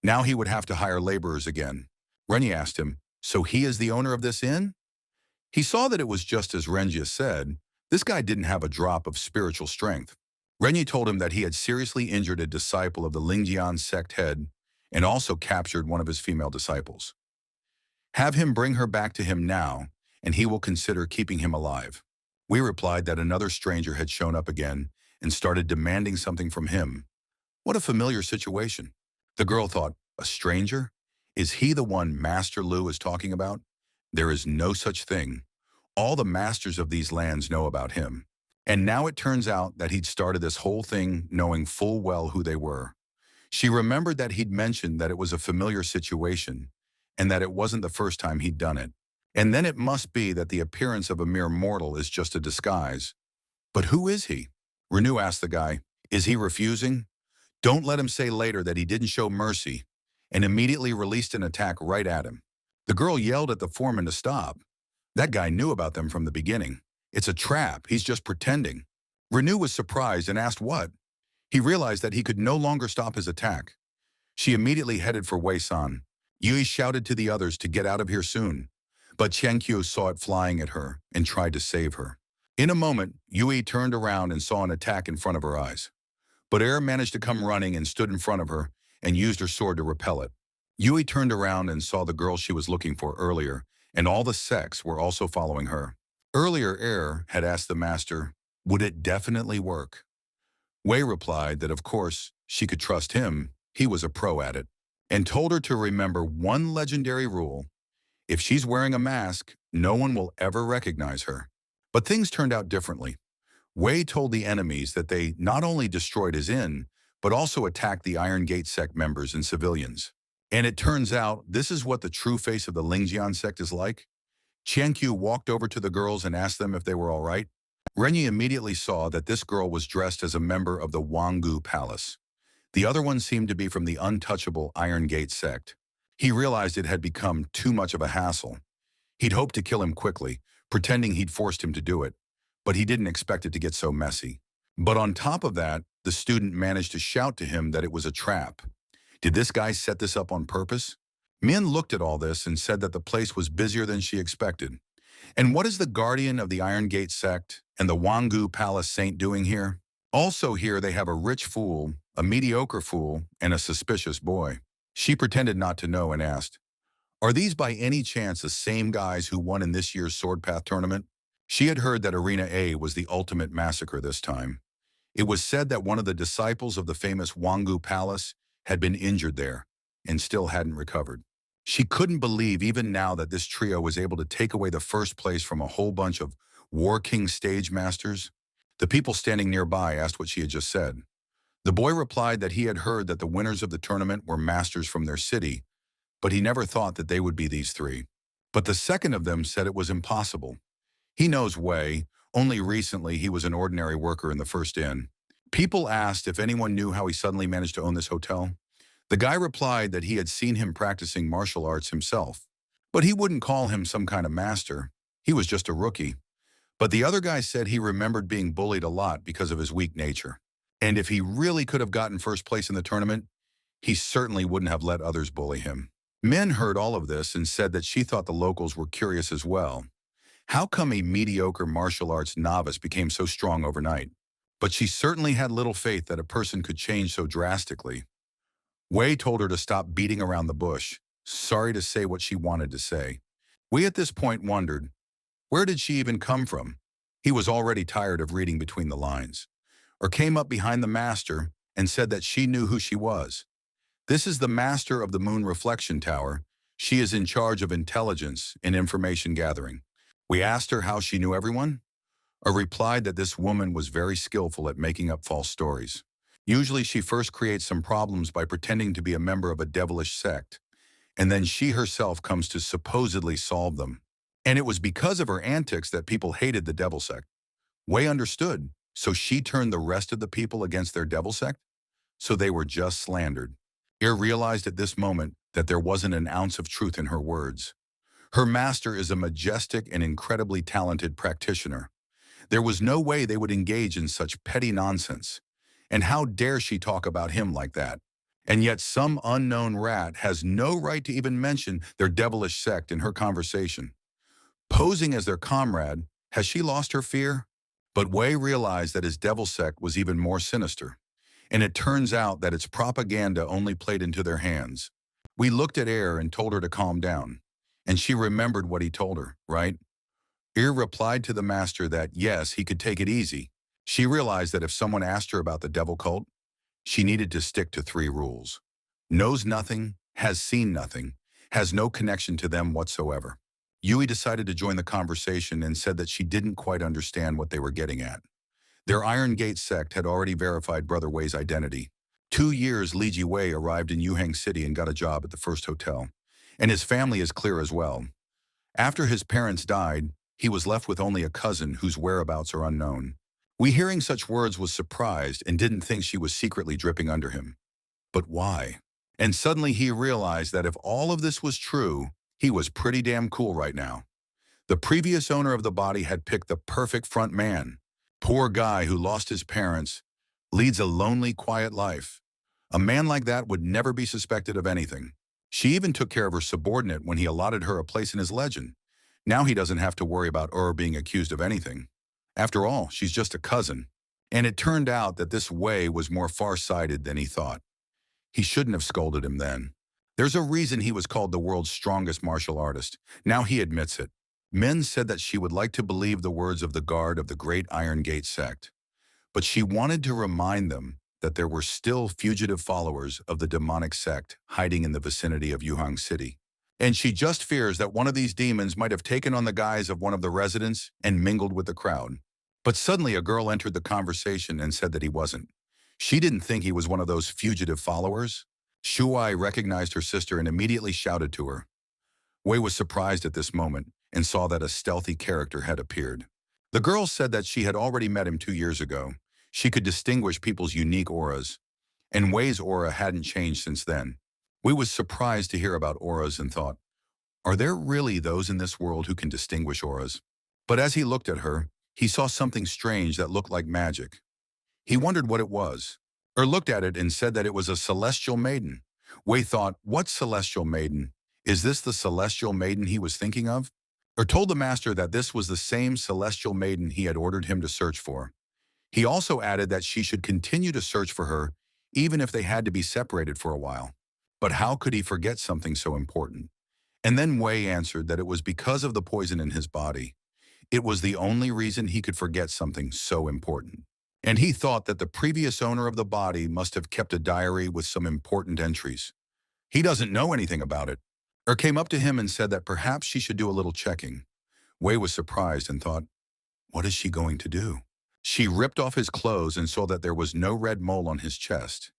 Now he would have to hire laborers again. Renyi asked him, "So he is the owner of this inn?" He saw that it was just as Renji said. This guy didn't have a drop of spiritual strength. Renyi told him that he had seriously injured a disciple of the Lingjian sect head and also captured one of his female disciples. Have him bring her back to him now, and he will consider keeping him alive. We replied that another stranger had shown up again and started demanding something from him. What a familiar situation. The girl thought, a stranger? Is he the one Master Lu is talking about? There is no such thing. All the masters of these lands know about him. And now it turns out that he'd started this whole thing knowing full well who they were. She remembered that he'd mentioned that it was a familiar situation and that it wasn't the first time he'd done it. And then it must be that the appearance of a mere mortal is just a disguise. But who is he? Renew asked the guy. Is he refusing? Don't let him say later that he didn't show mercy, and immediately released an attack right at him. The girl yelled at the foreman to stop. That guy knew about them from the beginning. It's a trap. He's just pretending. Renew was surprised and asked what. He realized that he could no longer stop his attack. She immediately headed for Wei-san. Yui shouted to the others to get out of here soon. But Qiankyu saw it flying at her and tried to save her. In a moment, Yui turned around and saw an attack in front of her eyes. But Er managed to come running and stood in front of her and used her sword to repel it. Yui turned around and saw the girl she was looking for earlier, and all the sects were also following her. Earlier, Air had asked the master, would it definitely work? Wei replied that of course she could trust him, he was a pro at it, and told her to remember one legendary rule: if she's wearing a mask, no one will ever recognize her. But things turned out differently. Wei told the enemies that they not only destroyed his inn, but also attacked the Iron Gate sect members and civilians. And it turns out this is what the true face of the Lingjian sect is like. Qianqiu walked over to the girls and asked them if they were all right. Renyi immediately saw that this girl was dressed as a member of the Wanggu Palace. The other one seemed to be from the untouchable Iron Gate sect. He realized it had become too much of a hassle. He'd hoped to kill him quickly, pretending he'd forced him to do it, but he didn't expect it to get so messy. But on top of that, the student managed to shout to him that it was a trap. Did this guy set this up on purpose? Min looked at all this and said that the place was busier than she expected. And what is the guardian of the Iron Gate sect and the Wanggu Palace saint doing here? Also here they have a rich fool, a mediocre fool, and a suspicious boy. She pretended not to know and asked, are these by any chance the same guys who won in this year's Sword Path tournament? She had heard that Arena A was the ultimate massacre this time. It was said that one of the disciples of the famous Wanggu Palace had been injured there and still hadn't recovered. She couldn't believe even now that this trio was able to take away the first place from a whole bunch of War King stage masters. The people standing nearby asked what she had just said. The boy replied that he had heard that the winners of the tournament were masters from their city, but he never thought that they would be these three. But the second of them said it was impossible. He knows Wei. Only recently he was an ordinary worker in the first inn. People asked if anyone knew how he suddenly managed to own this hotel. The guy replied that he had seen him practicing martial arts himself, but he wouldn't call him some kind of master. He was just a rookie. But the other guy said he remembered being bullied a lot because of his weak nature. And if he really could have gotten first place in the tournament, he certainly wouldn't have let others bully him. Min heard all of this and said that she thought the locals were curious as well. How come a mediocre martial arts novice became so strong overnight? But she certainly had little faith that a person could change so drastically. Wei told her to stop beating around the bush, sorry to say what she wanted to say. We at this point wondered, where did she even come from? He was already tired of reading between the lines. Or came up behind the master and said that she knew who she was. This is the master of the Moon Reflection Tower. She is in charge of intelligence and information gathering. We asked her how she knew everyone. Replied that this woman was very skillful at making up false stories. Usually she first creates some problems by pretending to be a member of a devilish sect, and then she herself comes to supposedly solve them. And it was because of her antics that people hated the devil sect. Wei understood, so she turned the rest of the people against their devil sect, so they were just slandered. Ir realized at this moment that there wasn't an ounce of truth in her words. Her master is a majestic and incredibly talented practitioner. There was no way they would engage in such petty nonsense. And how dare she talk about him like that? And yet some unknown rat has no right to even mention their devilish sect in her conversation. Posing as their comrade, has she lost her fear? But Wei realized that his devil sect was even more sinister. And it turns out that its propaganda only played into their hands. We looked at Air and told her to calm down. And she remembered what he told her, right? Ir replied to the master that yes, he could take it easy. She realized that if someone asked her about the devil cult, she needed to stick to 3 rules. Knows nothing, has seen nothing, has no connection to them whatsoever. Yui decided to join the conversation and said that she didn't quite understand what they were getting at. Their Iron Gate sect had already verified Brother Wei's identity. 2 years Li Ji Wei arrived in Yuhang City and got a job at the first hotel. And his family is clear as well. After his parents died, he was left with only a cousin whose whereabouts are unknown. We hearing such words was surprised and didn't think she was secretly dripping under him. But why? And suddenly he realized that if all of this was true, he was pretty damn cool right now. The previous owner of the body had picked the perfect front man. Poor guy who lost his parents, leads a lonely, quiet life. A man like that would never be suspected of anything. She even took care of her subordinate when he allotted her a place in his legend. Now he doesn't have to worry about being accused of anything. After all, she's just a cousin. And it turned out that this Wei was more far-sighted than he thought. He shouldn't have scolded him then. There's a reason he was called the world's strongest martial artist. Now he admits it. Men said that she would like to believe the words of the guard of the Great Iron Gate sect, but she wanted to remind them that there were still fugitive followers of the demonic sect hiding in the vicinity of Yuhang City. And she just fears that one of these demons might have taken on the guise of one of the residents and mingled with the crowd. But suddenly a girl entered the conversation and said that he wasn't. She didn't think he was one of those fugitive followers. Shuai recognized her sister and immediately shouted to her. Wei was surprised at this moment and saw that a stealthy character had appeared. The girl said that she had already met him 2 years ago. She could distinguish people's unique auras, and Wei's aura hadn't changed since then. Wei was surprised to hear about auras and thought, are there really those in this world who can distinguish auras? But as he looked at her, he saw something strange that looked like magic. He wondered what it was, or looked at it and said that it was a celestial maiden. Wei thought, what celestial maiden? Is this the celestial maiden he was thinking of? Or told the master that this was the same celestial maiden he had ordered him to search for. He also added that she should continue to search for her, even if they had to be separated for a while. But how could he forget something so important? And then Wei answered that it was because of the poison in his body. It was the only reason he could forget something so important. And he thought that the previous owner of the body must have kept a diary with some important entries. He doesn't know anything about it, or came up to him and said that perhaps she should do a little checking. Wei was surprised and thought, what is she going to do? She ripped off his clothes and saw that there was no red mole on his chest,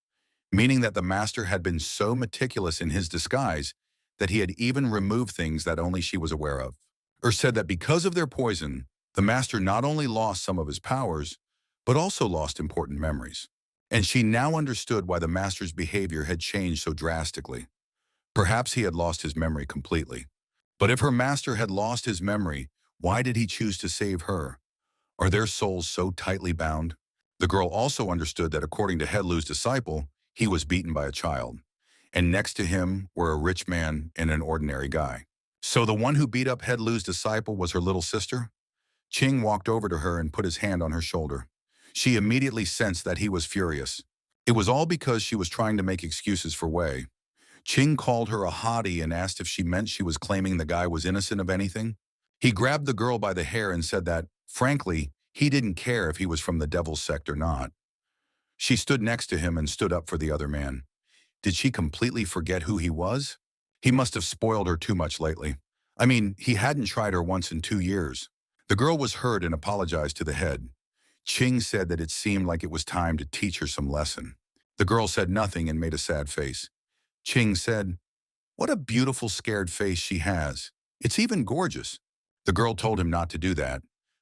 meaning that the master had been so meticulous in his disguise that he had even removed things that only she was aware of. Or said that because of their poison, the master not only lost some of his powers, but also lost important memories. And she now understood why the master's behavior had changed so drastically. Perhaps he had lost his memory completely. But if her master had lost his memory, why did he choose to save her? Are their souls so tightly bound? The girl also understood that according to Headlu's disciple, he was beaten by a child. And next to him were a rich man and an ordinary guy. So the one who beat up Headlu's disciple was her little sister? Ching walked over to her and put his hand on her shoulder. She immediately sensed that he was furious. It was all because she was trying to make excuses for Wei. Ching called her a hottie and asked if she meant she was claiming the guy was innocent of anything. He grabbed the girl by the hair and said that, frankly, he didn't care if he was from the devil's sect or not. She stood next to him and stood up for the other man. Did she completely forget who he was? He must have spoiled her too much lately. I mean, he hadn't tried her once in 2 years. The girl was hurt and apologized to the head. Ching said that it seemed like it was time to teach her some lesson. The girl said nothing and made a sad face. Ching said, what a beautiful scared face she has. It's even gorgeous. The girl told him not to do that,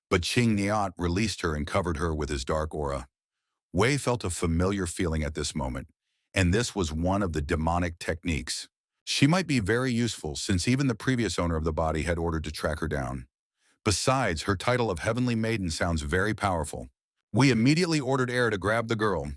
but Ching Niat released her and covered her with his dark aura. Wei felt a familiar feeling at this moment, and this was one of the demonic techniques. She might be very useful since even the previous owner of the body had ordered to track her down. Besides, her title of Heavenly Maiden sounds very powerful. We immediately ordered Air to grab the girl,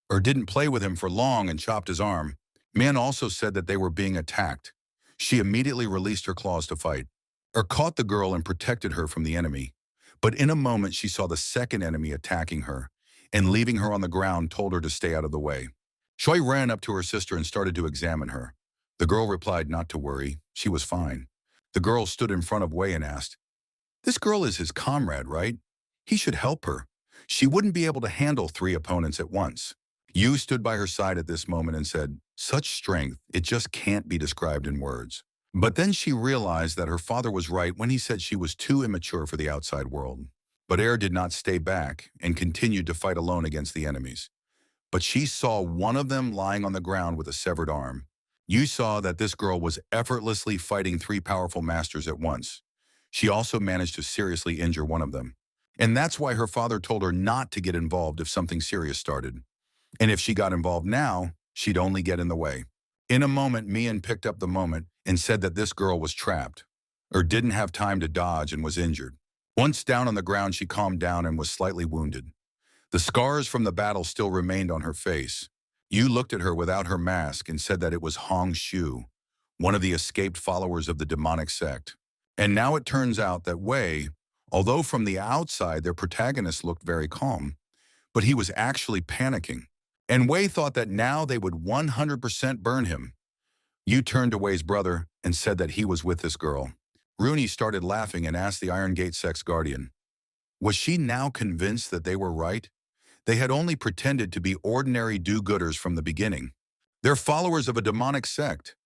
or didn't play with him for long and chopped his arm. Man also said that they were being attacked. She immediately released her claws to fight, or caught the girl and protected her from the enemy. But in a moment she saw the second enemy attacking her, and leaving her on the ground told her to stay out of the way. Shui ran up to her sister and started to examine her. The girl replied not to worry, she was fine. The girl stood in front of Wei and asked, this girl is his comrade, right? He should help her. She wouldn't be able to handle 3 opponents at once. Yu stood by her side at this moment and said, such strength, it just can't be described in words. But then she realized that her father was right when he said she was too immature for the outside world. But Air did not stay back and continued to fight alone against the enemies. But she saw one of them lying on the ground with a severed arm. Yu saw that this girl was effortlessly fighting 3 powerful masters at once. She also managed to seriously injure one of them. And that's why her father told her not to get involved if something serious started. And if she got involved now, she'd only get in the way. In a moment, Mian picked up the moment and said that this girl was trapped, or didn't have time to dodge and was injured. Once down on the ground, she calmed down and was slightly wounded. The scars from the battle still remained on her face. Yu looked at her without her mask and said that it was Hong Shu, one of the escaped followers of the demonic sect. And now it turns out that Wei, although from the outside their protagonist looked very calm, but he was actually panicking. And Wei thought that now they would 100% burn him. Yu turned to Wei's brother and said that he was with this girl. Rooney started laughing and asked the Iron Gate sex guardian. Was she now convinced that they were right? They had only pretended to be ordinary do-gooders from the beginning. They're followers of a demonic sect.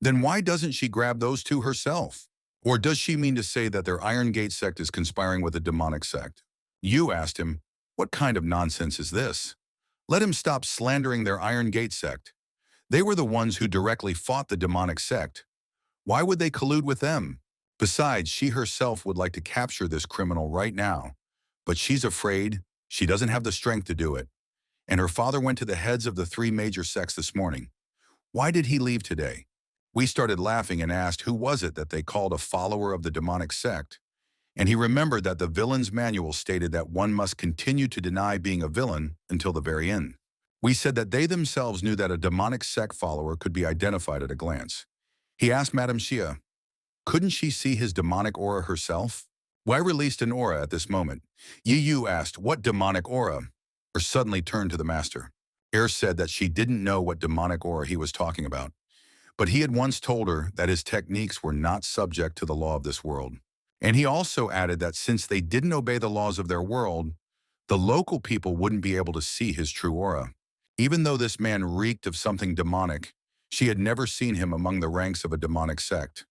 Then why doesn't she grab those two herself? Or does she mean to say that their Iron Gate sect is conspiring with a demonic sect? Yu asked him, what kind of nonsense is this? Let him stop slandering their Iron Gate sect. They were the ones who directly fought the demonic sect. Why would they collude with them? Besides, she herself would like to capture this criminal right now. But she's afraid she doesn't have the strength to do it. And her father went to the heads of the three major sects this morning. Why did he leave today? We started laughing and asked who was it that they called a follower of the demonic sect. And he remembered that the villain's manual stated that one must continue to deny being a villain until the very end. We said that they themselves knew that a demonic sect follower could be identified at a glance. He asked Madame Xia, couldn't she see his demonic aura herself? Why released an aura at this moment? Yu asked, what demonic aura? Or suddenly turned to the master. Said that she didn't know what demonic aura he was talking about. But he had once told her that his techniques were not subject to the law of this world. And he also added that since they didn't obey the laws of their world, the local people wouldn't be able to see his true aura. Even though this man reeked of something demonic, she had never seen him among the ranks of a demonic sect.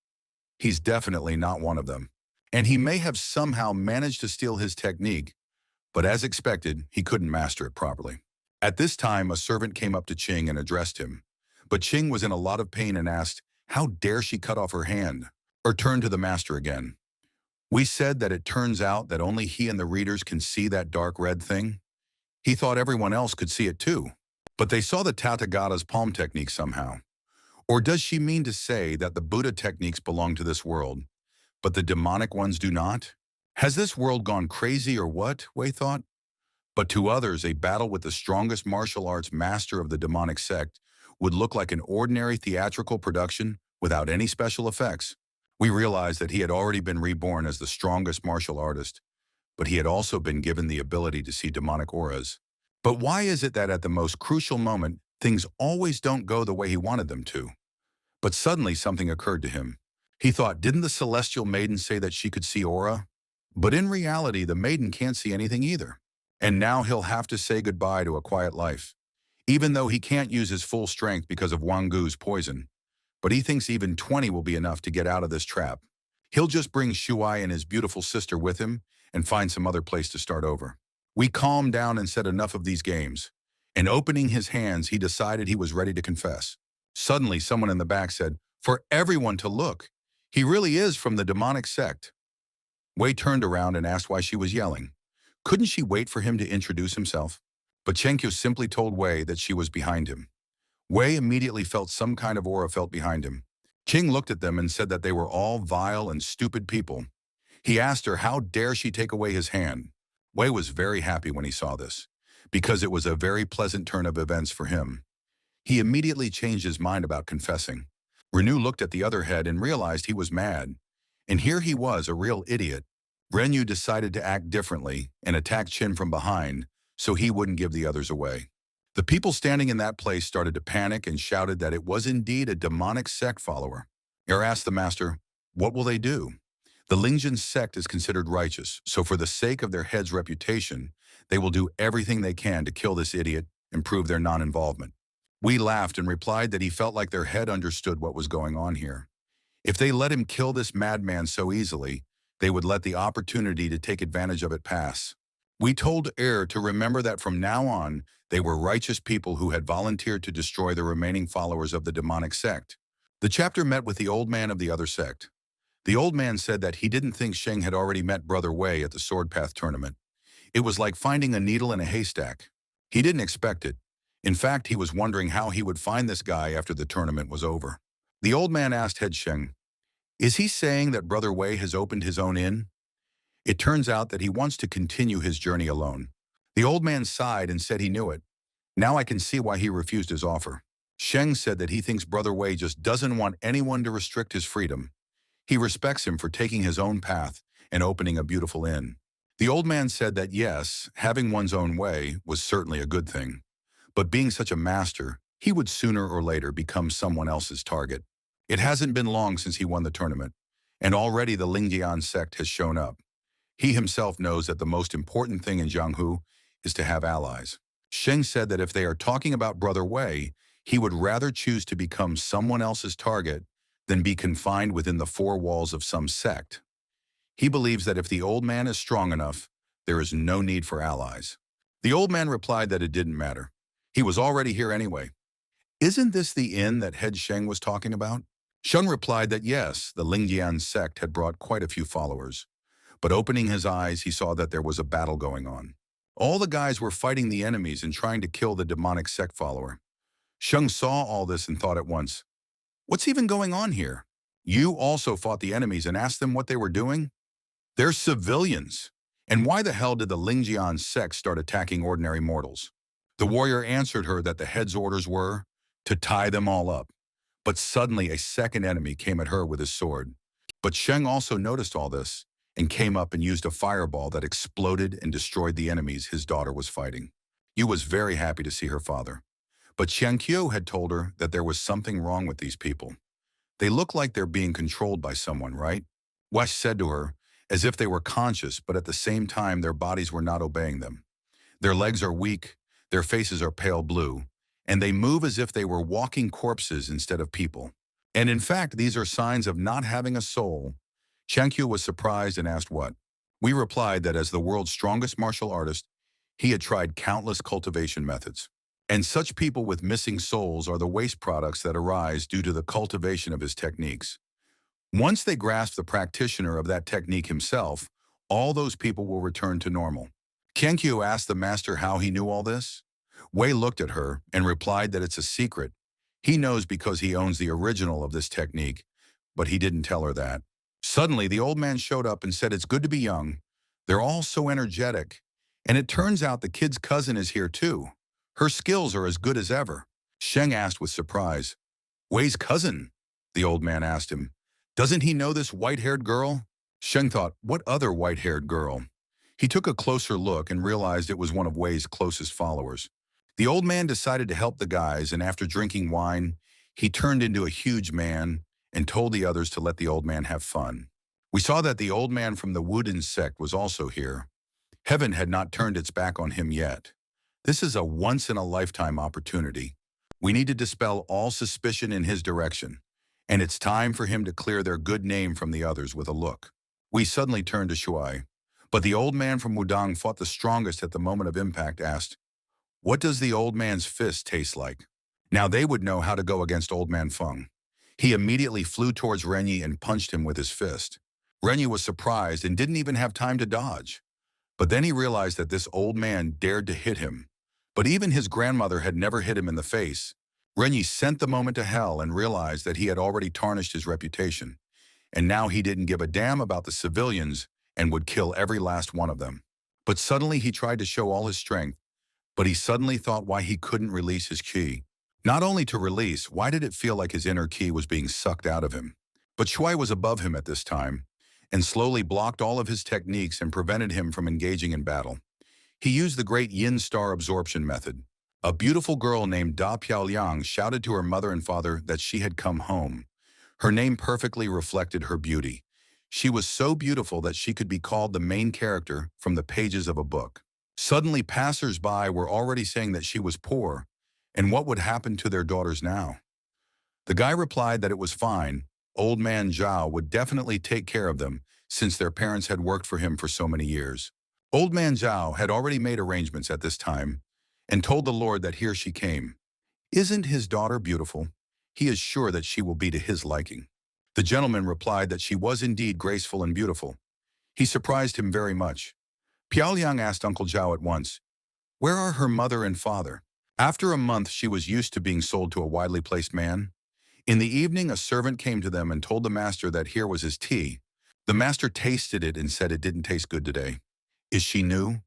He's definitely not one of them. And he may have somehow managed to steal his technique, but as expected, he couldn't master it properly. At this time, a servant came up to Qing and addressed him. But Qing was in a lot of pain and asked, how dare she cut off her hand? Or turned to the master again. We said that it turns out that only he and the readers can see that dark red thing. He thought everyone else could see it too. But they saw the Tathagata's palm technique somehow. Or does she mean to say that the Buddha techniques belong to this world, but the demonic ones do not? Has this world gone crazy or what, Wei thought? But to others, a battle with the strongest martial arts master of the demonic sect would look like an ordinary theatrical production without any special effects. We realized that he had already been reborn as the strongest martial artist, but he had also been given the ability to see demonic auras. But why is it that at the most crucial moment, things always don't go the way he wanted them to? But suddenly something occurred to him. He thought, didn't the celestial maiden say that she could see aura? But in reality, the maiden can't see anything either. And now he'll have to say goodbye to a quiet life, even though he can't use his full strength because of Wang Gu's poison. But he thinks even 20 will be enough to get out of this trap. He'll just bring Shuai and his beautiful sister with him and find some other place to start over. We calmed down and said enough of these games. And opening his hands, he decided he was ready to confess. Suddenly, someone in the back said, for everyone to look. He really is from the demonic sect. Wei turned around and asked why she was yelling. Couldn't she wait for him to introduce himself? But Chenkyu simply told Wei that she was behind him. Wei immediately felt some kind of aura felt behind him. Qing looked at them and said that they were all vile and stupid people. He asked her how dare she take away his hand. Wei was very happy when he saw this, because it was a very pleasant turn of events for him. He immediately changed his mind about confessing. Renu looked at the other head and realized he was mad. And here he was, a real idiot. Renyu decided to act differently and attack Qin from behind so he wouldn't give the others away. The people standing in that place started to panic and shouted that it was indeed a demonic sect follower. Asked the master, what will they do? The Lingjin sect is considered righteous, so for the sake of their head's reputation, they will do everything they can to kill this idiot and prove their non-involvement. We laughed and replied that he felt like their head understood what was going on here. If they let him kill this madman so easily, they would let the opportunity to take advantage of it pass. We told to remember that from now on, they were righteous people who had volunteered to destroy the remaining followers of the demonic sect. The chapter met with the old man of the other sect. The old man said that he didn't think Sheng had already met Brother Wei at the Sword Path tournament. It was like finding a needle in a haystack. He didn't expect it. In fact, he was wondering how he would find this guy after the tournament was over. The old man asked Head Sheng, is he saying that Brother Wei has opened his own inn? It turns out that he wants to continue his journey alone. The old man sighed and said he knew it. Now I can see why he refused his offer. Sheng said that he thinks Brother Wei just doesn't want anyone to restrict his freedom. He respects him for taking his own path and opening a beautiful inn. The old man said that yes, having one's own way was certainly a good thing. But being such a master, he would sooner or later become someone else's target. It hasn't been long since he won the tournament, and already the Lingjian sect has shown up. He himself knows that the most important thing in Jianghu is to have allies. Sheng said that if they are talking about Brother Wei, he would rather choose to become someone else's target than be confined within the four walls of some sect. He believes that if the old man is strong enough, there is no need for allies. The old man replied that it didn't matter. He was already here anyway. Isn't this the inn that head Sheng was talking about? Sheng replied that yes, the Lingjian sect had brought quite a few followers. But opening his eyes, he saw that there was a battle going on. All the guys were fighting the enemies and trying to kill the demonic sect follower. Sheng saw all this and thought at once, what's even going on here? You also fought the enemies and asked them what they were doing? They're civilians. And why the hell did the Lingjian sect start attacking ordinary mortals? The warrior answered her that the head's orders were to tie them all up. But suddenly a second enemy came at her with his sword. But Sheng also noticed all this and came up and used a fireball that exploded and destroyed the enemies his daughter was fighting. Yu was very happy to see her father. But Qianqiu had told her that there was something wrong with these people. They look like they're being controlled by someone, right? Wesh said to her, as if they were conscious, but at the same time their bodies were not obeying them. Their legs are weak, their faces are pale blue, and they move as if they were walking corpses instead of people. And in fact, these are signs of not having a soul. Qianqiu was surprised and asked what. We replied that as the world's strongest martial artist, he had tried countless cultivation methods. And such people with missing souls are the waste products that arise due to the cultivation of his techniques. Once they grasp the practitioner of that technique himself, all those people will return to normal. Qianqiu asked the master how he knew all this. Wei looked at her and replied that it's a secret. He knows because he owns the original of this technique, but he didn't tell her that. Suddenly, the old man showed up and said it's good to be young. They're all so energetic. And it turns out the kid's cousin is here too. Her skills are as good as ever. Sheng asked with surprise, Wei's cousin? The old man asked him. Doesn't he know this white-haired girl? Sheng thought, what other white-haired girl? He took a closer look and realized it was one of Wei's closest followers. The old man decided to help the guys, and after drinking wine, he turned into a huge man and told the others to let the old man have fun. We saw that the old man from the Wudin sect was also here. Heaven had not turned its back on him yet. This is a once-in-a-lifetime opportunity. We need to dispel all suspicion in his direction, and it's time for him to clear their good name from the others with a look. We suddenly turned to Shuai, but the old man from Wudang fought the strongest at the moment of impact asked, what does the old man's fist taste like? Now they would know how to go against old man Feng. He immediately flew towards Renyi and punched him with his fist. Renyi was surprised and didn't even have time to dodge. But then he realized that this old man dared to hit him. But even his grandmother had never hit him in the face. Renyi sent the moment to hell and realized that he had already tarnished his reputation. And now he didn't give a damn about the civilians and would kill every last one of them. But suddenly he tried to show all his strength, but he suddenly thought why he couldn't release his ki. Not only to release, why did it feel like his inner ki was being sucked out of him? But Shuai was above him at this time, and slowly blocked all of his techniques and prevented him from engaging in battle. He used the great yin star absorption method. A beautiful girl named Da Piaoliang shouted to her mother and father that she had come home. Her name perfectly reflected her beauty. She was so beautiful that she could be called the main character from the pages of a book. Suddenly, passers-by were already saying that she was poor, and what would happen to their daughters now? The guy replied that it was fine. Old man Zhao would definitely take care of them since their parents had worked for him for so many years. Old man Zhao had already made arrangements at this time and told the Lord that here she came. Isn't his daughter beautiful? He is sure that she will be to his liking. The gentleman replied that she was indeed graceful and beautiful. He surprised him very much. Piaoliang asked Uncle Zhao at once, where are her mother and father? After a month, she was used to being sold to a widely placed man. In the evening, a servant came to them and told the master that here was his tea. The master tasted it and said it didn't taste good today. Is she new?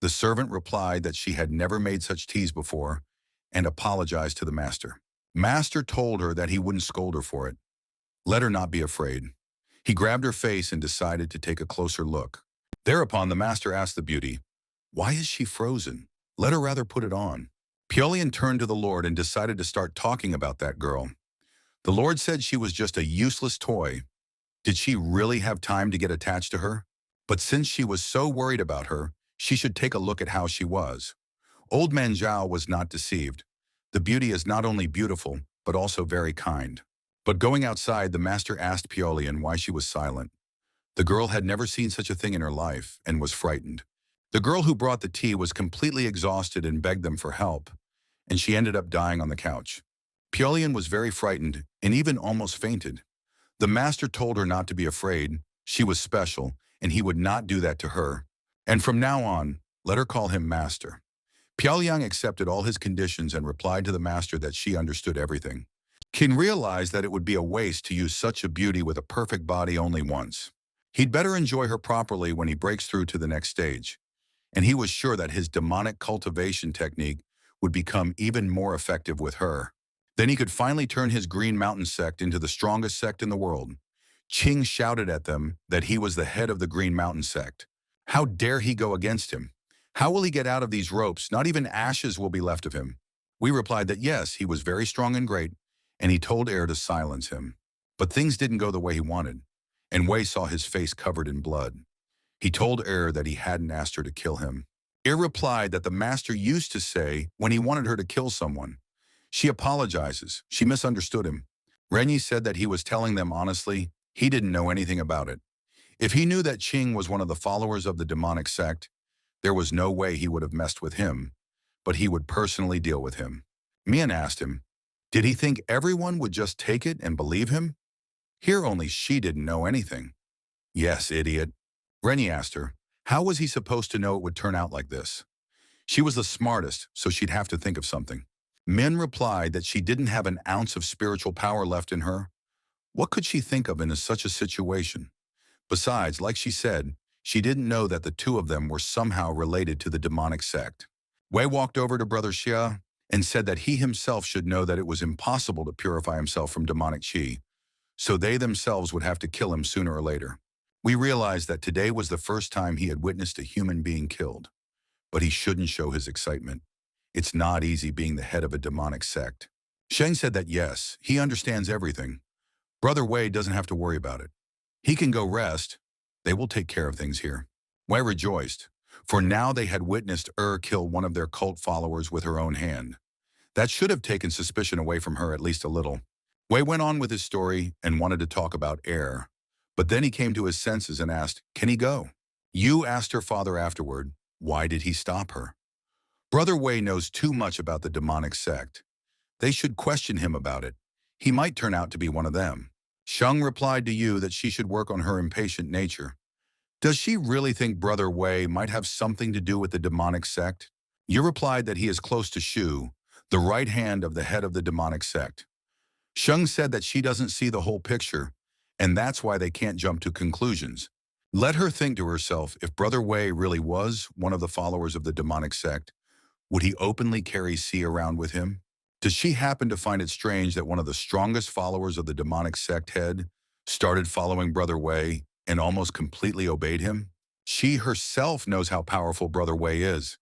The servant replied that she had never made such teas before and apologized to the master. Master told her that he wouldn't scold her for it. Let her not be afraid. He grabbed her face and decided to take a closer look. Thereupon the master asked the beauty, why is she frozen? Let her rather put it on. Piolian turned to the Lord and decided to start talking about that girl. The Lord said she was just a useless toy. Did she really have time to get attached to her? But since she was so worried about her, she should take a look at how she was. Old man Zhao was not deceived. The beauty is not only beautiful, but also very kind. But going outside, the master asked Piolian why she was silent. The girl had never seen such a thing in her life and was frightened. The girl who brought the tea was completely exhausted and begged them for help, and she ended up dying on the couch. Piolian was very frightened and even almost fainted. The master told her not to be afraid. She was special, and he would not do that to her. And from now on, let her call him master. Piaoliang accepted all his conditions and replied to the master that she understood everything. Qin realized that it would be a waste to use such a beauty with a perfect body only once. He'd better enjoy her properly when he breaks through to the next stage. And he was sure that his demonic cultivation technique would become even more effective with her. Then he could finally turn his Green Mountain sect into the strongest sect in the world. Qing shouted at them that he was the head of the Green Mountain sect. How dare he go against him? How will he get out of these ropes? Not even ashes will be left of him. We replied that yes, he was very strong and great, and he told Air to silence him. But things didn't go the way he wanted, and Wei saw his face covered in blood. He told Air that he hadn't asked her to kill him. Air replied that the master used to say when he wanted her to kill someone. She apologizes. She misunderstood him. Renyi said that he was telling them honestly. He didn't know anything about it. If he knew that Qing was one of the followers of the demonic sect, there was no way he would have messed with him, but he would personally deal with him. Mian asked him, did he think everyone would just take it and believe him? Here only she didn't know anything. Yes, idiot. Renyi asked her, how was he supposed to know it would turn out like this? She was the smartest, so she'd have to think of something. Min replied that she didn't have an ounce of spiritual power left in her. What could she think of in such a situation? Besides, like she said, she didn't know that the two of them were somehow related to the demonic sect. Wei walked over to Brother Xia and said that he himself should know that it was impossible to purify himself from demonic qi, so they themselves would have to kill him sooner or later. We realized that today was the first time he had witnessed a human being killed, but he shouldn't show his excitement. It's not easy being the head of a demonic sect. Sheng said that yes, he understands everything. Brother Wei doesn't have to worry about it. He can go rest. They will take care of things here. Wei rejoiced, for now they had witnessed kill one of their cult followers with her own hand. That should have taken suspicion away from her at least a little. Wei went on with his story and wanted to talk about but then he came to his senses and asked, can he go? Yu asked her father afterward, why did he stop her? Brother Wei knows too much about the demonic sect. They should question him about it. He might turn out to be one of them. Sheng replied to Yu that she should work on her impatient nature. Does she really think Brother Wei might have something to do with the demonic sect? Yu replied that he is close to Shu, the right hand of the head of the demonic sect. Sheng said that she doesn't see the whole picture, and that's why they can't jump to conclusions. Let her think to herself, if Brother Wei really was one of the followers of the demonic sect, would he openly carry C around with him? Does she happen to find it strange that one of the strongest followers of the demonic sect head started following Brother Wei and almost completely obeyed him? She herself knows how powerful Brother Wei is.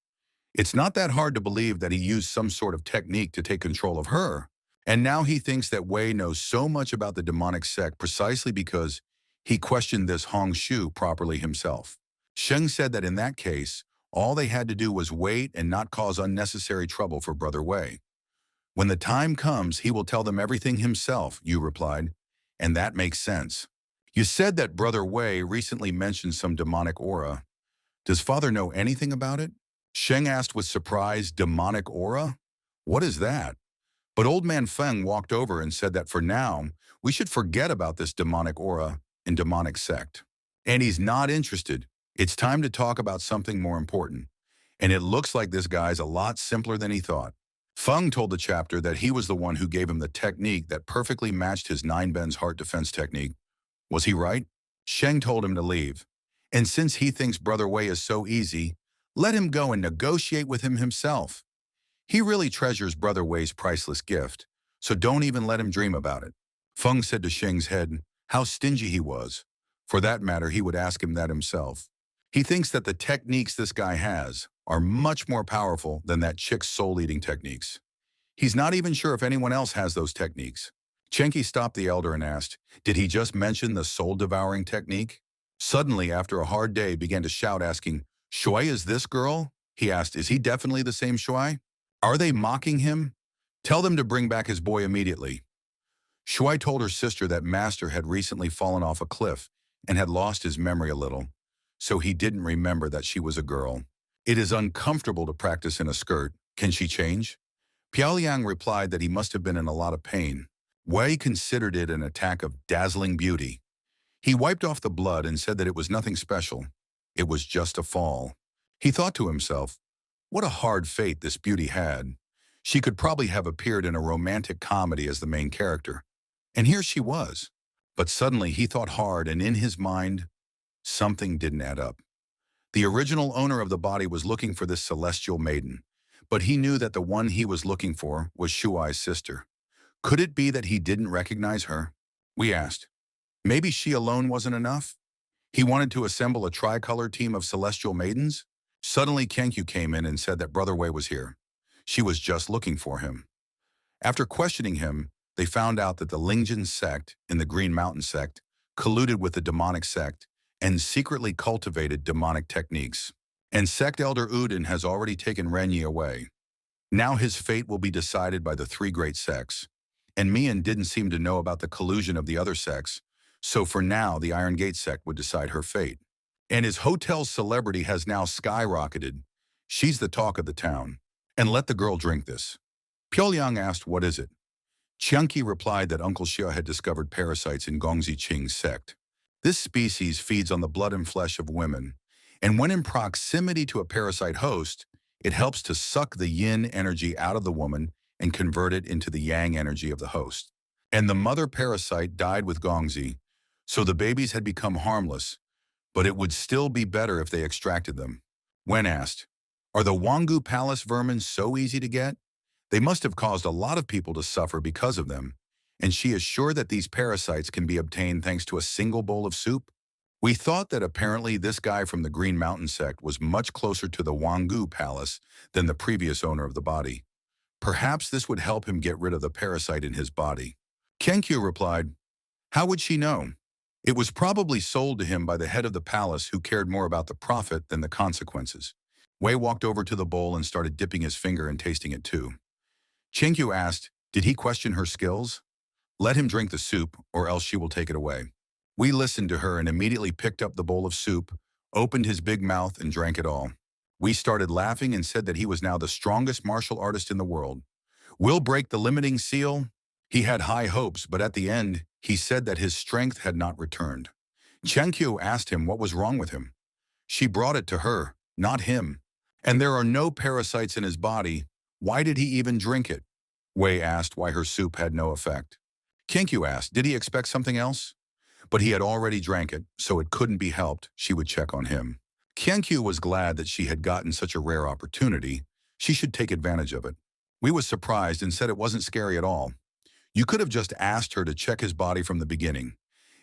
It's not that hard to believe that he used some sort of technique to take control of her. And now he thinks that Wei knows so much about the demonic sect precisely because he questioned this Hong Shu properly himself. Sheng said that in that case, all they had to do was wait and not cause unnecessary trouble for Brother Wei. When the time comes, he will tell them everything himself, Yu replied, and that makes sense. You said that Brother Wei recently mentioned some demonic aura. Does Father know anything about it? Sheng asked with surprise, demonic aura? What is that? But Old Man Feng walked over and said that for now, we should forget about this demonic aura and demonic sect. And he's not interested. It's time to talk about something more important. And it looks like this guy's a lot simpler than he thought. Feng told the chapter that he was the one who gave him the technique that perfectly matched his 9-Ben's heart defense technique. Was he right? Sheng told him to leave. And since he thinks Brother Wei is so easy, let him go and negotiate with him himself. He really treasures Brother Wei's priceless gift, so don't even let him dream about it. Feng said to Sheng's head how stingy he was. For that matter, he would ask him that himself. He thinks that the techniques this guy has are much more powerful than that chick's soul-eating techniques. He's not even sure if anyone else has those techniques. Chenki stopped the elder and asked, "Did he just mention the soul-devouring technique?" Suddenly, after a hard day, began to shout, asking, "Shui is this girl?" He asked, "Is he definitely the same Shui? Are they mocking him? Tell them to bring back his boy immediately." Shui told her sister that Master had recently fallen off a cliff and had lost his memory a little, so he didn't remember that she was a girl. "It is uncomfortable to practice in a skirt. Can she change?" Piaoliang replied that he must have been in a lot of pain. Wei considered it an attack of dazzling beauty. He wiped off the blood and said that it was nothing special. It was just a fall. He thought to himself, what a hard fate this beauty had. She could probably have appeared in a romantic comedy as the main character. And here she was. But suddenly he thought hard, and in his mind, something didn't add up. The original owner of the body was looking for this celestial maiden, but he knew that the one he was looking for was Shuai's sister. Could it be that he didn't recognize her? We asked. Maybe she alone wasn't enough? He wanted to assemble a tricolor team of celestial maidens? Suddenly Kenkyu came in and said that Brother Wei was here. She was just looking for him. After questioning him, they found out that the Lingjin sect in the Green Mountain sect colluded with the demonic sect and secretly cultivated demonic techniques. And sect elder Udin has already taken Renyi away. Now his fate will be decided by the three great sects. And Mian didn't seem to know about the collusion of the other sects, so for now the Iron Gate sect would decide her fate. And his hotel's celebrity has now skyrocketed. She's the talk of the town. And let the girl drink this. Pyongyang asked, what is it? Chiangki replied that Uncle Xia had discovered parasites in Gongzi Qing's sect. This species feeds on the blood and flesh of women, and when in proximity to a parasite host, it helps to suck the yin energy out of the woman and convert it into the yang energy of the host. And the mother parasite died with Gongzi, so the babies had become harmless, but it would still be better if they extracted them. When asked, are the Wangu Palace vermin so easy to get? They must have caused a lot of people to suffer because of them, and she is sure that these parasites can be obtained thanks to a single bowl of soup. We thought that apparently this guy from the Green Mountain sect was much closer to the Wangu Palace than the previous owner of the body. Perhaps this would help him get rid of the parasite in his body. Kenkyu replied, how would she know? It was probably sold to him by the head of the palace who cared more about the profit than the consequences. Wei walked over to the bowl and started dipping his finger and tasting it too. Chenkyu asked, did he question her skills? Let him drink the soup, or else she will take it away. We listened to her and immediately picked up the bowl of soup, opened his big mouth and drank it all. We started laughing and said that he was now the strongest martial artist in the world. We'll break the limiting seal. He had high hopes, but at the end, he said that his strength had not returned. Chenkyu asked him what was wrong with him. She brought it to her, not him. And there are no parasites in his body. Why did he even drink it? Wei asked why her soup had no effect. Kenkyu asked, did he expect something else? But he had already drank it, so it couldn't be helped. She would check on him. Kenkyu was glad that she had gotten such a rare opportunity. She should take advantage of it. We was surprised and said it wasn't scary at all. You could have just asked her to check his body from the beginning.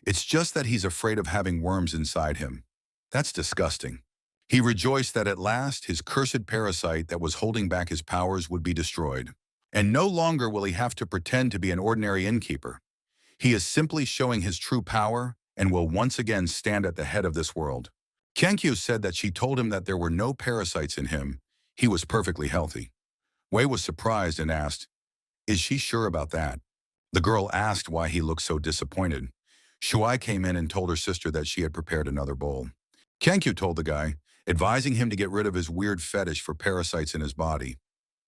It's just that he's afraid of having worms inside him. That's disgusting. He rejoiced that at last his cursed parasite that was holding back his powers would be destroyed. And no longer will he have to pretend to be an ordinary innkeeper. He is simply showing his true power and will once again stand at the head of this world. Kenkyu said that she told him that there were no parasites in him. He was perfectly healthy. Wei was surprised and asked, is she sure about that? The girl asked why he looked so disappointed. Shuai came in and told her sister that she had prepared another bowl. Kenkyu told the guy, advising him to get rid of his weird fetish for parasites in his body.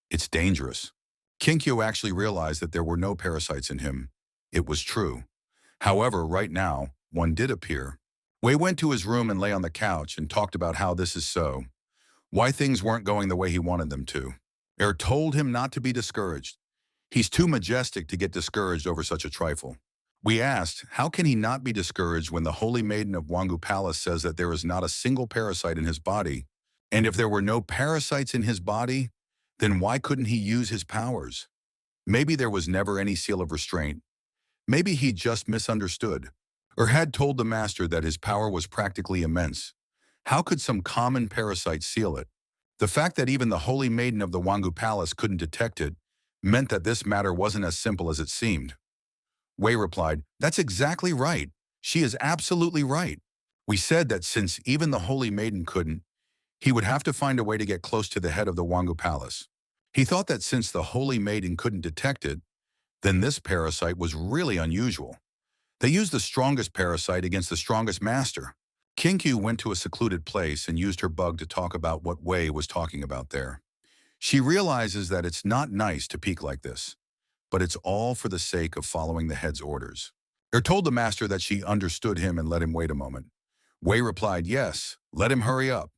It's dangerous. Kenkyu actually realized that there were no parasites in him. It was true. However, right now, one did appear. Wei went to his room and lay on the couch and talked about how this is so. Why things weren't going the way he wanted them to. Told him not to be discouraged. He's too majestic to get discouraged over such a trifle. We asked, how can he not be discouraged when the Holy Maiden of Wangu Palace says that there is not a single parasite in his body? And if there were no parasites in his body, then why couldn't he use his powers? Maybe there was never any seal of restraint. Maybe he just misunderstood, or had told the master that his power was practically immense. How could some common parasite seal it? The fact that even the Holy Maiden of the Wangu Palace couldn't detect it meant that this matter wasn't as simple as it seemed. Wei replied, "That's exactly right. She is absolutely right. We said that since even the Holy Maiden couldn't, he would have to find a way to get close to the head of the Wangu Palace. He thought that since the Holy Maiden couldn't detect it, then this parasite was really unusual. They used the strongest parasite against the strongest master." Kinkyu went to a secluded place and used her bug to talk about what Wei was talking about there. She realizes that it's not nice to peek like this, but it's all for the sake of following the head's orders. Er told the master that she understood him and let him wait a moment. Wei replied, "Yes, let him hurry up."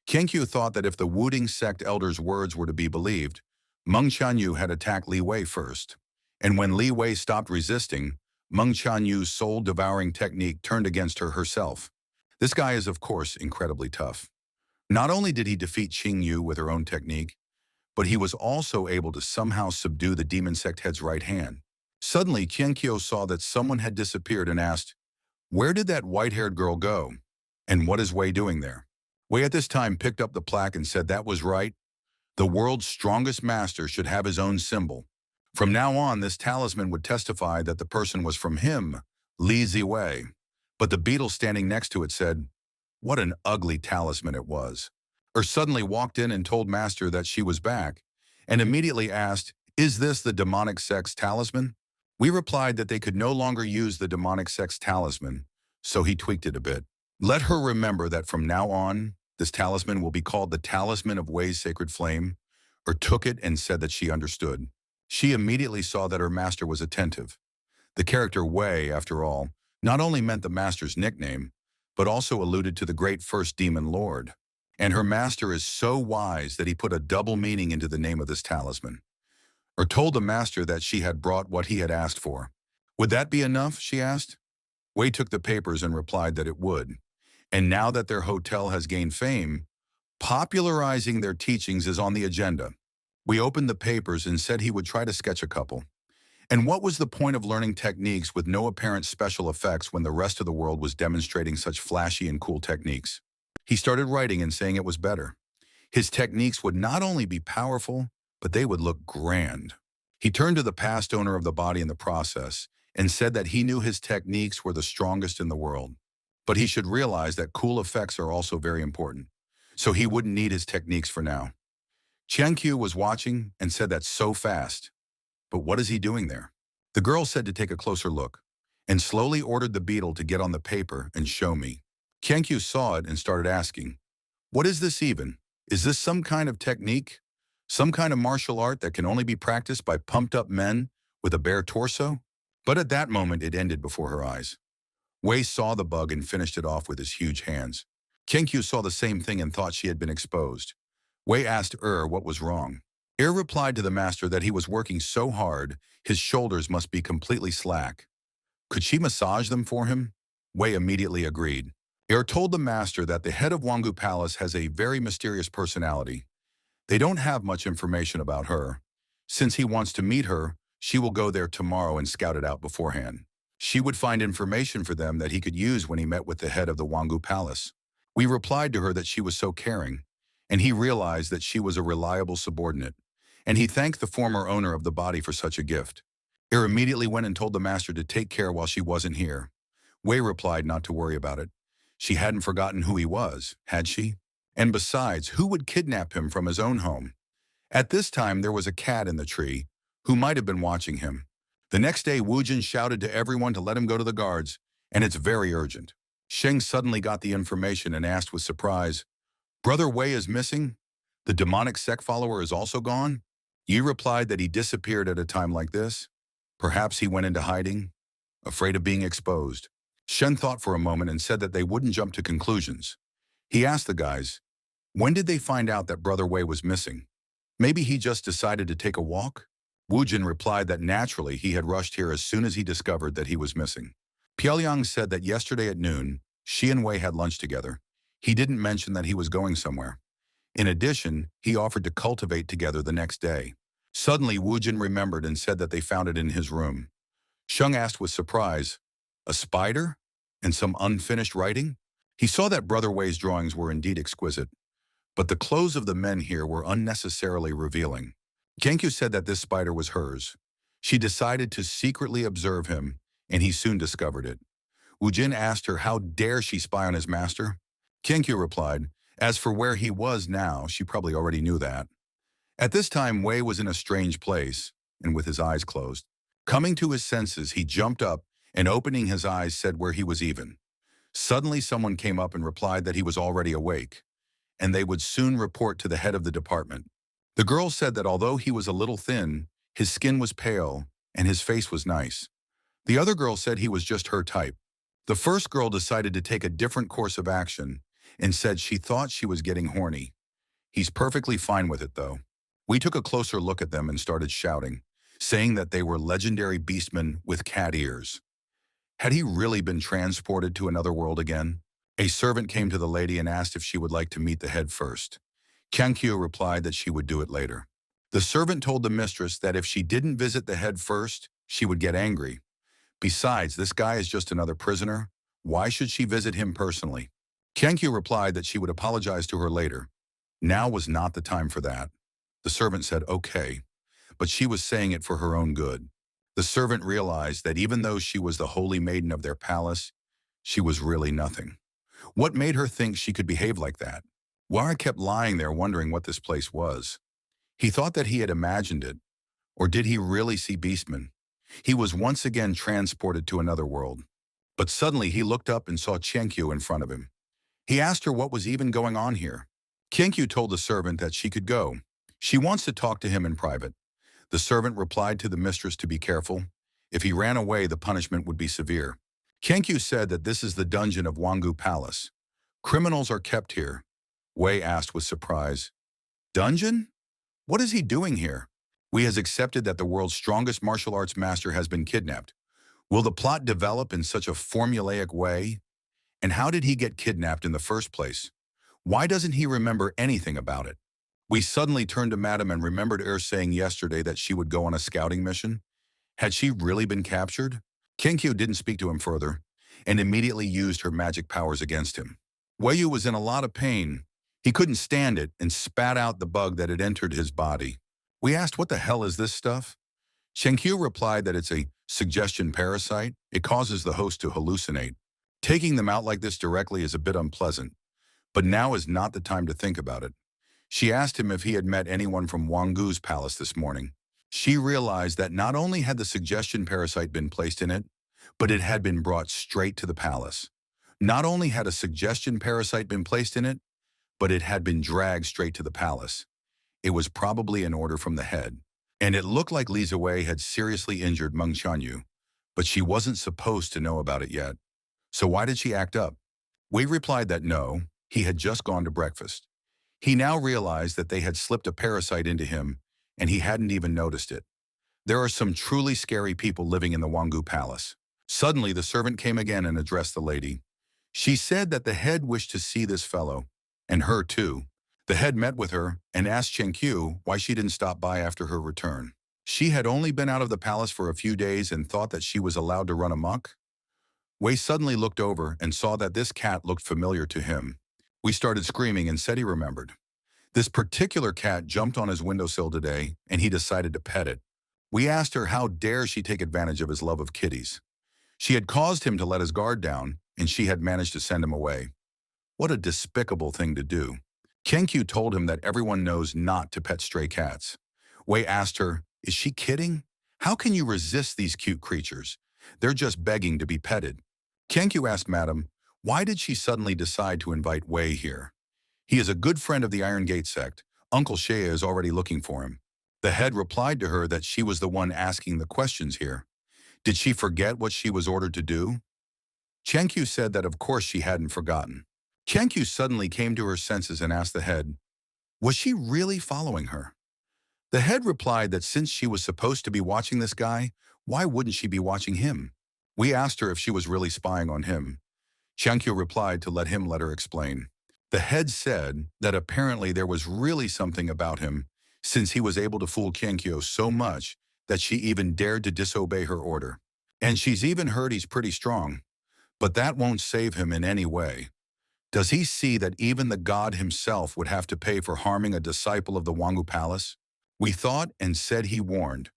Kinkyu thought that if the Wuding sect elder's words were to be believed, Meng Chanyu had attacked Li Wei first. And when Li Wei stopped resisting, Meng Chanyu's soul-devouring technique turned against her herself. This guy is, of course, incredibly tough. Not only did he defeat Qing Yu with her own technique, but he was also able to somehow subdue the demon sect head's right hand. Suddenly, Qiankyo saw that someone had disappeared and asked, "Where did that white-haired girl go? And what is Wei doing there?" Wei at this time picked up the plaque and said that was right. The world's strongest master should have his own symbol. From now on, this talisman would testify that the person was from him, Li Ziwei. But the beetle standing next to it said, "What an ugly talisman it was." Suddenly walked in and told Master that she was back, and immediately asked, "Is this the demonic sect's talisman?" We replied that they could no longer use the demonic sect's talisman, so he tweaked it a bit. "Let her remember that from now on, this talisman will be called the Talisman of Wei's Sacred Flame," took it and said that she understood. She immediately saw that her master was attentive. The character Wei, after all, not only meant the master's nickname, but also alluded to the great first demon lord. And her master is so wise that he put a double meaning into the name of this talisman. Told the master that she had brought what he had asked for. "Would that be enough?" she asked. Wei took the papers and replied that it would. And now that their hotel has gained fame, popularizing their teachings is on the agenda. We opened the papers and said he would try to sketch a couple. And what was the point of learning techniques with no apparent special effects when the rest of the world was demonstrating such flashy and cool techniques? He started writing and saying it was better. His techniques would not only be powerful, but they would look grand. He turned to the past owner of the body in the process and said that he knew his techniques were the strongest in the world. But he should realize that cool effects are also very important. So he wouldn't need his techniques for now. Qiankyu was watching and said that's so fast. But what is he doing there? The girl said to take a closer look, and slowly ordered the beetle to get on the paper and show me. Qiankyu saw it and started asking, "What is this even? Is this some kind of technique? Some kind of martial art that can only be practiced by pumped-up men with a bare torso?" But at that moment it ended before her eyes. Wei saw the bug and finished it off with his huge hands. Qiankyu saw the same thing and thought she had been exposed. Wei asked what was wrong. Replied to the master that he was working so hard, his shoulders must be completely slack. Could she massage them for him? Wei immediately agreed. Told the master that the head of Wangu Palace has a very mysterious personality. They don't have much information about her. Since he wants to meet her, she will go there tomorrow and scout it out beforehand. She would find information for them that he could use when he met with the head of the Wangu Palace. We replied to her that she was so caring, and he realized that she was a reliable subordinate, and he thanked the former owner of the body for such a gift. Immediately went and told the master to take care while she wasn't here. Wei replied not to worry about it. She hadn't forgotten who he was, had she? And besides, who would kidnap him from his own home? At this time, there was a cat in the tree who might have been watching him. The next day, Wujin shouted to everyone to let him go to the guards, and it's very urgent. Sheng suddenly got the information and asked with surprise, "Brother Wei is missing? The demonic sect follower is also gone?" Yi replied that he disappeared at a time like this. Perhaps he went into hiding, afraid of being exposed. Shen thought for a moment and said that they wouldn't jump to conclusions. He asked the guys, when did they find out that Brother Wei was missing? Maybe he just decided to take a walk? Wujin replied that naturally he had rushed here as soon as he discovered that he was missing. Pyongyang said that yesterday at noon, she and Wei had lunch together. He didn't mention that he was going somewhere. In addition, he offered to cultivate together the next day. Suddenly, Wujin remembered and said that they found it in his room. Sheng asked with surprise, "A spider? And some unfinished writing?" He saw that Brother Wei's drawings were indeed exquisite, but the clothes of the men here were unnecessarily revealing. Kenkyu said that this spider was hers. She decided to secretly observe him and he soon discovered it. Woo-jin asked her how dare she spy on his master. Kyenkyu replied, as for where he was now, she probably already knew that. At this time, Wei was in a strange place, and with his eyes closed. Coming to his senses, he jumped up and opening his eyes said where he was even. Suddenly someone came up and replied that he was already awake, and they would soon report to the head of the department. The girl said that although he was a little thin, his skin was pale, and his face was nice. The other girl said he was just her type. The first girl decided to take a different course of action and said she thought she was getting horny. He's perfectly fine with it, though. We took a closer look at them and started shouting, saying that they were legendary beastmen with cat ears. Had he really been transported to another world again? A servant came to the lady and asked if she would like to meet the head first. Kyenkyu replied that she would do it later. The servant told the mistress that if she didn't visit the head first, she would get angry. Besides, this guy is just another prisoner. Why should she visit him personally? Kyenkyu replied that she would apologize to her later. Now was not the time for that. The servant said, okay, but she was saying it for her own good. The servant realized that even though she was the holy maiden of their palace, she was really nothing. What made her think she could behave like that? Wara kept lying there wondering what this place was. He thought that he had imagined it, or did he really see beastmen? He was once again transported to another world. But suddenly he looked up and saw Kyenkyu in front of him. He asked her what was even going on here. Kyenkyu told the servant that she could go. She wants to talk to him in private. The servant replied to the mistress to be careful. If he ran away, the punishment would be severe. Kyenkyu said that this is the dungeon of Wangu Palace. Criminals are kept here. Wei asked with surprise. Dungeon? What is he doing here? We has accepted that the world's strongest martial arts master has been kidnapped. Will the plot develop in such a formulaic way? And how did he get kidnapped in the first place? Why doesn't he remember anything about it? We suddenly turned to Madam and remembered her saying yesterday that she would go on a scouting mission. Had she really been captured? Kyenkyu didn't speak to him further and immediately used her magic powers against him. Weiyu was in a lot of pain. He couldn't stand it and spat out the bug that had entered his body. We asked, what the hell is this stuff? Kyenkyu replied that it's a suggestion parasite. It causes the host to hallucinate. Taking them out like this directly is a bit unpleasant, but now is not the time to think about it. She asked him if he had met anyone from Wangu's palace this morning. She realized that not only had the suggestion parasite been placed in it, but it had been brought straight to the palace. Not only had a suggestion parasite been placed in it, but it had been dragged straight to the palace. It was probably an order from the head. And it looked like Li Ziwei had seriously injured Meng Qianyu, but she wasn't supposed to know about it yet. So why did she act up? Wei replied that no, he had just gone to breakfast. He now realized that they had slipped a parasite into him, and he hadn't even noticed it. There are some truly scary people living in the Wangu Palace. Suddenly, the servant came again and addressed the lady. She said that the head wished to see this fellow, and her too. The head met with her and asked Kyenkyu why she didn't stop by after her return. She had only been out of the palace for a few days and thought that she was allowed to run amok. Wei suddenly looked over and saw that this cat looked familiar to him. We started screaming and said he remembered. This particular cat jumped on his windowsill today, and he decided to pet it. We asked her how dare she take advantage of his love of kitties. She had caused him to let his guard down, and she had managed to send him away. What a despicable thing to do. Kyenkyu told him that everyone knows not to pet stray cats. Wei asked her, is she kidding? How can you resist these cute creatures? They're just begging to be petted. Kyenkyu asked Madam, why did she suddenly decide to invite Wei here? He is a good friend of the Iron Gate sect. Uncle Shea is already looking for him. The head replied to her that she was the one asking the questions here. Did she forget what she was ordered to do? Kyenkyu said that of course she hadn't forgotten. Kyenkyu suddenly came to her senses and asked the head, was she really following her? The head replied that since she was supposed to be watching this guy, why wouldn't she be watching him? We asked her if she was really spying on him. Kyenkyu replied to let her explain. The head said that apparently there was really something about him, since he was able to fool Kyenkyu so much that she even dared to disobey her order. And she's even heard he's pretty strong, but that won't save him in any way. Does he see that even the god himself would have to pay for harming a disciple of the Wangu Palace? We thought and said he warned.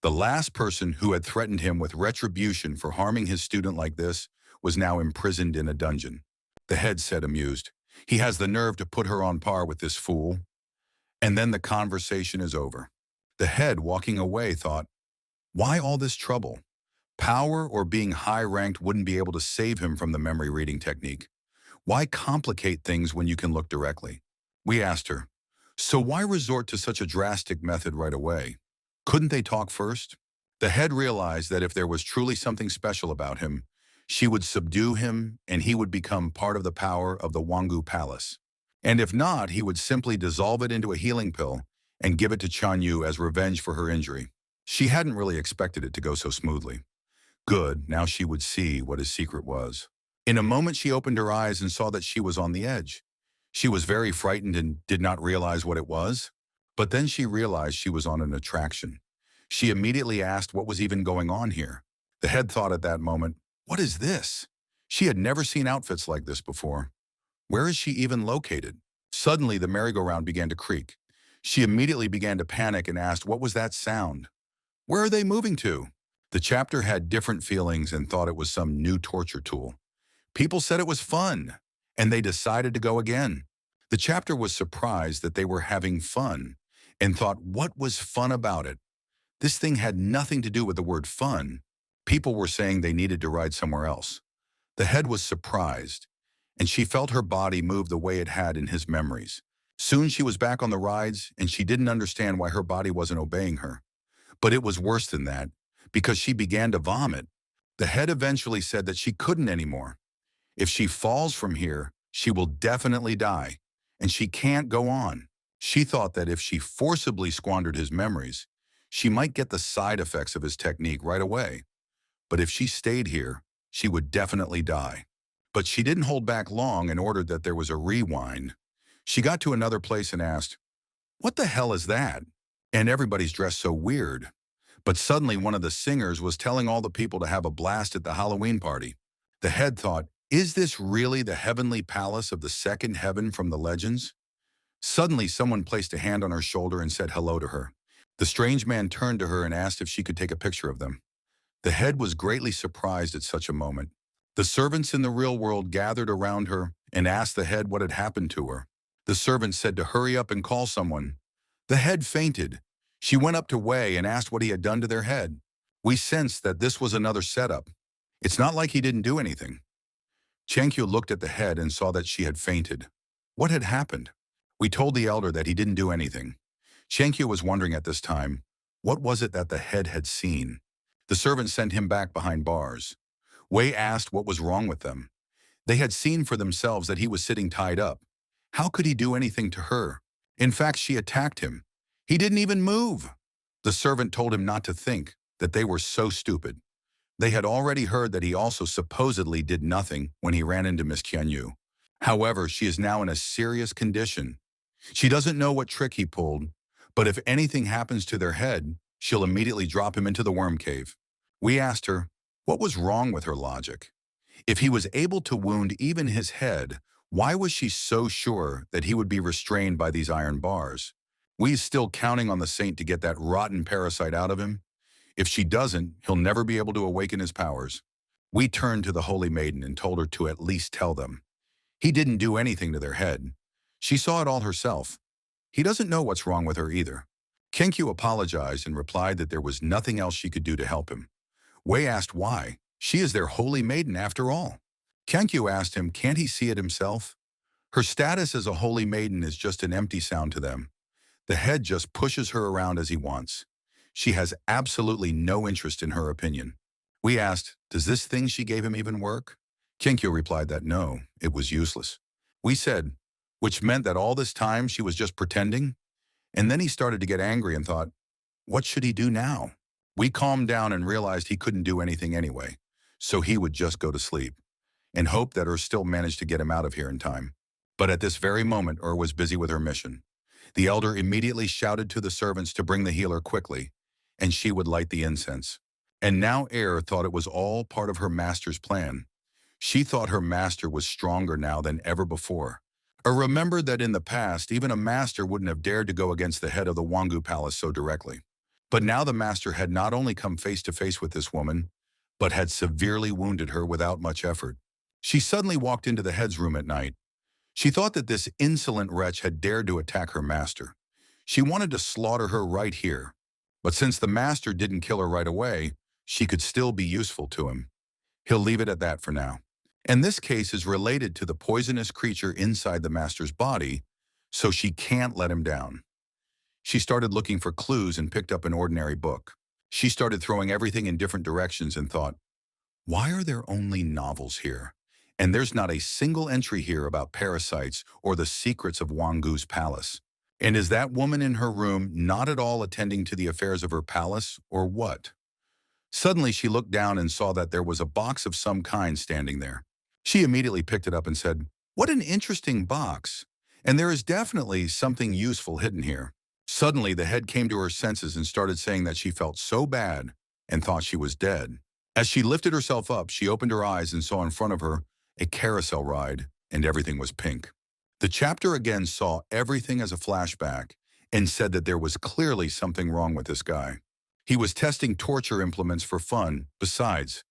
The last person who had threatened him with retribution for harming his student like this was now imprisoned in a dungeon. The head said, amused, "He has the nerve to put her on par with this fool." And then the conversation is over. The head, walking away, thought, why all this trouble? Power or being high-ranked wouldn't be able to save him from the memory reading technique. Why complicate things when you can look directly? We asked her, so why resort to such a drastic method right away? Couldn't they talk first? The head realized that if there was truly something special about him, she would subdue him and he would become part of the power of the Wangu Palace. And if not, he would simply dissolve it into a healing pill and give it to Chanyu as revenge for her injury. She hadn't really expected it to go so smoothly. Good, now she would see what his secret was. In a moment she opened her eyes and saw that she was on the edge. She was very frightened and did not realize what it was. But then she realized she was on an attraction. She immediately asked what was even going on here. The head thought at that moment, what is this? She had never seen outfits like this before. Where is she even located? Suddenly the merry-go-round began to creak. She immediately began to panic and asked, what was that sound? Where are they moving to? The chapter had different feelings and thought it was some new torture tool. People said it was fun, and they decided to go again. The chapter was surprised that they were having fun and thought, what was fun about it? This thing had nothing to do with the word fun. People were saying they needed to ride somewhere else. The head was surprised, and she felt her body move the way it had in his memories. Soon she was back on the rides, and she didn't understand why her body wasn't obeying her. But it was worse than that, because she began to vomit. The head eventually said that she couldn't anymore. If she falls from here, she will definitely die, and she can't go on. She thought that if she forcibly squandered his memories, she might get the side effects of his technique right away. But if she stayed here, she would definitely die. But she didn't hold back long and ordered that there was a rewind. She got to another place and asked, what the hell is that? And everybody's dressed so weird. But suddenly one of the singers was telling all the people to have a blast at the Halloween party. The head thought, is this really the heavenly palace of the second heaven from the legends? Suddenly someone placed a hand on her shoulder and said hello to her. The strange man turned to her and asked if she could take a picture of them. The head was greatly surprised at such a moment. The servants in the real world gathered around her and asked the head what had happened to her. The servant said to hurry up and call someone. The head fainted. She went up to Wei and asked what he had done to their head. We sensed that this was another setup. It's not like he didn't do anything. Chenkyu looked at the head and saw that she had fainted. What had happened? We told the elder that he didn't do anything. Chenkyu was wondering at this time, what was it that the head had seen? The servant sent him back behind bars. Wei asked what was wrong with them. They had seen for themselves that he was sitting tied up. How could he do anything to her? In fact, she attacked him. He didn't even move. The servant told him not to think, that they were so stupid. They had already heard that he also supposedly did nothing when he ran into Miss Qianyu. However, she is now in a serious condition. She doesn't know what trick he pulled, but if anything happens to their head, she'll immediately drop him into the worm cave. We asked her, what was wrong with her logic? If he was able to wound even his head, why was she so sure that he would be restrained by these iron bars? We still counting on the saint to get that rotten parasite out of him. If she doesn't, he'll never be able to awaken his powers. We turned to the Holy Maiden and told her to at least tell them. He didn't do anything to their head. She saw it all herself. He doesn't know what's wrong with her either. Kenkyu apologized and replied that there was nothing else she could do to help him. Wei asked why. She is their Holy Maiden after all. Kenkyu asked him, can't he see it himself? Her status as a Holy Maiden is just an empty sound to them. The head just pushes her around as he wants. She has absolutely no interest in her opinion. We asked, does this thing she gave him even work? Kenkyu replied that no, it was useless. We said, which meant that all this time she was just pretending? And then he started to get angry and thought, what should he do now? We calmed down and realized he couldn't do anything anyway, so he would just go to sleep and hope that still managed to get him out of here in time. But at this very moment, was busy with her mission. The elder immediately shouted to the servants to bring the healer quickly, and she would light the incense. And now thought it was all part of her master's plan. She thought her master was stronger now than ever before. Remembered that in the past, even a master wouldn't have dared to go against the head of the Wangu Palace so directly. But now the master had not only come face to face with this woman, but had severely wounded her without much effort. She suddenly walked into the head's room at night. She thought that this insolent wretch had dared to attack her master. She wanted to slaughter her right here. But since the master didn't kill her right away, she could still be useful to him. He'll leave it at that for now. And this case is related to the poisonous creature inside the master's body, so she can't let him down. She started looking for clues and picked up an ordinary book. She started throwing everything in different directions and thought, why are there only novels here? And there's not a single entry here about parasites or the secrets of Wangu's palace. And is that woman in her room not at all attending to the affairs of her palace, or what? Suddenly she looked down and saw that there was a box of some kind standing there. She immediately picked it up and said, what an interesting box. And there is definitely something useful hidden here. Suddenly the head came to her senses and started saying that she felt so bad and thought she was dead. As she lifted herself up, she opened her eyes and saw in front of her a carousel ride, and everything was pink. The chapter again saw everything as a flashback and said that there was clearly something wrong with this guy. He was testing torture implements for fun. Besides,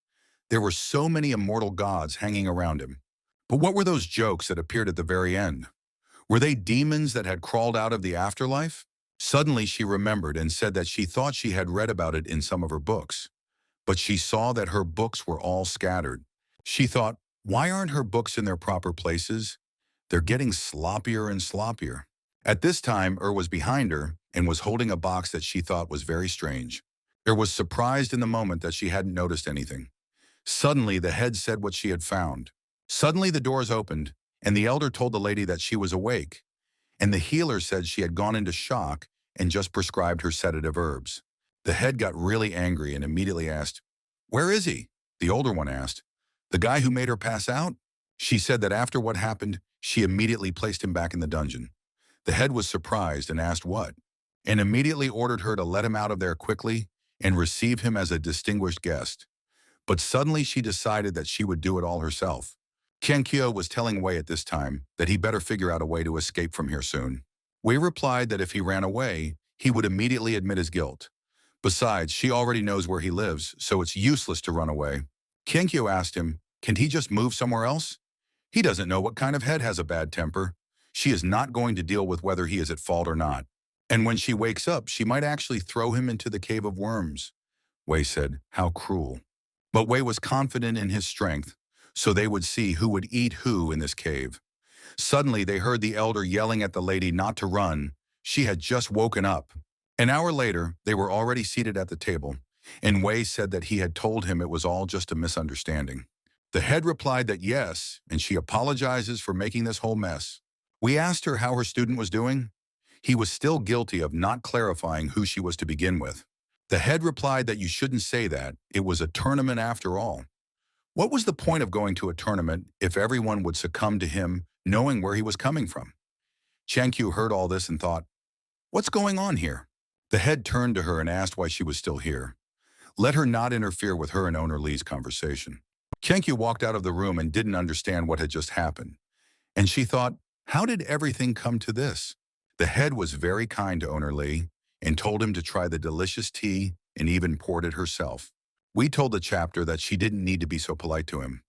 there were so many immortal gods hanging around him. But what were those jokes that appeared at the very end? Were they demons that had crawled out of the afterlife? Suddenly she remembered and said that she thought she had read about it in some of her books. But she saw that her books were all scattered. She thought, why aren't her books in their proper places? They're getting sloppier and sloppier. At this time, was behind her and was holding a box that she thought was very strange. Was surprised in the moment that she hadn't noticed anything. Suddenly, the head said what she had found. Suddenly, the doors opened, and the elder told the lady that she was awake. And the healer said she had gone into shock and just prescribed her sedative herbs. The head got really angry and immediately asked, where is he? The older one asked, the guy who made her pass out? She said that after what happened, she immediately placed him back in the dungeon. The head was surprised and asked what, and immediately ordered her to let him out of there quickly and receive him as a distinguished guest. But suddenly she decided that she would do it all herself. Kyenkyo was telling Wei at this time that he better figure out a way to escape from here soon. Wei replied that if he ran away, he would immediately admit his guilt. Besides, she already knows where he lives, so it's useless to run away. Kyenkyo asked him, can he just move somewhere else? He doesn't know what kind of head has a bad temper. She is not going to deal with whether he is at fault or not. And when she wakes up, she might actually throw him into the cave of worms. Wei said, how cruel. But Wei was confident in his strength, so they would see who would eat who in this cave. Suddenly, they heard the elder yelling at the lady not to run. She had just woken up. An hour later, they were already seated at the table, and Wei said that he had told him it was all just a misunderstanding. The head replied that yes, and she apologizes for making this whole mess. We asked her how her student was doing. He was still guilty of not clarifying who she was to begin with. The head replied that you shouldn't say that. It was a tournament after all. What was the point of going to a tournament if everyone would succumb to him knowing where he was coming from? Chankyu heard all this and thought, what's going on here? The head turned to her and asked why she was still here. Let her not interfere with her and owner Lee's conversation. Chankyu walked out of the room and didn't understand what had just happened. And she thought, how did everything come to this? The head was very kind to owner Lee and told him to try the delicious tea and even poured it herself. We told the chapter that she didn't need to be so polite to him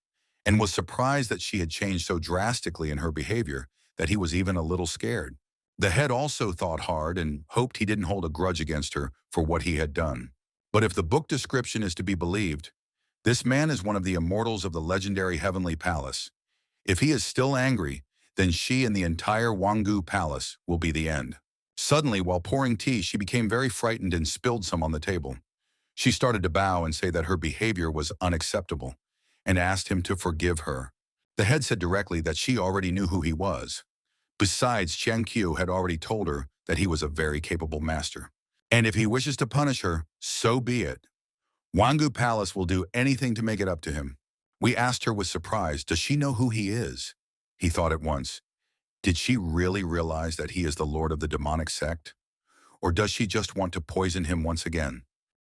and was surprised that she had changed so drastically in her behavior that he was even a little scared. The head also thought hard and hoped he didn't hold a grudge against her for what he had done. But if the book description is to be believed, this man is one of the immortals of the legendary Heavenly Palace. If he is still angry, then she and the entire Wangu Palace will be the end. Suddenly, while pouring tea, she became very frightened and spilled some on the table. She started to bow and say that her behavior was unacceptable and asked him to forgive her. The head said directly that she already knew who he was. Besides, Chen Qiu had already told her that he was a very capable master. And if he wishes to punish her, so be it. Wangu Palace will do anything to make it up to him. We asked her with surprise, does she know who he is? He thought at once, did she really realize that he is the lord of the demonic sect? Or does she just want to poison him once again?